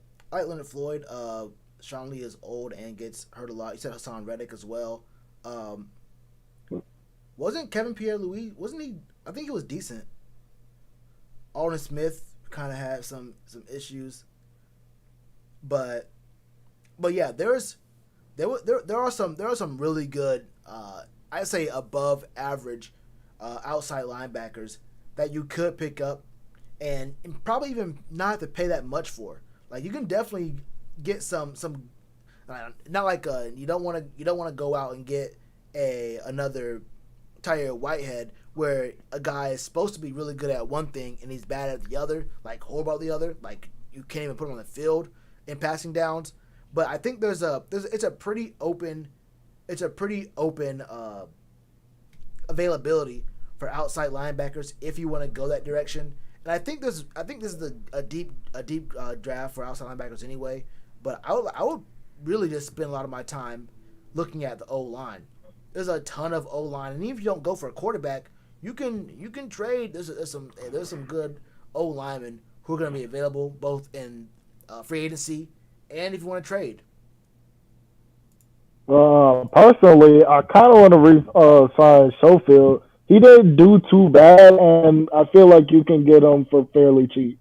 Sean Lee is old and gets hurt a lot. You said Hassan Reddick as well. Wasn't Kevin Pierre-Louis? Wasn't he? I think he was decent. Alden Smith kind of had some issues, but yeah, there are some really good, I'd say above average, outside linebackers that you could pick up, and probably even not have to pay that much for. Like you can definitely get some not like you don't want to go out and get another Tyre Whitehead, where a guy is supposed to be really good at one thing and he's bad at the other, like horrible at the other. Like you can't even put him on the field in passing downs. But I think it's a pretty open availability for outside linebackers if you want to go that direction. And I think this is a deep draft for outside linebackers anyway. But I would really just spend a lot of my time looking at the O line. There's a ton of O line, and even if you don't go for a quarterback, you can trade. There's some good O linemen who are going to be available both in free agency and if you want to trade. Personally, I kind of want to sign Schofield. He didn't do too bad, and I feel like you can get him for fairly cheap.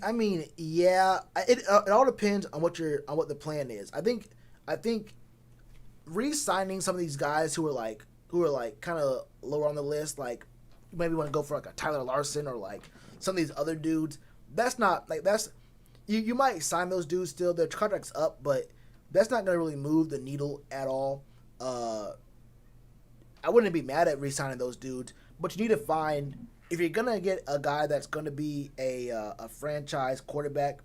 I mean, yeah, it all depends on what the plan is. I think re-signing some of these guys who are like kind of lower on the list, like you maybe want to go for like a Tyler Larson or like some of these other dudes. That's not like that's you might sign those dudes still. Their contract's up, but that's not going to really move the needle at all. I wouldn't be mad at re-signing those dudes, but you need to find if you're gonna get a guy that's going to be a franchise quarterback,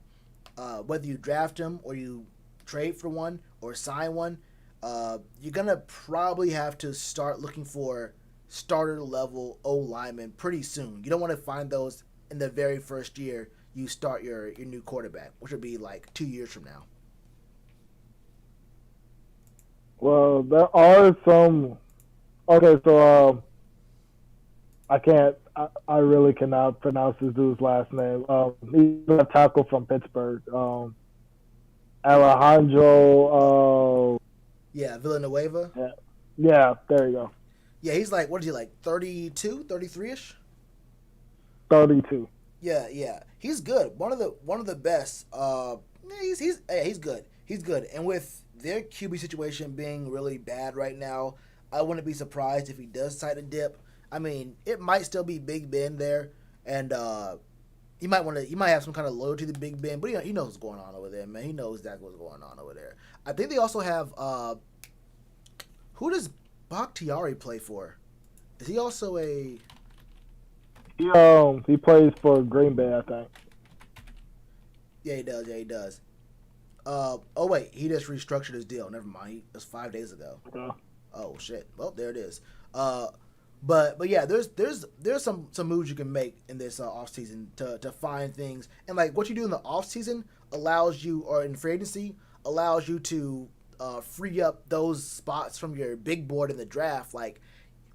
whether you draft him or you trade for one or sign one, you're gonna probably have to start looking for starter level O linemen pretty soon. You don't want to find those in the very first year you start your new quarterback, which would be like 2 years from now. Well, there are some. Okay, so I can't. I really cannot pronounce this dude's last name. He's a tackle from Pittsburgh. Alejandro. Yeah, Villanueva. Yeah, there you go. Yeah, he's like, what is he, like 32, 33-ish? 32. Yeah. He's good. One of the best. He's good. He's good. And with their QB situation being really bad right now, I wouldn't be surprised if he does decide to dip. I mean, it might still be Big Ben there, and he might have some kind of loyalty to Big Ben, but he knows what's going on over there, man. He knows exactly what's going on over there. I think they also have who does Bakhtiari play for? Is he also a? He plays for Green Bay, I think. Yeah, he does. Oh wait, he just restructured his deal. Never mind. It was 5 days ago. Okay. Oh shit. Well, there it is. But yeah, there's some moves you can make in this offseason to find things, and like what you do in the offseason allows you, or in free agency allows you to free up those spots from your big board in the draft. Like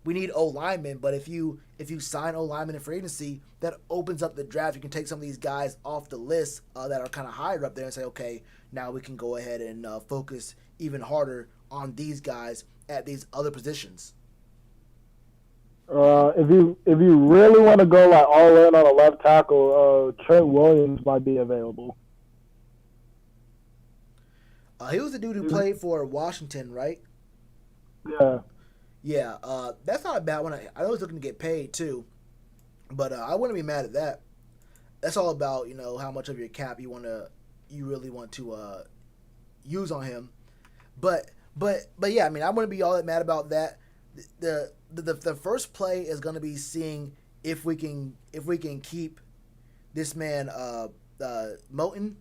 we need O linemen, but if you sign O linemen in free agency, that opens up the draft. You can take some of these guys off the list that are kind of higher up there and say, okay, now we can go ahead and focus even harder on these guys at these other positions. If you really want to go like all in on a left tackle, Trent Williams might be available. He was the dude who played for Washington, right? Yeah. Yeah, that's not a bad one. I know he's looking to get paid too, but I wouldn't be mad at that. That's all about how much of your cap you really want to use on him. But yeah, I mean I wouldn't be all that mad about that. The first play is going to be seeing if we can keep this man Moton.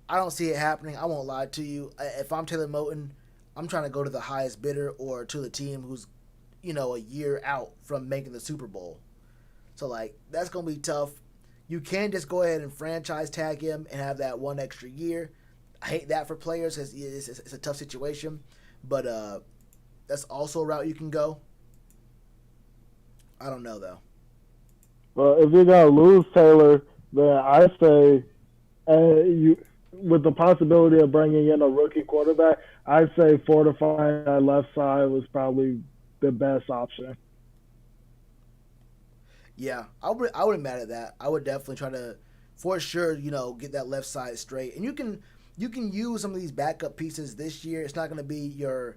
I don't see it happening. I won't lie to you. If I'm Taylor Moton, I'm trying to go to the highest bidder or to the team who's a year out from making the Super Bowl. So like that's going to be tough. You can't just go ahead and franchise tag him and have that one extra year. I hate that for players because it's a tough situation, but that's also a route you can go. I don't know though. Well, if you're gonna lose Taylor, then I say, with the possibility of bringing in a rookie quarterback, I'd say fortifying that left side was probably the best option. Yeah, I wouldn't mad at that. I would definitely try to, for sure, get that left side straight. And you can use some of these backup pieces this year. It's not going to be your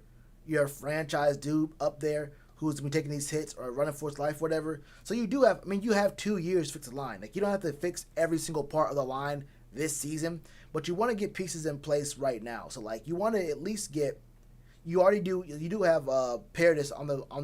franchise dude up there who's going to be taking these hits or running for his life, whatever. So you have 2 years to fix the line. Like you don't have to fix every single part of the line this season, but you want to get pieces in place right now. So like you want to at least get. You do have Paradis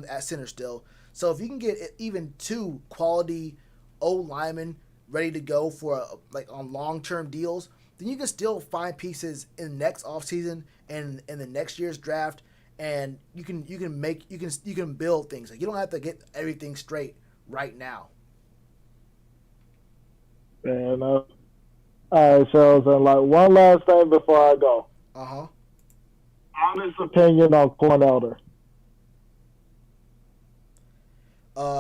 at center still. So if you can get even 2 quality O linemen ready to go for on long-term deals, then you can still find pieces in the next offseason and in the next year's draft, and you can build things. Like you don't have to get everything straight right now. And all right, Charles, and one last thing before I go. Honest opinion on Corn Elder.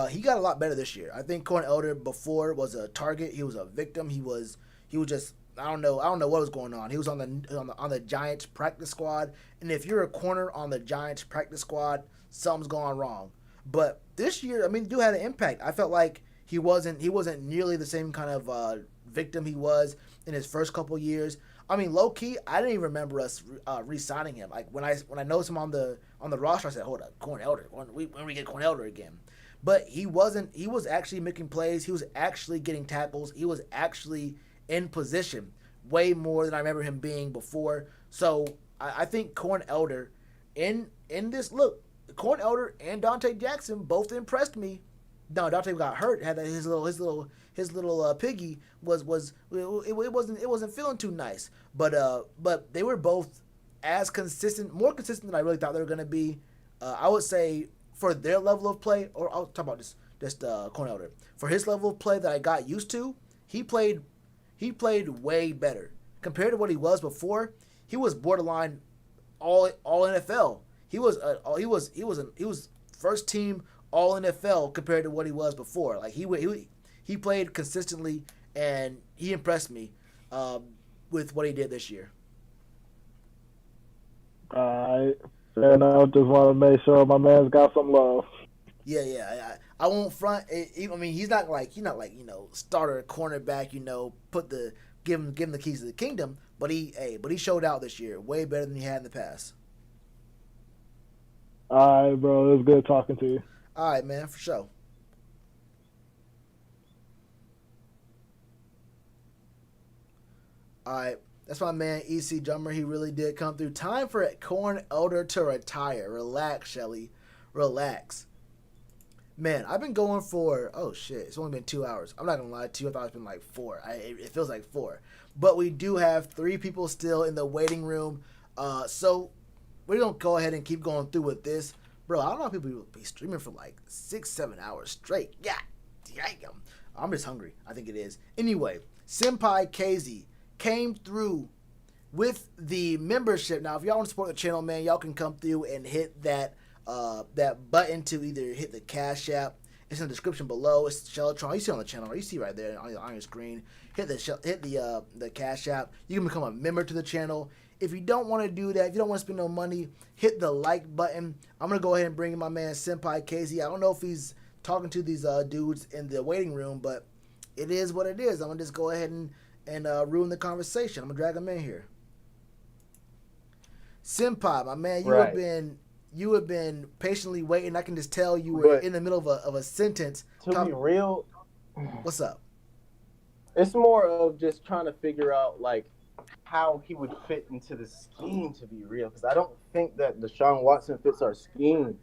He got a lot better this year. I think Corn Elder before was a target. He was a victim. He was He was just I don't know what was going on. He was on the Giants practice squad, and if you're a corner on the Giants practice squad, something's going wrong. But this year, I mean, dude had an impact. I felt like he wasn't nearly the same kind of victim he was in his first couple years. I mean, low key, I didn't even remember us re-signing him. Like when I noticed him on the roster, I said, "Hold up, Corn Elder. When we get Corn Elder again?" But he wasn't. He was actually making plays. He was actually getting tackles. He was actually in position way more than I remember him being before. So I think Corn Elder in this look, Corn Elder and Dante Jackson both impressed me. No, Dante got hurt. Had that his little piggy it wasn't feeling too nice. But they were both as consistent, more consistent than I really thought they were going to be. I would say for their level of play, or I'll talk about just Corn Elder. For his level of play that I got used to, he played way better compared to what he was before. He was borderline all NFL. He was first team all NFL compared to what he was before. Like he played consistently and he impressed me with what he did this year. Alright, fair enough. Just want to make sure my man's got some love. Yeah. I won't front. I mean, he's not like starter cornerback. Give him the keys to the kingdom. But he showed out this year way better than he had in the past. All right, bro. It was good talking to you. All right, man, for sure. All right, that's my man EC Drummer. He really did come through. Time for Corn Elder to retire. Relax, Shelly. Relax. Man, I've been going for, oh shit, it's only been 2 hours. I'm not going to lie to you. I thought it's been like 4. It feels like 4. But we do have 3 people still in the waiting room. So we're going to go ahead and keep going through with this. Bro, I don't know how people will be streaming for like 6-7 hours straight. Yeah, damn. I'm just hungry. I think it is. Anyway, Senpai KZ came through with the membership. Now, if y'all want to support the channel, man, y'all can come through and hit that button to either hit the Cashapp. It's in the description below. It's Shellitronnn. You see on the channel, or you see right there on your screen. Hit the Cashapp. You can become a member to the channel. If you don't want to do that, if you don't want to spend no money, hit the like button. I'm gonna go ahead and bring in my man Senpai KZ. I don't know if he's talking to these dudes in the waiting room, but it is what it is. I'm gonna just go ahead and ruin the conversation. I'm gonna drag him in here. Senpai, my man, you have been patiently waiting. I can just tell you were in the middle of a sentence. To be real, what's up? It's more of just trying to figure out like how he would fit into the scheme, to be real, because I don't think that Deshaun Watson fits our scheme.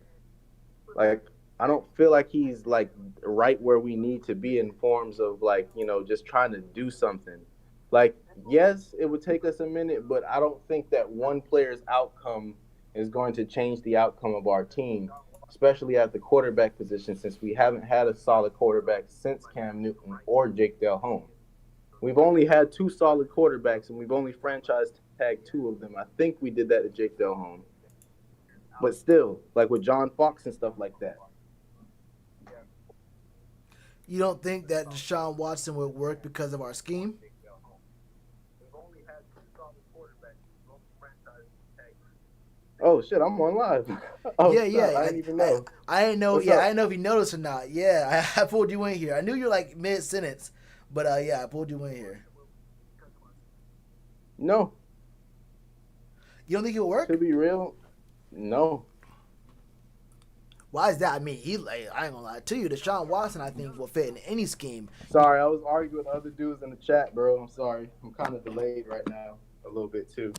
Like, I don't feel like he's like right where we need to be in forms of like, just trying to do something. Like, yes, it would take us a minute, but I don't think that one player's outcome is going to change the outcome of our team, especially at the quarterback position, since we haven't had a solid quarterback since Cam Newton or Jake Delhomme. We've only had 2 solid quarterbacks, and we've only franchise tagged 2 of them. I think we did that to Jake Delhomme. But still, like with John Fox and stuff like that. You don't think that Deshaun Watson would work because of our scheme? Oh shit, I'm on live. Yeah. I didn't even know. I didn't know. What's Yeah, up? I didn't know if you noticed or not. Yeah, I pulled you in here. I knew you were like mid sentence, but yeah, I pulled you in here. No. You don't think it would work? To be real, no. Why is that? I mean, I ain't gonna lie to you. Deshaun Watson, I think, will fit in any scheme. Sorry, I was arguing with other dudes in the chat, bro. I'm sorry. I'm kind of delayed right now, a little bit too.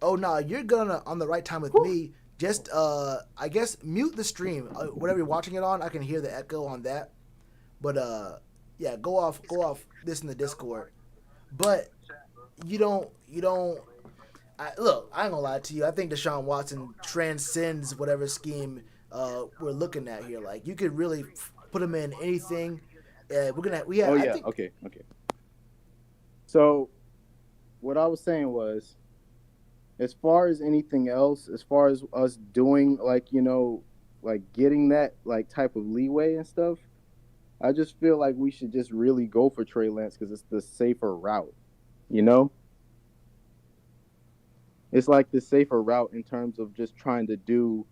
Oh no, you're gonna on the right time with me. Just I guess mute the stream. Whatever you're watching it on, I can hear the echo on that. But yeah, go off this in the Discord. But you don't. Look, I ain't gonna lie to you. I think Deshaun Watson transcends whatever scheme we're looking at here. Like you could really put him in anything. Okay. So what I was saying was, as far as anything else, as far as us doing like, like getting that like type of leeway and stuff, I just feel like we should just really go for Trey Lance because it's the safer route. You know, it's like the safer route in terms of just trying to do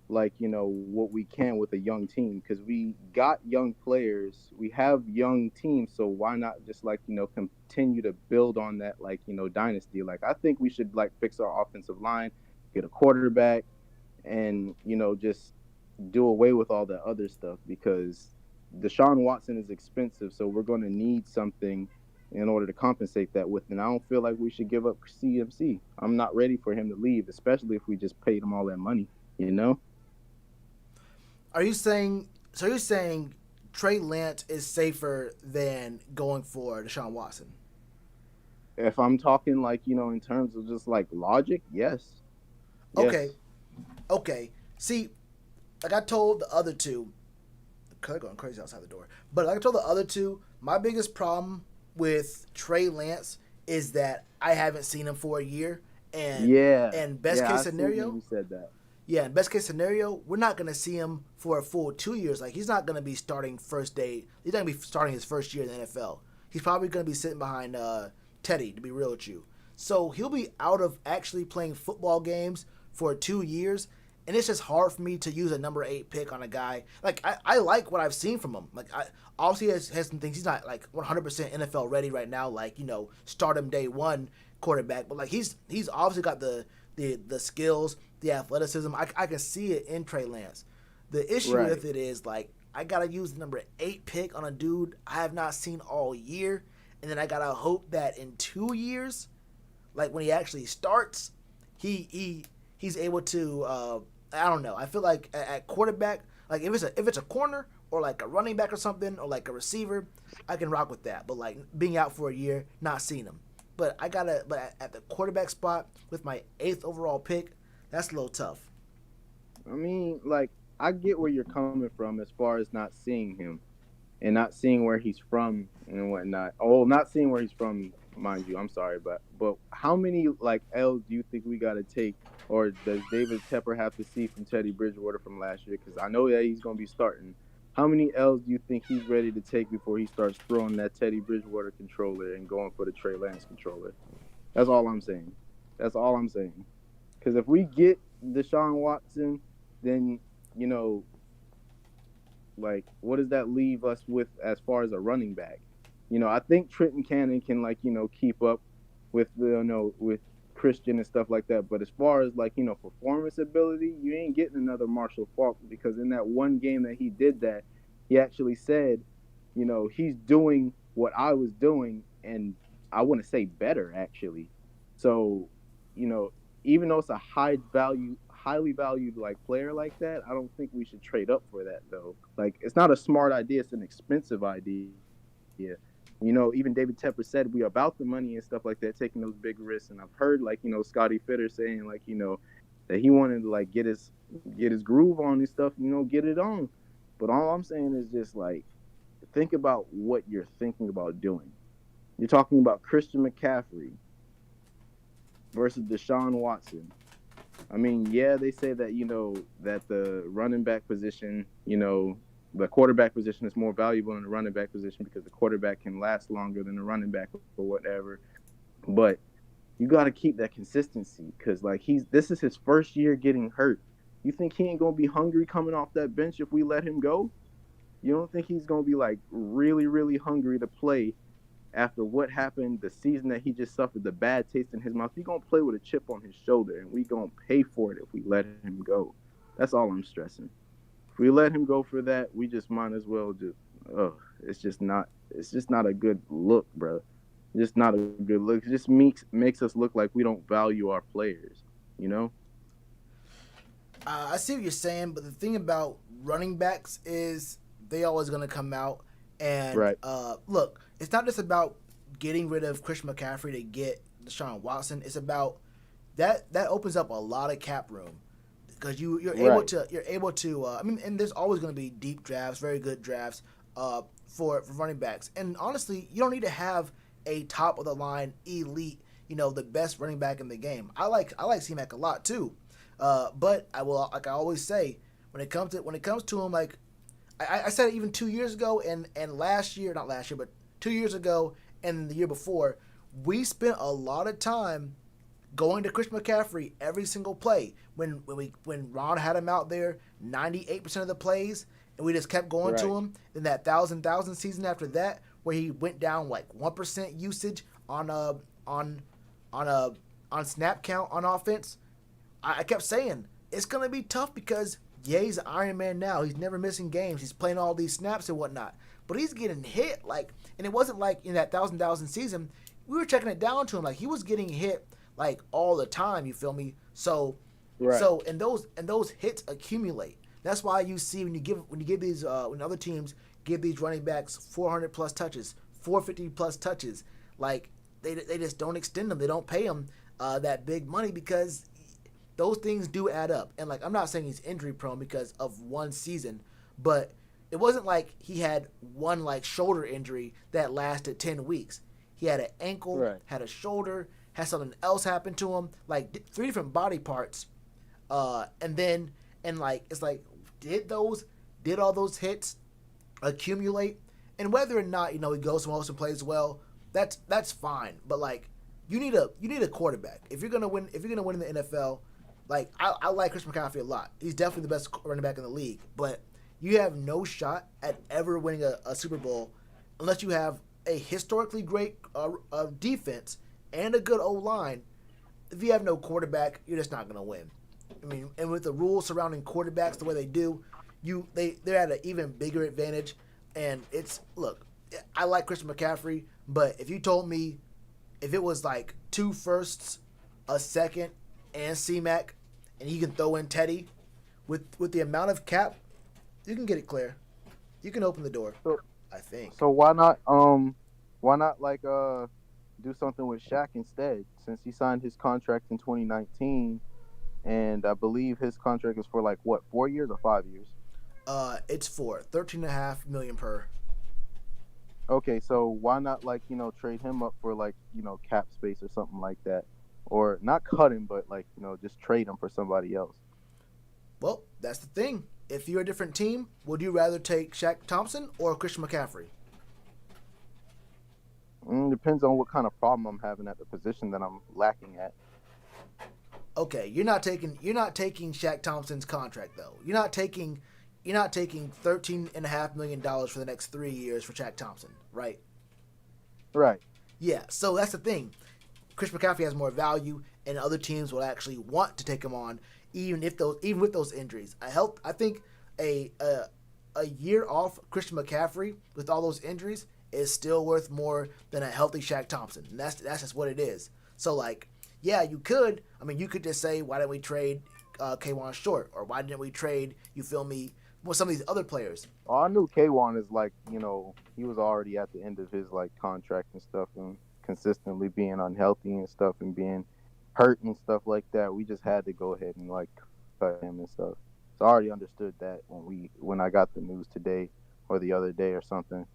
like what we can with a young team because we got young players, we have young teams, so why not just like continue to build on that like dynasty. Like I think we should like fix our offensive line, get a quarterback, and just do away with all the other stuff because Deshaun Watson is expensive, so we're going to need something in order to compensate that with. And I don't feel like we should give up CMC. I'm not ready for him to leave, especially if we just paid him all that money, you know? Are you saying so? You're saying Trey Lance is safer than going for Deshaun Watson? If I'm talking like, in terms of just like logic, yes. Okay. Okay. See, like I told the other two, they're going crazy outside the door. But like I told the other two, my biggest problem with Trey Lance is that I haven't seen him for a year. And best case scenario, you said that. Yeah, in best case scenario, we're not gonna see him for a full 2 years. Like he's not gonna be starting first day. He's not gonna be starting his first year in the NFL. He's probably gonna be sitting behind Teddy, to be real with you. So he'll be out of actually playing football games for 2 years, and it's just hard for me to use a number 8 pick on a guy. Like I like what I've seen from him. Like I obviously has some things. He's not like 100% NFL ready right now. Like start him day one quarterback, but like he's obviously got the skills, the athleticism. I can see it in Trey Lance. The issue with it is like I gotta use the number 8 pick on a dude I have not seen all year, and then I gotta hope that in 2 years, like when he actually starts, he's able to. I don't know. I feel like at quarterback, like if it's a corner or like a running back or something or like a receiver, I can rock with that. But like being out for a year, not seeing him. But at the quarterback spot with my 8th overall pick, that's a little tough. I mean, like, I get where you're coming from as far as not seeing him and not seeing where he's from and whatnot. Oh, not seeing where he's from, mind you. I'm sorry, but how many like L's do you think we got to take, or does David Tepper have to see from Teddy Bridgewater from last year? Because I know that he's going to be starting. How many L's do you think he's ready to take before he starts throwing that Teddy Bridgewater controller and going for the Trey Lance controller? That's all I'm saying. Because if we get Deshaun Watson, then, like, what does that leave us with as far as a running back? I think Trenton Cannon can, like, keep up with, with Christian and stuff like that. But as far as, like, performance ability, you ain't getting another Marshall Faulk, because in that one game that he did that, he actually said, he's doing what I was doing, and I want to say better, actually. So, even though it's a highly valued like player like that, I don't think we should trade up for that though. Like, it's not a smart idea; it's an expensive idea. Even David Tepper said we are about the money and stuff like that, taking those big risks. And I've heard like Scotty Fitter saying like that he wanted to like get his groove on and stuff. Get it on. But all I'm saying is just like think about what you're thinking about doing. You're talking about Christian McCaffrey versus Deshaun Watson. I mean, yeah, they say that, that the running back position, the quarterback position is more valuable than the running back position because the quarterback can last longer than the running back or whatever. But you got to keep that consistency because, like, this is his first year getting hurt. You think he ain't going to be hungry coming off that bench if we let him go? You don't think he's going to be, like, really, really hungry to play after what happened the season that he just suffered the bad taste in his mouth? He's going to play with a chip on his shoulder, and we going to pay for it if we let him go. That's all I'm stressing. If we let him go for that, we just might as well it's just not a good look, bro. It's just not a good look. It just makes us look like we don't value our players, I see what you're saying, but the thing about running backs is they always going to come out and look, it's not just about getting rid of Christian McCaffrey to get Deshaun Watson. It's about that opens up a lot of cap room because you're able to. I mean, and there's always going to be deep drafts, very good drafts for running backs. And honestly, you don't need to have a top of the line elite, the best running back in the game. I like C-Mac a lot too, but I will, like I always say, when it comes to him, like I said it even 2 years ago and last year, not last year, but 2 years ago and the year before, we spent a lot of time going to Chris McCaffrey every single play. When Ron had him out there 98% of the plays, and we just kept going to him. Then that thousand season after that, where he went down like 1% usage on snap count on offense. I kept saying it's gonna be tough because he's Iron Man now. He's never missing games. He's playing all these snaps and whatnot. But he's getting hit like, and it wasn't like in that thousand season. We were checking it down to him like he was getting hit like all the time. You feel me? So and those hits accumulate. That's why you see when you give these when other teams give these running backs 400 plus touches, 450 plus touches, like they just don't extend them. They don't pay them that big money because those things do add up. And like I'm not saying he's injury prone because of one season, but it wasn't like he had one like shoulder injury that lasted 10 weeks. He had an ankle, had a shoulder, had something else happen to him, like 3 different body parts, and like it's like did all those hits accumulate? And whether or not he goes somewhere else and plays well, that's fine. But like you need a quarterback if you're gonna win in the NFL. Like I like Chris McCaffrey a lot. He's definitely the best running back in the league. But you have no shot at ever winning a Super Bowl unless you have a historically great defense and a good O-line. If you have no quarterback, you're just not going to win. I mean, and with the rules surrounding quarterbacks the way they do, they're at an even bigger advantage. And look, I like Christian McCaffrey, but if you told me if it was like 2 firsts, a second, and C-Mac, and you can throw in Teddy, with the amount of cap, you can get it clear. You can open the door, I think. So why not like do something with Shaq instead, since he signed his contract in 2019, and I believe his contract is for like what, 4 years or 5 years? It's for $13.5 million per. Okay, so why not like trade him up for like cap space or something like that, or not cut him, but like just trade him for somebody else. Well, that's the thing. If you're a different team, would you rather take Shaq Thompson or Christian McCaffrey? Depends on what kind of problem I'm having at the position that I'm lacking at. Okay, you're not taking Shaq Thompson's contract though. You're not taking $13.5 million for the next 3 years for Shaq Thompson, right? Right. Yeah. So that's the thing. Chris McCaffrey has more value, and other teams will actually want to take him on, even with those injuries. I think a year off Christian McCaffrey with all those injuries is still worth more than a healthy Shaq Thompson, and that's just what it is. So like, yeah, you could just say, why didn't we trade K'Wan Short, or why didn't we trade, you feel me, with some of these other players? Oh, I knew K'Wan is like he was already at the end of his like contract and stuff, and consistently being unhealthy and stuff and being hurt and stuff like that. We just had to go ahead and like cut him and stuff. So I already understood that when I got the news today or the other day or something.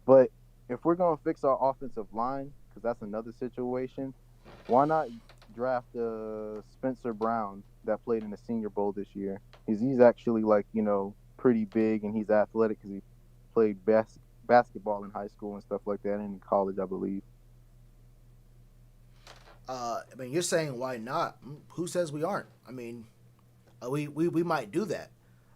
But if we're gonna fix our offensive line, because that's another situation, why not draft Spencer Brown that played in the Senior Bowl this year? He's actually like pretty big, and he's athletic because he played basketball in high school and stuff like that, and in college, I believe. I mean, you're saying why not? Who says we aren't? I mean, we might do that,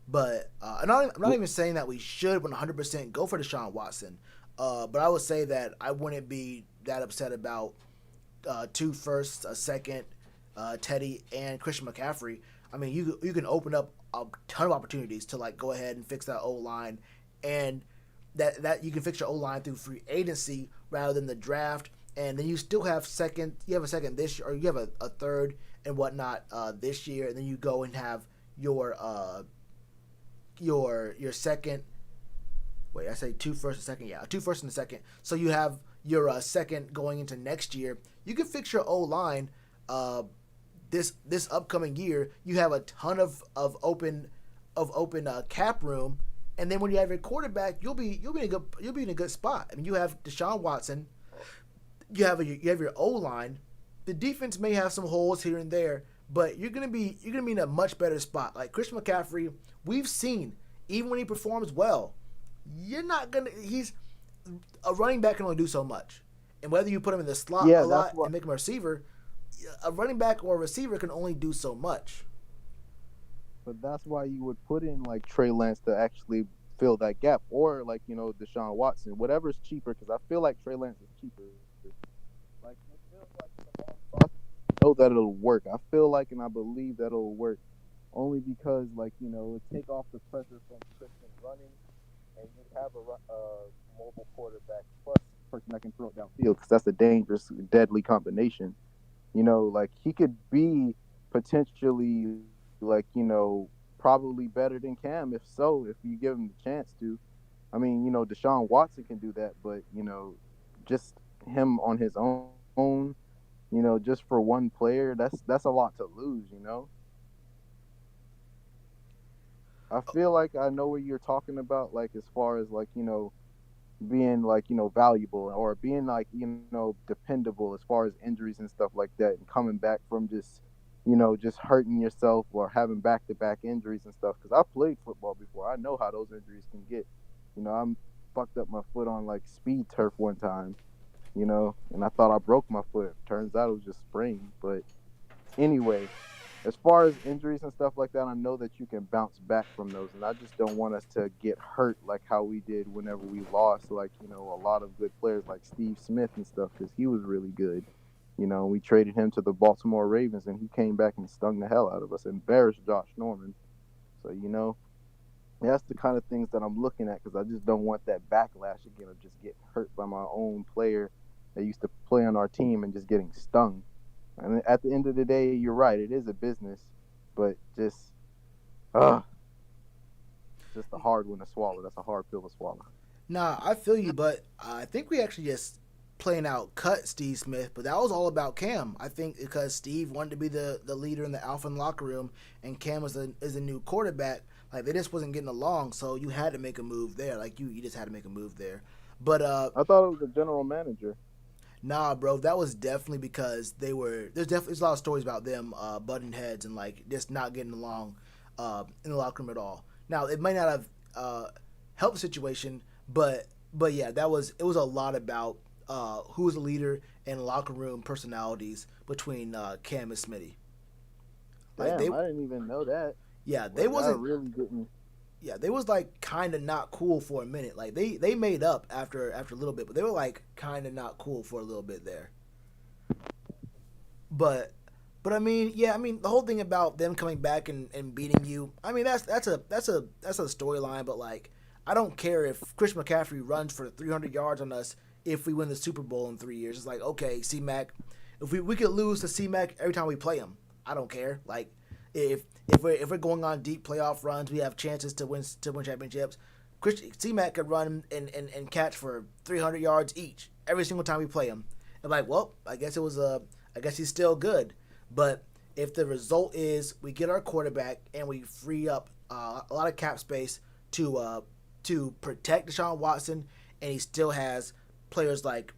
but I'm not even saying that we should 100% go for Deshaun Watson. But I would say that I wouldn't be that upset about 2 firsts, a second, Teddy, and Christian McCaffrey. I mean, you can open up a ton of opportunities to like go ahead and fix that O-line, and that you can fix your O-line through free agency rather than the draft. And then you still have a second this year, or you have a third and whatnot this year, and then you go and have your second. Wait, I say 2 firsts and a second. Yeah, 2 firsts and a second. So you have your second going into next year. You can fix your O-line this upcoming year. You have a ton of open cap room, and then when you have your quarterback, you'll be in a good spot. I mean, you have Deshaun Watson. You have your O-line. The defense may have some holes here and there, but you're gonna be in a much better spot. Like Christian McCaffrey, we've seen even when he performs well, you're not gonna. He's a running back can only do so much, and whether you put him in the slot Yeah, a that's lot what. and make him a receiver, a running back or a receiver can only do so much. But that's why you would put in like Trey Lance to actually fill that gap, or like Deshaun Watson, whatever's cheaper. Because I feel like Trey Lance is cheaper. Like it feels like in the long process, I know that it'll work. I feel like and I believe that it'll work only because it take off the pressure from Christian running, and you have a mobile quarterback plus a person that can throw it downfield because that's a dangerous, deadly combination. Like he could be potentially probably better than Cam if you give him the chance to. I mean, Deshaun Watson can do that, but just him on his own, just for one player, that's a lot to lose. I feel like I know what you're talking about, like as far as being valuable or being dependable as far as injuries and stuff like that, and coming back from just hurting yourself or having back-to-back injuries and stuff, because I played football before. I know how those injuries can get. I'm fucked up my foot on speed turf one time, and I thought I broke my foot. Turns out it was just sprained. But anyway, as far as injuries and stuff like that, I know that you can bounce back from those, and I just don't want us to get hurt like how we did whenever we lost, a lot of good players like Steve Smith and stuff, because he was really good. We traded him to the Baltimore Ravens, and he came back and stung the hell out of us, embarrassed Josh Norman. So, that's the kind of things that I'm looking at, because I just don't want that backlash again of just getting hurt by my own player that used to play on our team and just getting stung. And at the end of the day, you're right. It is a business, but just a hard one to swallow. That's a hard pill to swallow. Nah, I feel you, but I think we actually just playing out cut Steve Smith, but that was all about Cam. I think because Steve wanted to be the leader in the alpha in the locker room, and Cam is a new quarterback. Like they just wasn't getting along, so you had to make a move there. Like you just had to make a move there. But I thought it was the general manager. nah, bro, that was definitely because there's a lot of stories about them butting heads and like just not getting along in the locker room at all. Now it might not have helped the situation, but yeah, it was a lot about who was the leader and locker room personalities between Cam and Smitty. Like Damn, I didn't even know that. yeah, they wasn't. I really didn't. Yeah, they was like kind of not cool for a minute. Like they made up after a little bit, but they were like kind of not cool for a little bit there. But I mean, yeah, I mean the whole thing about them coming back and beating you. I mean that's a storyline, but like I don't care if Chris McCaffrey runs for 300 yards on us if we win the Super Bowl in 3 years. It's like okay, C-Mac, if we could lose to C-Mac every time we play him, I don't care. Like if we're going on deep playoff runs, we have chances to win championships. C-Mac could run and catch for 300 yards each every single time we play him. I'm like, well, I guess he's still good. But if the result is we get our quarterback and we free up a lot of cap space to protect Deshaun Watson, and he still has players like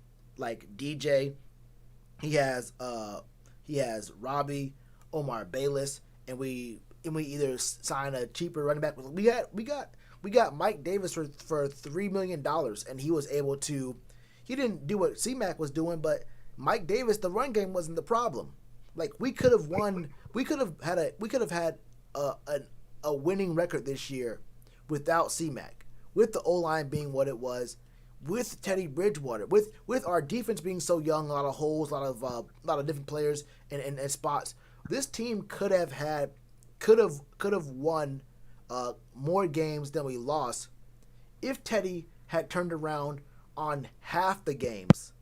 DJ, he has Robbie, Omar Bayless, and we either sign a cheaper running back. We got Mike Davis for $3 million, and he was able to. He didn't do what C-Mac was doing, but Mike Davis, the run game wasn't the problem. Like we could have won. We could have had a winning record this year without C-Mac, with the O-line being what it was, with Teddy Bridgewater, with our defense being so young, a lot of holes, a lot of different players and spots. This team could have won more games than we lost if Teddy had turned around on half the games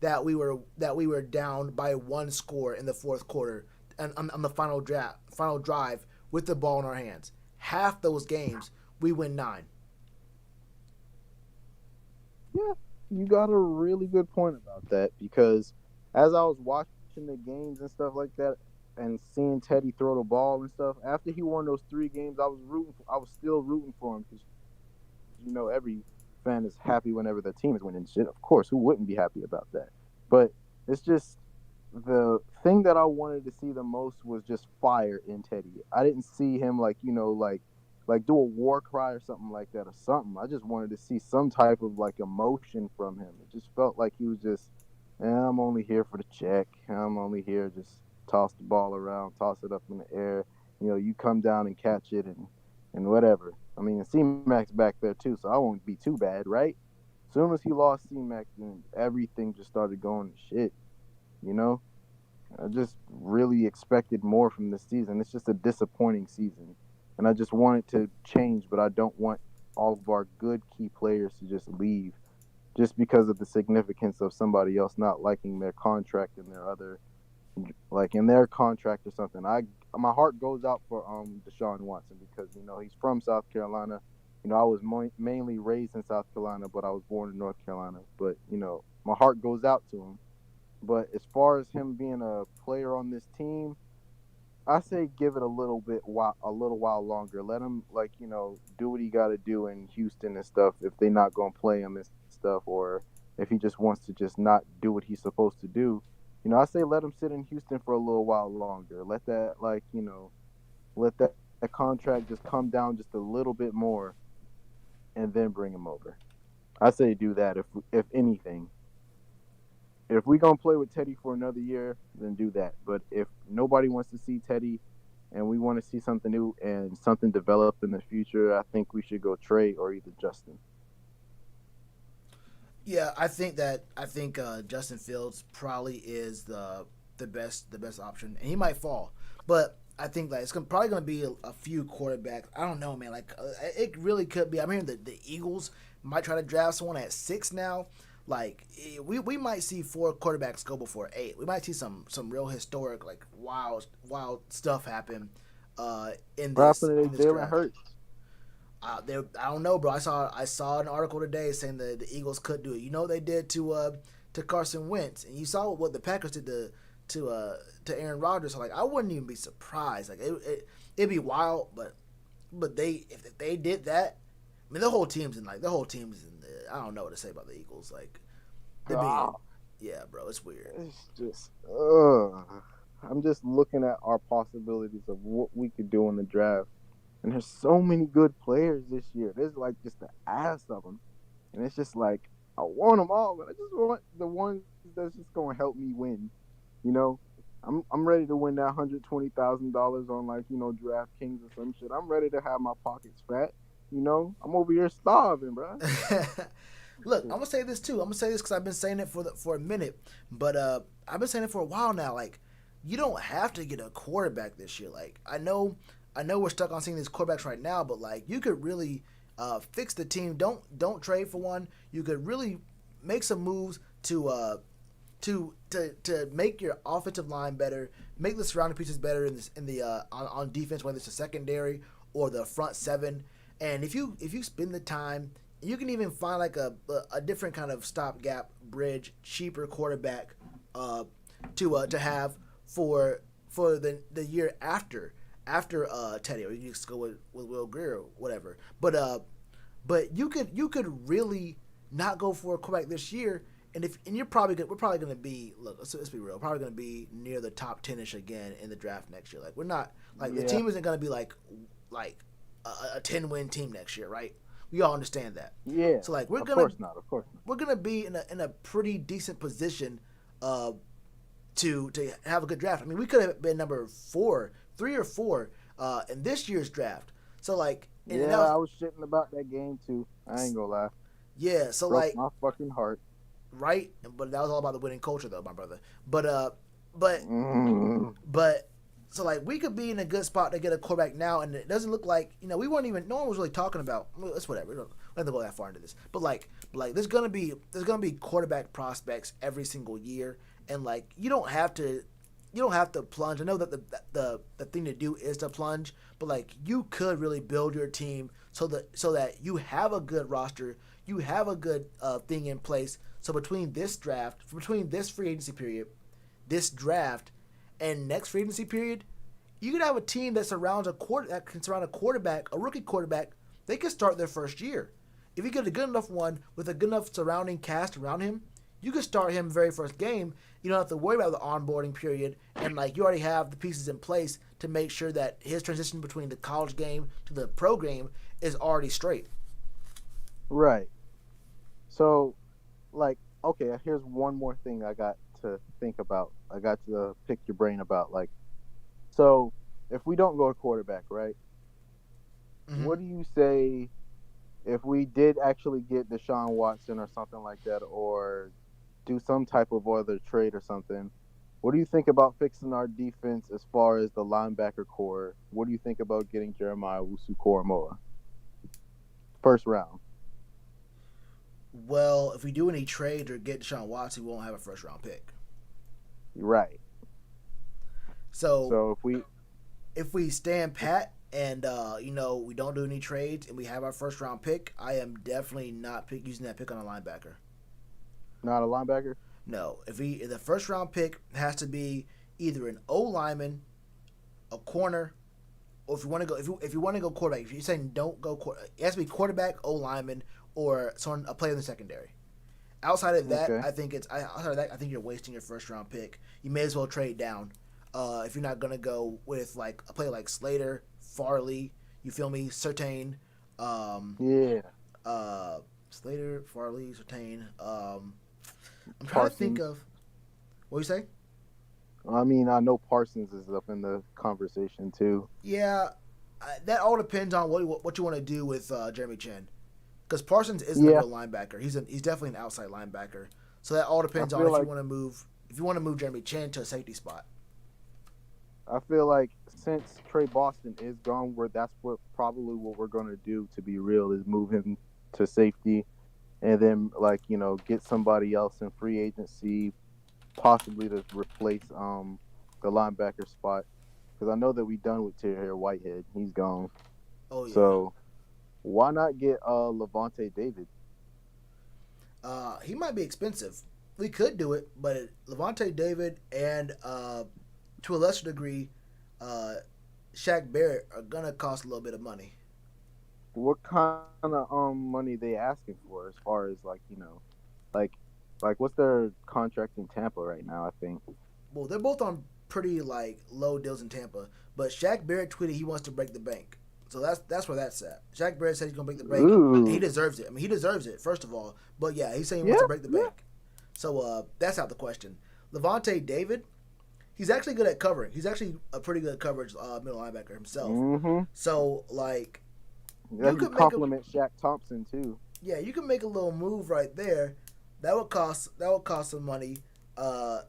that we were down by one score in the fourth quarter and on the final drive with the ball in our hands. Half those games we win 9. Yeah, you got a really good point about that, because as I was watching the games and stuff like that and seeing Teddy throw the ball and stuff, after he won those 3 games, I was still rooting for him, because every fan is happy whenever their team is winning shit. Of course, who wouldn't be happy about that? But it's just the thing that I wanted to see the most was just fire in Teddy. I didn't see him like like do a war cry or something like that or something. I just wanted to see some type of like emotion from him. It just felt like he was just, I'm only here for the check. I'm only here just toss the ball around, toss it up in the air. You come down and catch it and whatever. I mean, C-Mac's back there too, so I won't be too bad, right? As soon as he lost C-Mac, then everything just started going to shit, you know? I just really expected more from this season. It's just a disappointing season. And I just want it to change, but I don't want all of our good key players to just leave just because of the significance of somebody else not liking their contract and their other, like in their contract or something. My heart goes out for Deshaun Watson because, he's from South Carolina. I was mainly raised in South Carolina, but I was born in North Carolina. But, my heart goes out to him. But as far as him being a player on this team, I say give it a little while longer. Let him do what he got to do in Houston and stuff. If they're not gonna play him and stuff, or if he just wants to just not do what he's supposed to do, I say let him sit in Houston for a little while longer. Let that let that contract just come down just a little bit more, and then bring him over. I say do that if anything. If we're going to play with Teddy for another year, then do that. But if nobody wants to see Teddy and we want to see something new and something develop in the future, I think we should go Trey or either Justin. Yeah, I think Justin Fields probably is the best option, and he might fall. But I think that it's probably going to be a few quarterbacks. I don't know, man. It really could be. I'm hearing the Eagles might try to draft someone at 6 now. Like we might see 4 quarterbacks go before 8. We might see some real historic wild stuff happen in this draft. Hurts. I don't know, bro. I saw an article today saying the Eagles could do it. You know what they did to Carson Wentz, and you saw what the Packers did to Aaron Rodgers. So I wouldn't even be surprised. It'd be wild, but if they did that, I mean the whole team's in I don't know what to say about the Eagles. Yeah, bro, it's weird. It's just, I'm just looking at our possibilities of what we could do in the draft, and there's so many good players this year. There's just the ass of them, and it's just I want them all, but I just want the ones that's just gonna help me win. I'm ready to win that $120,000 on DraftKings or some shit. I'm ready to have my pockets fat. I'm over here starving, bro. Look, I'm gonna say this too. I'm gonna say this because I've been saying it for a minute, but I've been saying it for a while now. You don't have to get a quarterback this year. I know we're stuck on seeing these quarterbacks right now, but you could really fix the team. Don't trade for one. You could really make some moves to make your offensive line better, make the surrounding pieces better on defense, whether it's the secondary or the front seven. And if you spend the time, you can even find a different kind of stopgap bridge, cheaper quarterback to have for the year after Teddy, or you can just go with Will Greer or whatever. But you could really not go for a quarterback this year, and we're probably going to be, let's be real, probably going to be near the top 10ish again in the draft next year. We're not the team isn't going to be a 10-win team next year, right? We all understand that. Yeah. So of course not. We're gonna be in a pretty decent position to have a good draft. I mean, we could have been number 3 or 4 in this year's draft. So I was shitting about that game too. I ain't gonna lie. Yeah. So broke my fucking heart. Right, but that was all about the winning culture, though, my brother. But so we could be in a good spot to get a quarterback now, and it doesn't look like no one was really talking about. It's whatever. We don't have to go that far into this, but there's gonna be quarterback prospects every single year, and you don't have to plunge. I know that the thing to do is to plunge, but you could really build your team so that you have a good roster, you have a good thing in place. So between this free agency period, this draft, and next free agency period, you could have a team that can surround a quarterback, a rookie quarterback. They could start their first year. If you get a good enough one with a good enough surrounding cast around him, you could start him very first game. You don't have to worry about the onboarding period, and like you already have the pieces in place to make sure that his transition between the college game to the pro game is already straight. Right. So, like, okay, here's one more thing I got to think about. I got to pick your brain about. Like, so if we don't go to quarterback, right? Mm-hmm. What do you say if we did actually get Deshaun Watson or something like that, or do some type of other trade or something? What do you think about fixing our defense as far as the linebacker core? What do you think about getting Jeremiah Wusu-Koramoah? First round. Well, if we do any trade or get Deshaun Watson, we won't have a first round pick. Right. So So if we stand pat and we don't do any trades and we have our first round pick, I am definitely not using that pick on a linebacker. not a linebacker? No, if the first round pick has to be either an O lineman, a corner, or if you want to go if you want to go quarterback, if you're saying don't go it has to be quarterback, O lineman, or someone a player in the secondary. Outside of that, Okay. I think you're wasting your first round pick. You may as well trade down. If you're not gonna go with like a player like Slater, Farley, you feel me, Surtain, Yeah. Slater, Farley, Surtain. I'm trying to think Parsons. of what you say. I mean, I know Parsons is up in the conversation too. Yeah, that all depends on what you want to do with Jeremy Chin, because Parsons isn't a Yeah. real linebacker. He's definitely an outside linebacker. So that all depends I on feel if you like want to move Jeremy Chin to a safety spot. I feel like since Trey Boston is gone, that's what we're gonna do. To be real, is move him to safety, and then get somebody else in free agency, possibly to replace the linebacker spot. Because I know that we done with Tahir Whitehead. He's gone. Oh yeah. So why not get Levante David? He might be expensive. We could do it, but Levante David and to a lesser degree, Shaq Barrett are gonna cost a little bit of money. What kind of money they asking for as far as like what's their contract in Tampa right now? I think. Well, they're both on pretty like low deals in Tampa, but Shaq Barrett tweeted he wants to break the bank. So that's where that's at. Shaq Barrett said he's gonna break the bank. And he Ooh. deserves it. I mean, he deserves it first of all. But yeah, he's saying he Yeah. wants to break the Yeah. bank. So that's out the question. Levante David, he's actually good at covering. He's actually a pretty good coverage middle linebacker himself. Mm-hmm. So like, That could could make compliment Shaq Thompson too. yeah, you can make a little move right there. That would cost some money. That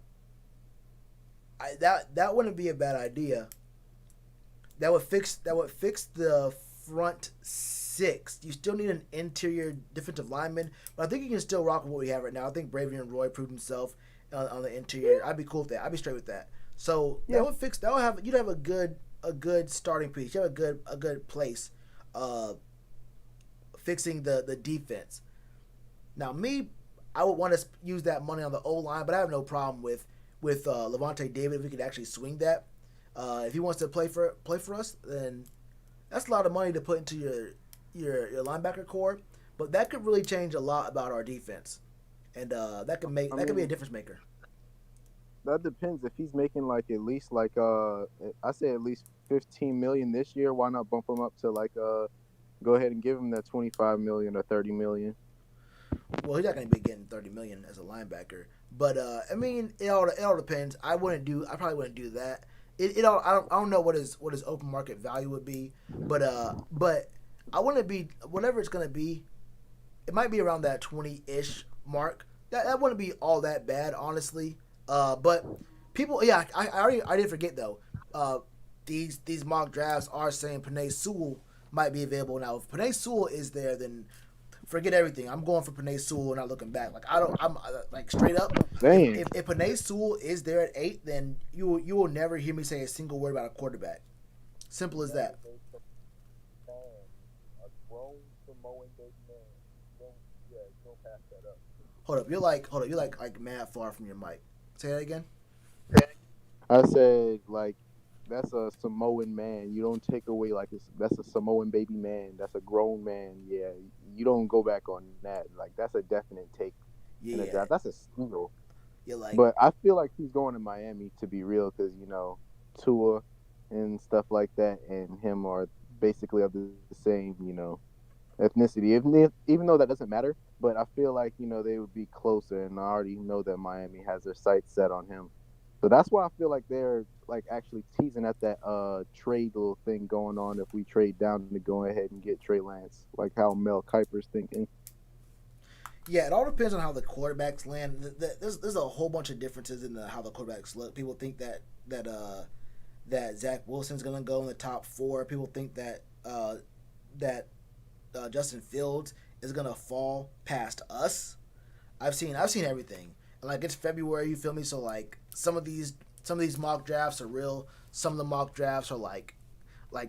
wouldn't be a bad idea. That would fix the front six. You still need an interior defensive lineman, but I think you can still rock with what we have right now. I think Bravion Roy proved himself on the interior. I'd be cool with that. I'd be straight with that. So Yeah. you'd have a good starting piece. You have a good place, fixing the defense. Now me, I would want to use that money on the O line, but I have no problem with Levante David if we could actually swing that. If he wants to play for us, then that's a lot of money to put into your linebacker core. But that could really change a lot about our defense, and that could be a difference maker. That depends. If he's making at least I say at least 15 million this year, why not bump him up to go ahead and give him that 25 million or 30 million? Well, he's not going to be getting 30 million as a linebacker, but I mean, it all depends. I probably wouldn't do that. I don't know what his open market value would be, but I wouldn't be whatever it's going to be. It might be around that 20-ish mark. That wouldn't be all that bad, honestly. But people, yeah, I did forget though. These mock drafts are saying Penei Sewell might be available now. If Penei Sewell is there, then forget everything. I'm going for Penei Sewell, not looking back. I'm like straight up. Dang. If Penei Sewell is there at 8, then you will never hear me say a single word about a quarterback. Simple as that. Hold up, you're like mad far from your mic. Say that again. I said that's a Samoan man. You don't take away that's a Samoan baby man. That's a grown man. Yeah, you don't go back on that. That's a definite take. Yeah, in the draft. That's a steal. you're like, But I feel like he's going to Miami to be real, because Tua and stuff like that, and him are basically of the same ethnicity. Even though that doesn't matter, but I feel like they would be closer, and I already know that Miami has their sights set on him. So that's why I feel like they're like actually teasing at that trade little thing going on. If we trade down to go ahead and get Trey Lance, like how Mel Kiper's thinking. yeah, it all depends on how the quarterbacks land. There's a whole bunch of differences in how the quarterbacks look. People think that Zach Wilson's gonna go in the top 4. People think that Justin Fields is gonna fall past us. I've seen everything. And like, it's February, you feel me? So like some of these mock drafts are real. Some of the mock drafts are like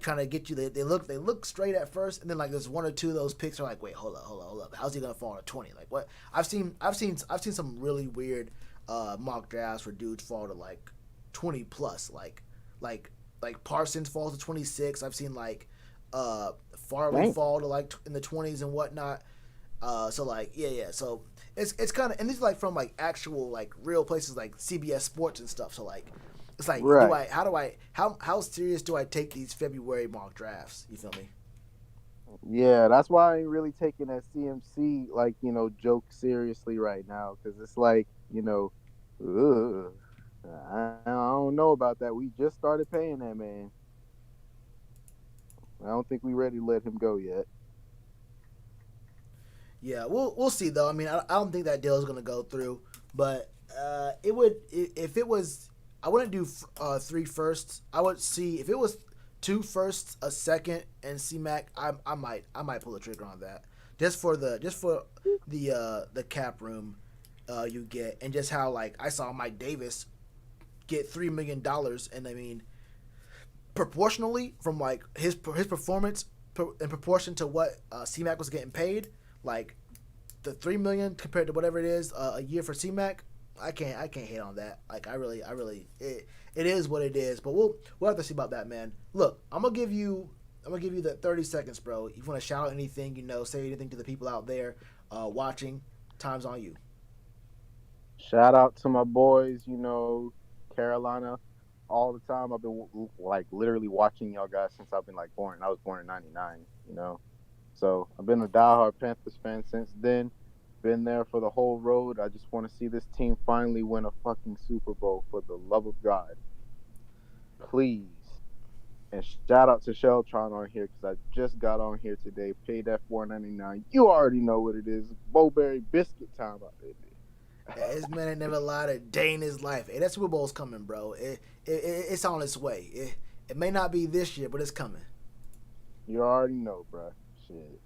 trying to get you. They look straight at first, and then like there's one or two of those picks are like, wait, hold up. How's he gonna fall to 20? Like, what? I've seen some really weird mock drafts where dudes fall to like 20 plus. Like Parsons falls to 26. I've seen like Farley fall to like in the 20s and whatnot. So like yeah. So it's kind of, and these are like from like actual like real places like CBS Sports and stuff. So like it's like, right. how serious do I take these February mock drafts? You feel me? Yeah, that's why I ain't really taking that CMC joke seriously right now, because it's like ugh, I don't know about that. We just started paying that man. I don't think we're ready to let him go yet. Yeah, we'll see though. I mean, I don't think that deal is gonna go through, but it would if it was. I wouldn't do 3 firsts. I would see if it was 2 firsts, a second, and C-Mac. I might pull the trigger on that just for the cap room you get, and just how like I saw Mike Davis get $3 million, and I mean proportionally from like his performance in proportion to what C-Mac was getting paid. Like the $3 million compared to whatever it is a year for C-Mac, I can't hate on that. Like I really it is what it is. But we'll have to see about that, man. Look, I'm gonna give you the 30 seconds, bro. If you want to shout out anything, say anything to the people out there watching, time's on you. Shout out to my boys, Carolina, all the time. I've been like literally watching y'all guys since I've been like born. I was born in '99, So I've been a diehard Panthers fan since then. Been there for the whole road. I just want to see this team finally win a fucking Super Bowl, for the love of God. Please. And shout out to Shellitronnn on here, because I just got on here today. Paid that $4.99. You already know what it is. Bowberry biscuit time out there. Yeah, this man ain't never lied a day in his life. Hey, that Super Bowl's coming, bro. It's on its way. It may not be this year, but it's coming. You already know, bro. Shit.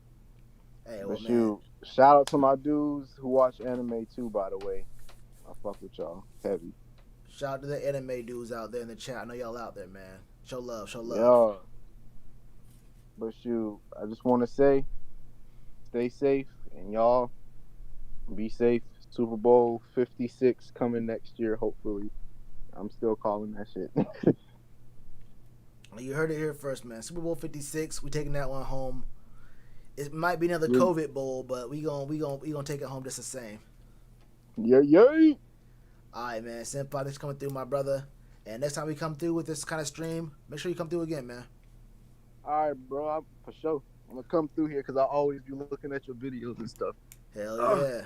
Hey, but shoot, shout out to my dudes who watch anime too, by the way. I fuck with y'all heavy. Shout out to the anime dudes out there in the chat. I know y'all out there, man. Show love. Yeah. But shoot, I just want to say, stay safe, and y'all be safe. Super Bowl 56 coming next year, hopefully. I'm still calling that shit. You heard it here first, man. Super Bowl 56. We taking that one home. It might be another COVID bowl, but we gonna take it home just the same. Yeah. All right, man. Senpai, thanks for coming through, my brother. And next time we come through with this kind of stream, make sure you come through again, man. All right, bro. For sure. I'm gonna come through here because I always be looking at your videos and stuff. Hell yeah.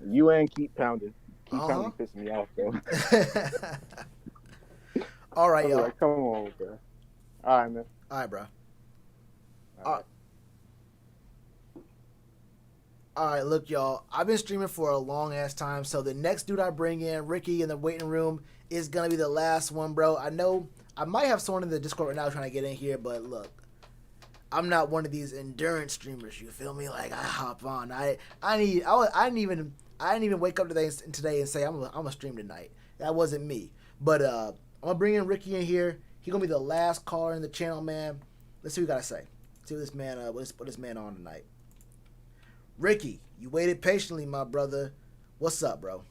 You ain't keep pounding. Keep pounding pissing me off, though. All right, y'all. Like, come on, bro. All right, man. All right, bro. All right, look, y'all. I've been streaming for a long ass time, so the next dude I bring in, Ricky, in the waiting room, is gonna be the last one, bro. I know I might have someone in the Discord right now trying to get in here, but look, I'm not one of these endurance streamers. You feel me? Like, I hop on. I didn't even wake up today and say I'm gonna stream tonight. That wasn't me. But I'm gonna bring in Ricky in here. He's gonna be the last caller in the channel, man. Let's see what we gotta say. See what this man what this man on tonight. Ricky, you waited patiently, my brother. What's up, bro?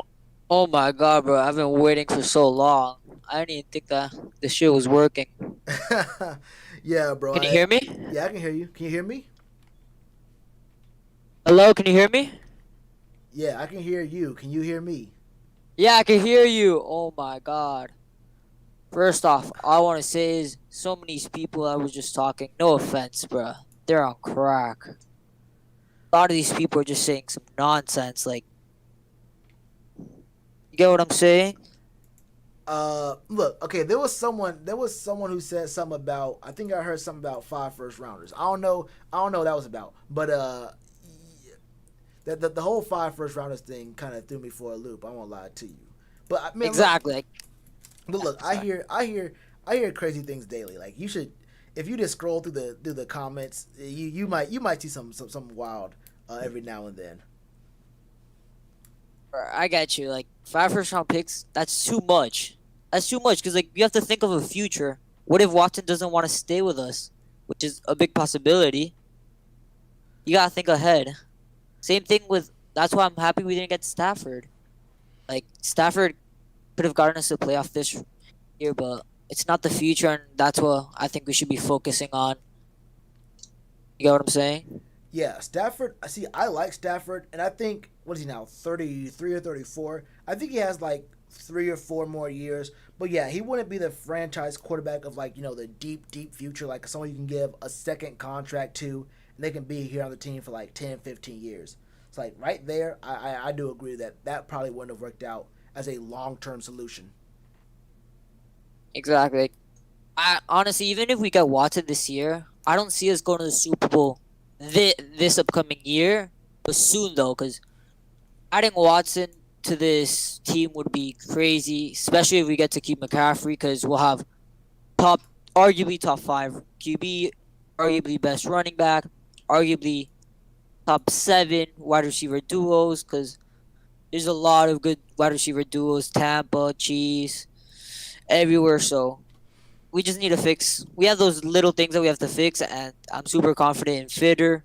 Oh my god, bro. I've been waiting for so long. I didn't even think that this shit was working. Yeah, bro. Can you hear me? Yeah, I can hear you. Can you hear me? Hello, can you hear me? Yeah, I can hear you. Can you hear me? Yeah, I can hear you. Oh my god. First off, all I want to say is so many people I was just talking. No offense, bruh. They're on crack. A lot of these people are just saying some nonsense. Like, you get what I'm saying? Look, okay, there was someone who said something about, I think I heard something about 5 first rounders. I don't know what that was about. But the whole 5 first rounders thing kind of threw me for a loop. I won't lie to you. But I mean, Exactly. Like, look, I hear crazy things daily. Like, you should, if you just scroll through the comments, you might see some wild every now and then. I got you. Like, 5 first round picks, that's too much. That's too much because, like, you have to think of a future. What if Watson doesn't want to stay with us? Which is a big possibility. You got to think ahead. Same thing with, that's why I'm happy we didn't get Stafford. Like, Stafford could have gotten us a playoff this year, but it's not the future, and that's what I think we should be focusing on. You get what I'm saying? Yeah, Stafford. See, I like Stafford, and I think, what is he now, 33 or 34? I think he has like 3 or 4 more years. But yeah, he wouldn't be the franchise quarterback of, like, the deep, deep future, like someone you can give a second contract to, and they can be here on the team for like 10, 15 years. It's like right there, I do agree that probably wouldn't have worked out as a long-term solution. Exactly. I honestly, even if we get Watson this year, I don't see us going to the Super Bowl this upcoming year, but soon though, because adding Watson to this team would be crazy, especially if we get to keep McCaffrey, because we'll have arguably top 5 QB, arguably best running back, arguably top 7 wide receiver duos, because there's a lot of good wide receiver duos, Tampa, Chiefs, everywhere. So we just need to fix. We have those little things that we have to fix, and I'm super confident in Fitter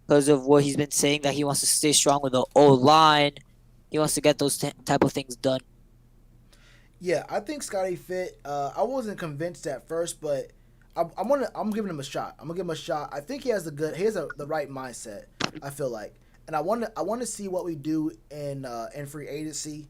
because of what he's been saying, that he wants to stay strong with the O line. He wants to get those type of things done. Yeah, I think Scotty Fit. I wasn't convinced at first, but I'm giving him a shot. I'm gonna give him a shot. I think he has the right mindset. I feel like, and I want to see what we do in free agency.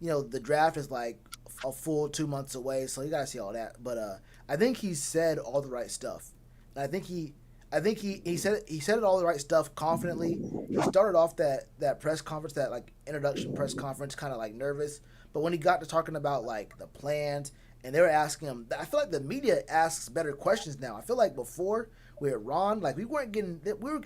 The draft is like a full 2 months away, so you gotta see all that. But I think he said all the right stuff. And I think he said all the right stuff confidently. He started off that press conference, that like introduction press conference, kind of like nervous. But when he got to talking about like the plans, and they were asking him, I feel like the media asks better questions now. I feel like before with Ron, like we were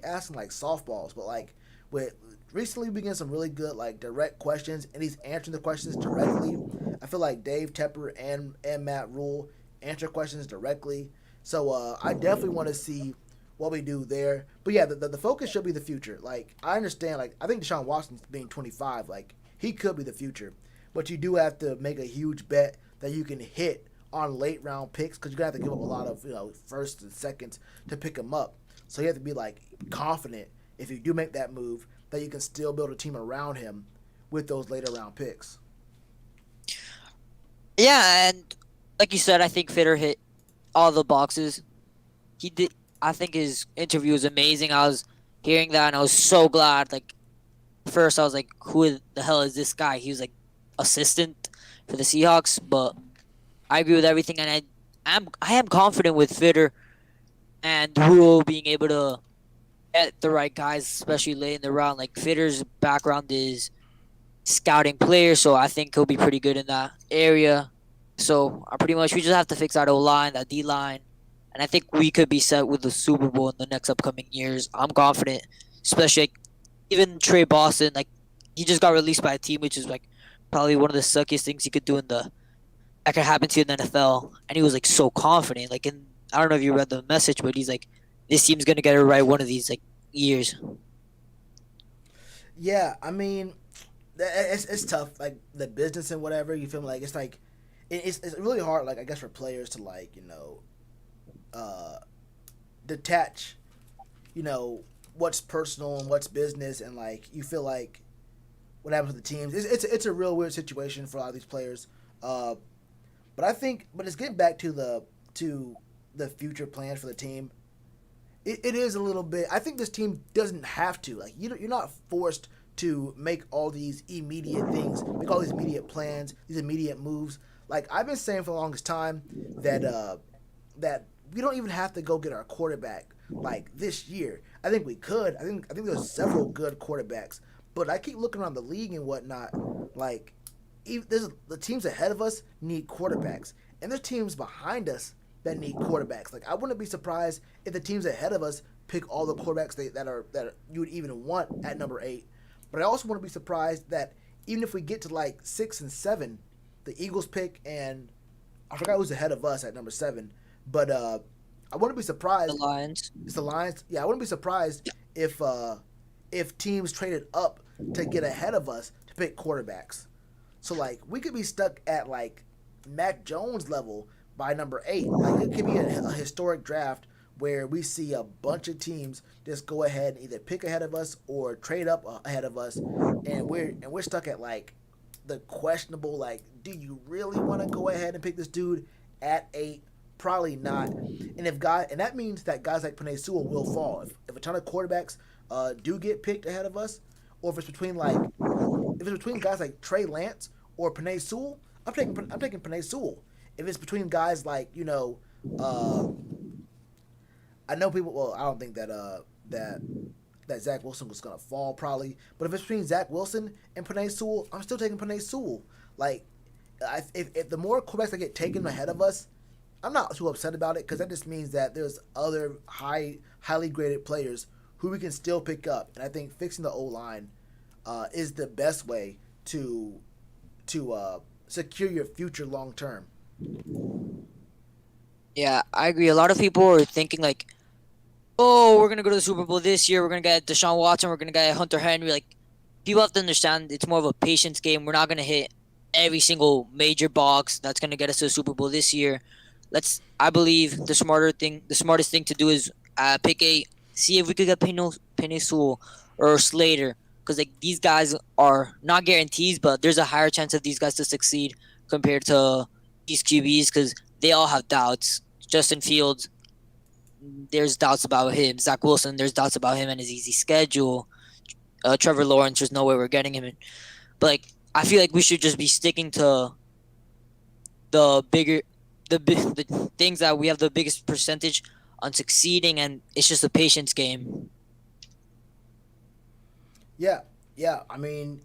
asking like softballs, but like with recently we getting some really good like direct questions, and he's answering the questions directly. I feel like Dave Tepper and Matt Rule answer questions directly. So I definitely want to see what we do there. But yeah, the focus should be the future. Like, I understand, like, I think Deshaun Watson being 25, like, he could be the future. But you do have to make a huge bet that you can hit on late round picks, because you're going to have to give up a lot of, first and seconds to pick him up. So you have to be, like, confident if you do make that move that you can still build a team around him with those later round picks. Yeah, and like you said, I think Fitter hit all the boxes. He did. I think his interview was amazing. I was hearing that, and I was so glad. Like, first I was like, "Who the hell is this guy?" He was like assistant for the Seahawks, but I agree with everything, and I am confident with Fitter and Rule being able to get the right guys, especially late in the round. Like, Fitter's background is scouting players, so I think he'll be pretty good in that area. So pretty much we just have to fix that O line, that D line, and I think we could be set with the Super Bowl in the next upcoming years. I'm confident, especially like, even Trey Boston, like he just got released by a team, which is like probably one of the suckiest things you could do that could happen to you in the NFL. And he was like so confident. Like, I don't know if you read the message, but he's like, this team's gonna get it right one of these like years. Yeah, I mean, it's tough, like the business and whatever. You feel me? Like, it's like it's really hard, like, I guess, for players to, like, detach, what's personal and what's business, and like you feel like what happens with the teams. It's a real weird situation for a lot of these players. But it's getting back to the future plans for the team. It is a little bit. I think this team doesn't have to, like, you're not forced to make all these immediate things, make all these immediate plans, these immediate moves. Like I've been saying for the longest time that that we don't even have to go get our quarterback like this year. I think we could. I think there's several good quarterbacks, but I keep looking around the league and whatnot. Like, the teams ahead of us need quarterbacks, and there's teams behind us that need quarterbacks. Like, I wouldn't be surprised if the teams ahead of us pick all the quarterbacks that you would even want at number 8. But I also wouldn't be surprised that even if we get to like 6 and 7, the Eagles pick, and I forgot who's ahead of us at number 7, but I wouldn't be surprised. The Lions. It's the Lions. Yeah, I wouldn't be surprised if teams traded up to get ahead of us to pick quarterbacks. So like we could be stuck at like Mac Jones level by number 8. Like it could be a historic draft where we see a bunch of teams just go ahead and either pick ahead of us or trade up ahead of us, and we're stuck at like the questionable, like, do you really want to go ahead and pick this dude at 8? Probably not. And that means that guys like Penei Sewell will fall. If a ton of quarterbacks do get picked ahead of us, or if it's between guys like Trey Lance or Penei Sewell, I'm taking Penei Sewell. If it's between guys like, I know people. Well, I don't think that Zach Wilson was gonna fall probably, but if it's between Zach Wilson and Penei Sewell, I'm still taking Penei Sewell. Like, if the more quarterbacks that get taken ahead of us, I'm not too upset about it because that just means that there's other highly graded players who we can still pick up, and I think fixing the O-line is the best way to secure your future long term. Yeah, I agree. A lot of people are thinking like, oh, we're gonna go to the Super Bowl this year. We're gonna get Deshaun Watson. We're gonna get Hunter Henry. Like, people have to understand it's more of a patience game. We're not gonna hit every single major box that's gonna get us to the Super Bowl this year. I believe the smartest thing to do is pick 8. See if we could get Penei Sewell or Slater, because like these guys are not guarantees, but there's a higher chance of these guys to succeed compared to these QBs because they all have doubts. Justin Fields, there's doubts about him. Zach Wilson, there's doubts about him and his easy schedule. Trevor Lawrence, there's no way we're getting him in. But like, I feel like we should just be sticking to the things that we have the biggest percentage on succeeding, and it's just a patience game. Yeah. I mean,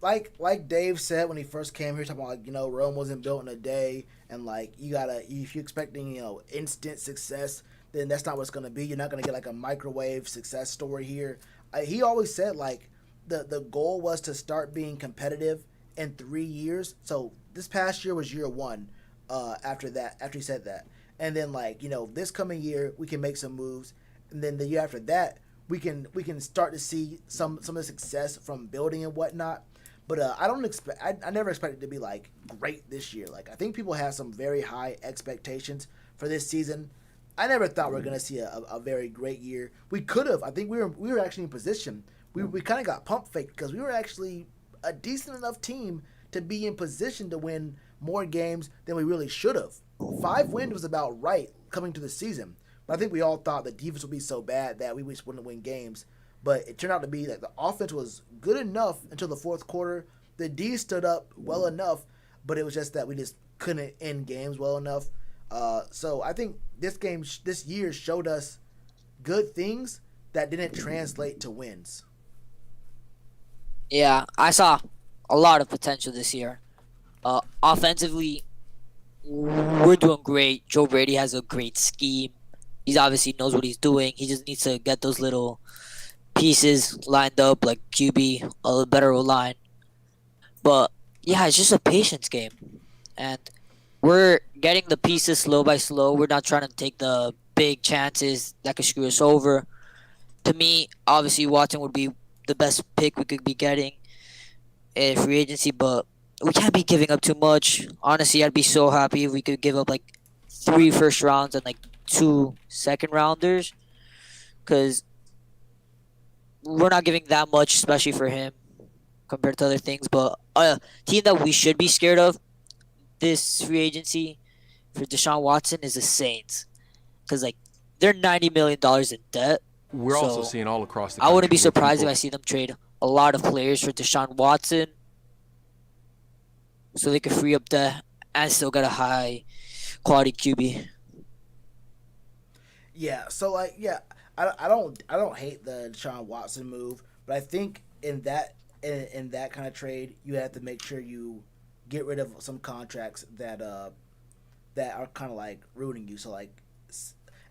like Dave said when he first came here, talking about like, Rome wasn't built in a day, and like if you're expecting instant success, then that's not what it's gonna be. You're not gonna get like a microwave success story here. He always said like the goal was to start being competitive in 3 years. So this past year was year 1. After he said that, and then like this coming year we can make some moves, and then the year after that we can start to see some of the success from building and whatnot. But I never expected it to be like great this year. Like I think people have some very high expectations for this season. I never thought we were gonna see a very great year. We could have. I think we were actually in position. We kind of got pump faked because we were actually a decent enough team to be in position to win more games than we really should have. 5 wins was about right coming to the season, but I think we all thought the defense would be so bad that we just wouldn't win games. But it turned out to be that the offense was good enough until the fourth quarter. The D stood up well enough, but it was just that we just couldn't end games well enough. So I think this year showed us good things that didn't translate to wins. Yeah, I saw a lot of potential this year. Offensively, we're doing great. Joe Brady has a great scheme. He obviously knows what he's doing. He just needs to get those little pieces lined up, like QB, a better line. But yeah, it's just a patience game, and we're getting the pieces slow by slow. We're not trying to take the big chances that could screw us over. To me, obviously, Watson would be the best pick we could be getting in free agency, but we can't be giving up too much. Honestly, I'd be so happy if we could give up like 3 first rounds and like 2 second rounders, because we're not giving that much, especially for him compared to other things. But a team that we should be scared of this free agency for Deshaun Watson is the Saints, because like they're $90 million in debt. We're also seeing all across the I wouldn't be country where surprised if people- I see them trade a lot of players for Deshaun Watson, so they could free up the and still get a high quality QB. Yeah, so like I don't hate the Deshaun Watson move, but I think in that kind of trade you have to make sure you get rid of some contracts that are kind of like ruining you. So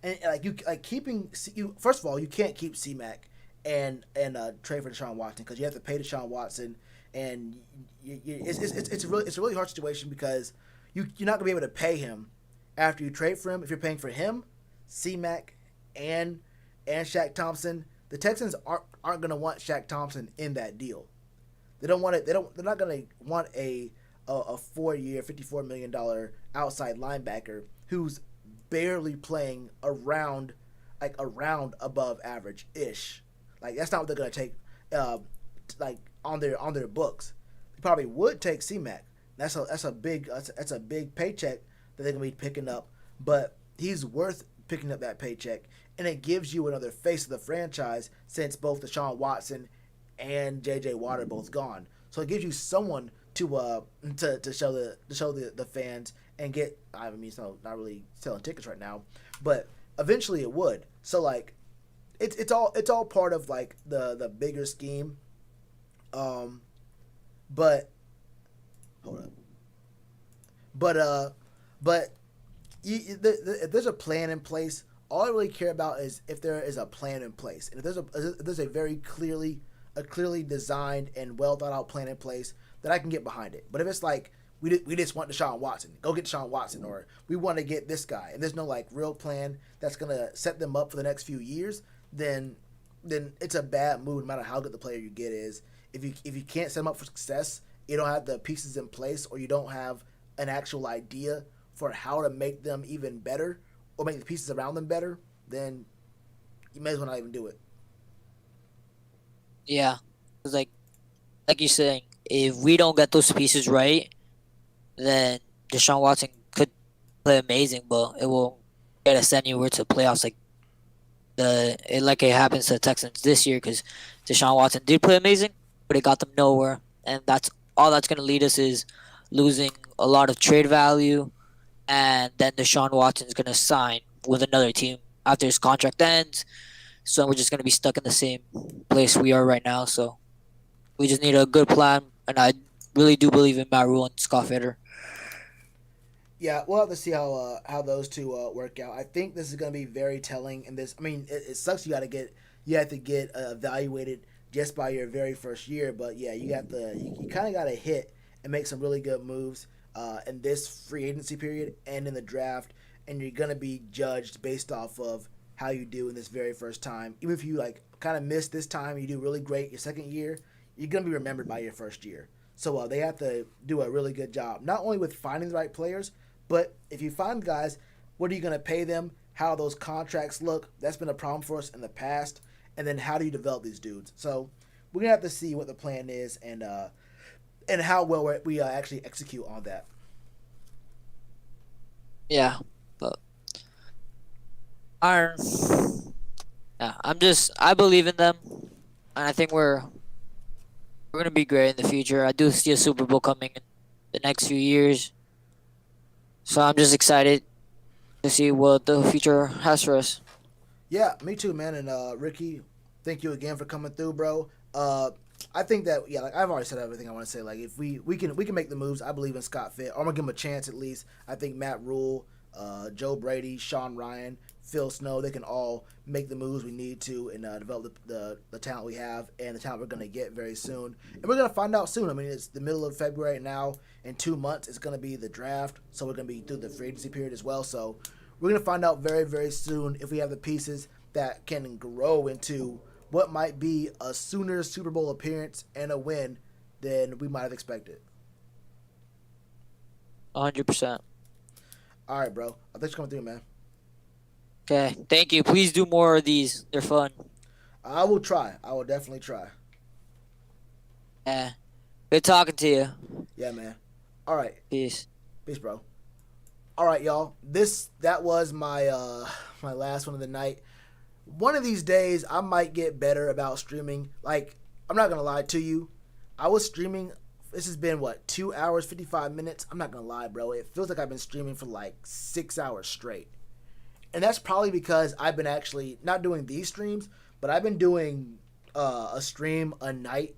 and like you like keeping you first of all you can't keep C-Mac and trade for Deshaun Watson because you have to pay Deshaun Watson and it's a really hard situation because you're not gonna be able to pay him after you trade for him if you're paying for him, C-Mac, and Shaq Thompson. The Texans aren't gonna want Shaq Thompson in that deal. They don't want it. They're not gonna want a 4-year, $54 million outside linebacker who's barely playing around above average ish. Like that's not what they're gonna take. Like on their books, they probably would take C-Mac. That's a big paycheck that they're gonna be picking up. But he's worth picking up that paycheck, and it gives you another face of the franchise since both Deshaun Watson and J.J. Watt are both gone. So it gives you someone to show the fans and get. I mean, it's not really selling tickets right now, but eventually it would. So like, it's all part of like the bigger scheme. But hold up. But if there's a plan in place, all I really care about is if there is a plan in place, and if there's a very clearly designed and well thought out plan in place, that I can get behind it. But if it's like we just want Deshaun Watson, go get Deshaun Watson, or we want to get this guy, and there's no like real plan that's gonna set them up for the next few years, then it's a bad move no matter how good the player you get is. If you can't set them up for success, you don't have the pieces in place, or you don't have an actual idea for how to make them even better or make the pieces around them better, then you may as well not even do it. Yeah, it's like you're saying, if we don't get those pieces right, then Deshaun Watson could play amazing, but it won't get us anywhere to playoffs like it happens to the Texans this year because Deshaun Watson did play amazing, but it got them nowhere, and that's going to lead us is losing a lot of trade value, and then Deshaun Watson's going to sign with another team after his contract ends, so we're just going to be stuck in the same place we are right now. So we just need a good plan, and I really do believe in Matt Rule and Scott Fitter. Yeah, we'll have to see how those two work out. I think this is going to be very telling. And this, I mean, it sucks. You have to get evaluated just by your very first year. But yeah, you kind of got to hit and make some really good moves in this free agency period and in the draft. And you're going to be judged based off of how you do in this very first time. Even if you like kind of miss this time, you do really great your second year, you're going to be remembered by your first year. So they have to do a really good job, not only with finding the right players, but if you find guys, what are you going to pay them? How those contracts look? That's been a problem for us in the past. And then how do you develop these dudes? So we're going to have to see what the plan is and how well we actually execute on that. Yeah, but I believe in them, and I think we're gonna be great in the future. I do see a Super Bowl coming in the next few years, so I'm just excited to see what the future has for us. Yeah, me too, man. And Ricky, thank you again for coming through, bro. I think that like I've already said everything I want to say. Like if we can make the moves, I believe in Scott Fitt. I'm gonna give him a chance at least. I think Matt Rule, Joe Brady, Sean Ryan, Phil Snow, they can all make the moves we need to and develop the talent we have and the talent we're gonna get very soon. And we're gonna find out soon. I mean, it's the middle of February now. In 2 months, it's gonna be the draft, so we're gonna be through the free agency period as well. So we're gonna find out very, very soon if we have the pieces that can grow into what might be a sooner Super Bowl appearance and a win than we might have expected. 100%. All right, bro. Thanks for coming through, man. Okay, thank you. Please do more of these. They're fun. I will try. I will definitely try. Yeah. Good talking to you. Yeah, man. All right. Peace. Peace, bro. All right, y'all. That was my my last one of the night. One of these days, I might get better about streaming. Like, I'm not gonna lie to you. I was streaming. This has been what 2 hours 55 minutes. I'm not gonna lie, bro. It feels like I've been streaming for like 6 hours straight, and that's probably because I've been actually not doing these streams, but I've been doing a stream a night,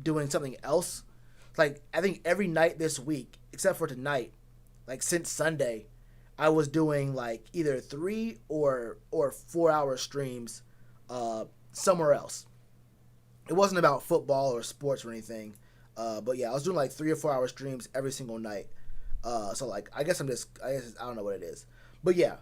doing something else. Like I think every night this week, except for tonight, like since Sunday, I was doing like either 3 or 4 hour streams somewhere else. It wasn't about football or sports or anything, but yeah, I was doing like 3 or 4 hour streams every single night. So like I guess I don't know what it is, but yeah,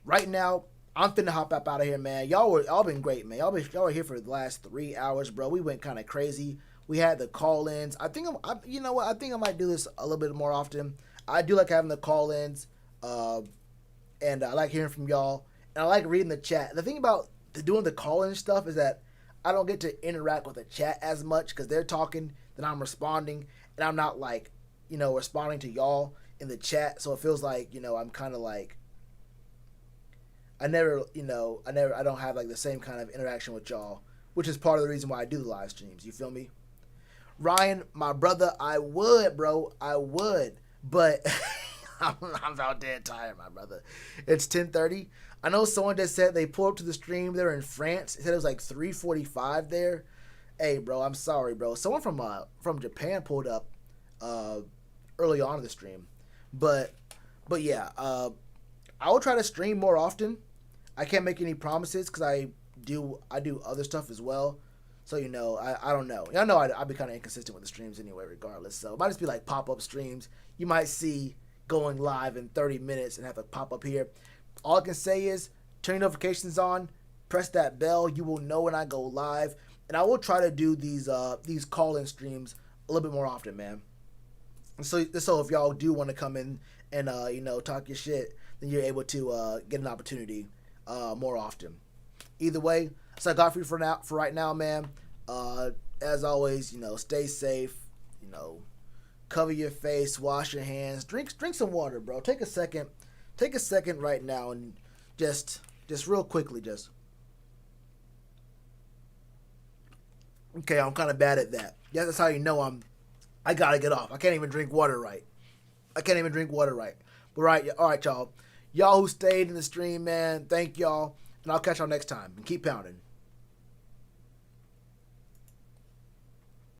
right now I'm finna hop up out of here, man. Y'all been great, man. Y'all were here for the last 3 hours, bro. We went kind of crazy. We had the call-ins. I think you know what? I think I might do this a little bit more often. I do like having the call-ins, and I like hearing from y'all, and I like reading the chat. The thing about doing the call-in stuff is that I don't get to interact with the chat as much because they're talking, then I'm responding, and I'm not like, you know, responding to y'all in the chat. So it feels like, you know, I'm kind of like, I don't have like the same kind of interaction with y'all, which is part of the reason why I do the live streams. You feel me? Ryan, my brother, I would, bro. I would. But I'm about dead tired, my brother. It's 10:30. I know someone just said they pulled up to the stream. They're in France. It said it was like 3:45 there. Hey, bro, I'm sorry, bro. Someone from Japan pulled up early on in the stream. But yeah, I will try to stream more often. I can't make any promises because I do other stuff as well. So, you know, I don't know. Y'all know I'd be kind of inconsistent with the streams anyway, regardless. So it might just be like pop-up streams. You might see going live in 30 minutes and have a pop-up here. All I can say is turn your notifications on, press that bell. You will know when I go live. And I will try to do these call-in streams a little bit more often, man. And so if y'all do want to come in and, you know, talk your shit, then you're able to get an opportunity more often. Either way, so I got for right now, man. As always, you know, stay safe. You know, cover your face, wash your hands, drink some water, bro. Take a second right now and just real quickly, just. Okay, I'm kind of bad at that. Yeah, that's how you know I gotta get off. I can't even drink water right. But all right, y'all. Y'all who stayed in the stream, man, thank y'all. And I'll catch y'all next time. And keep pounding.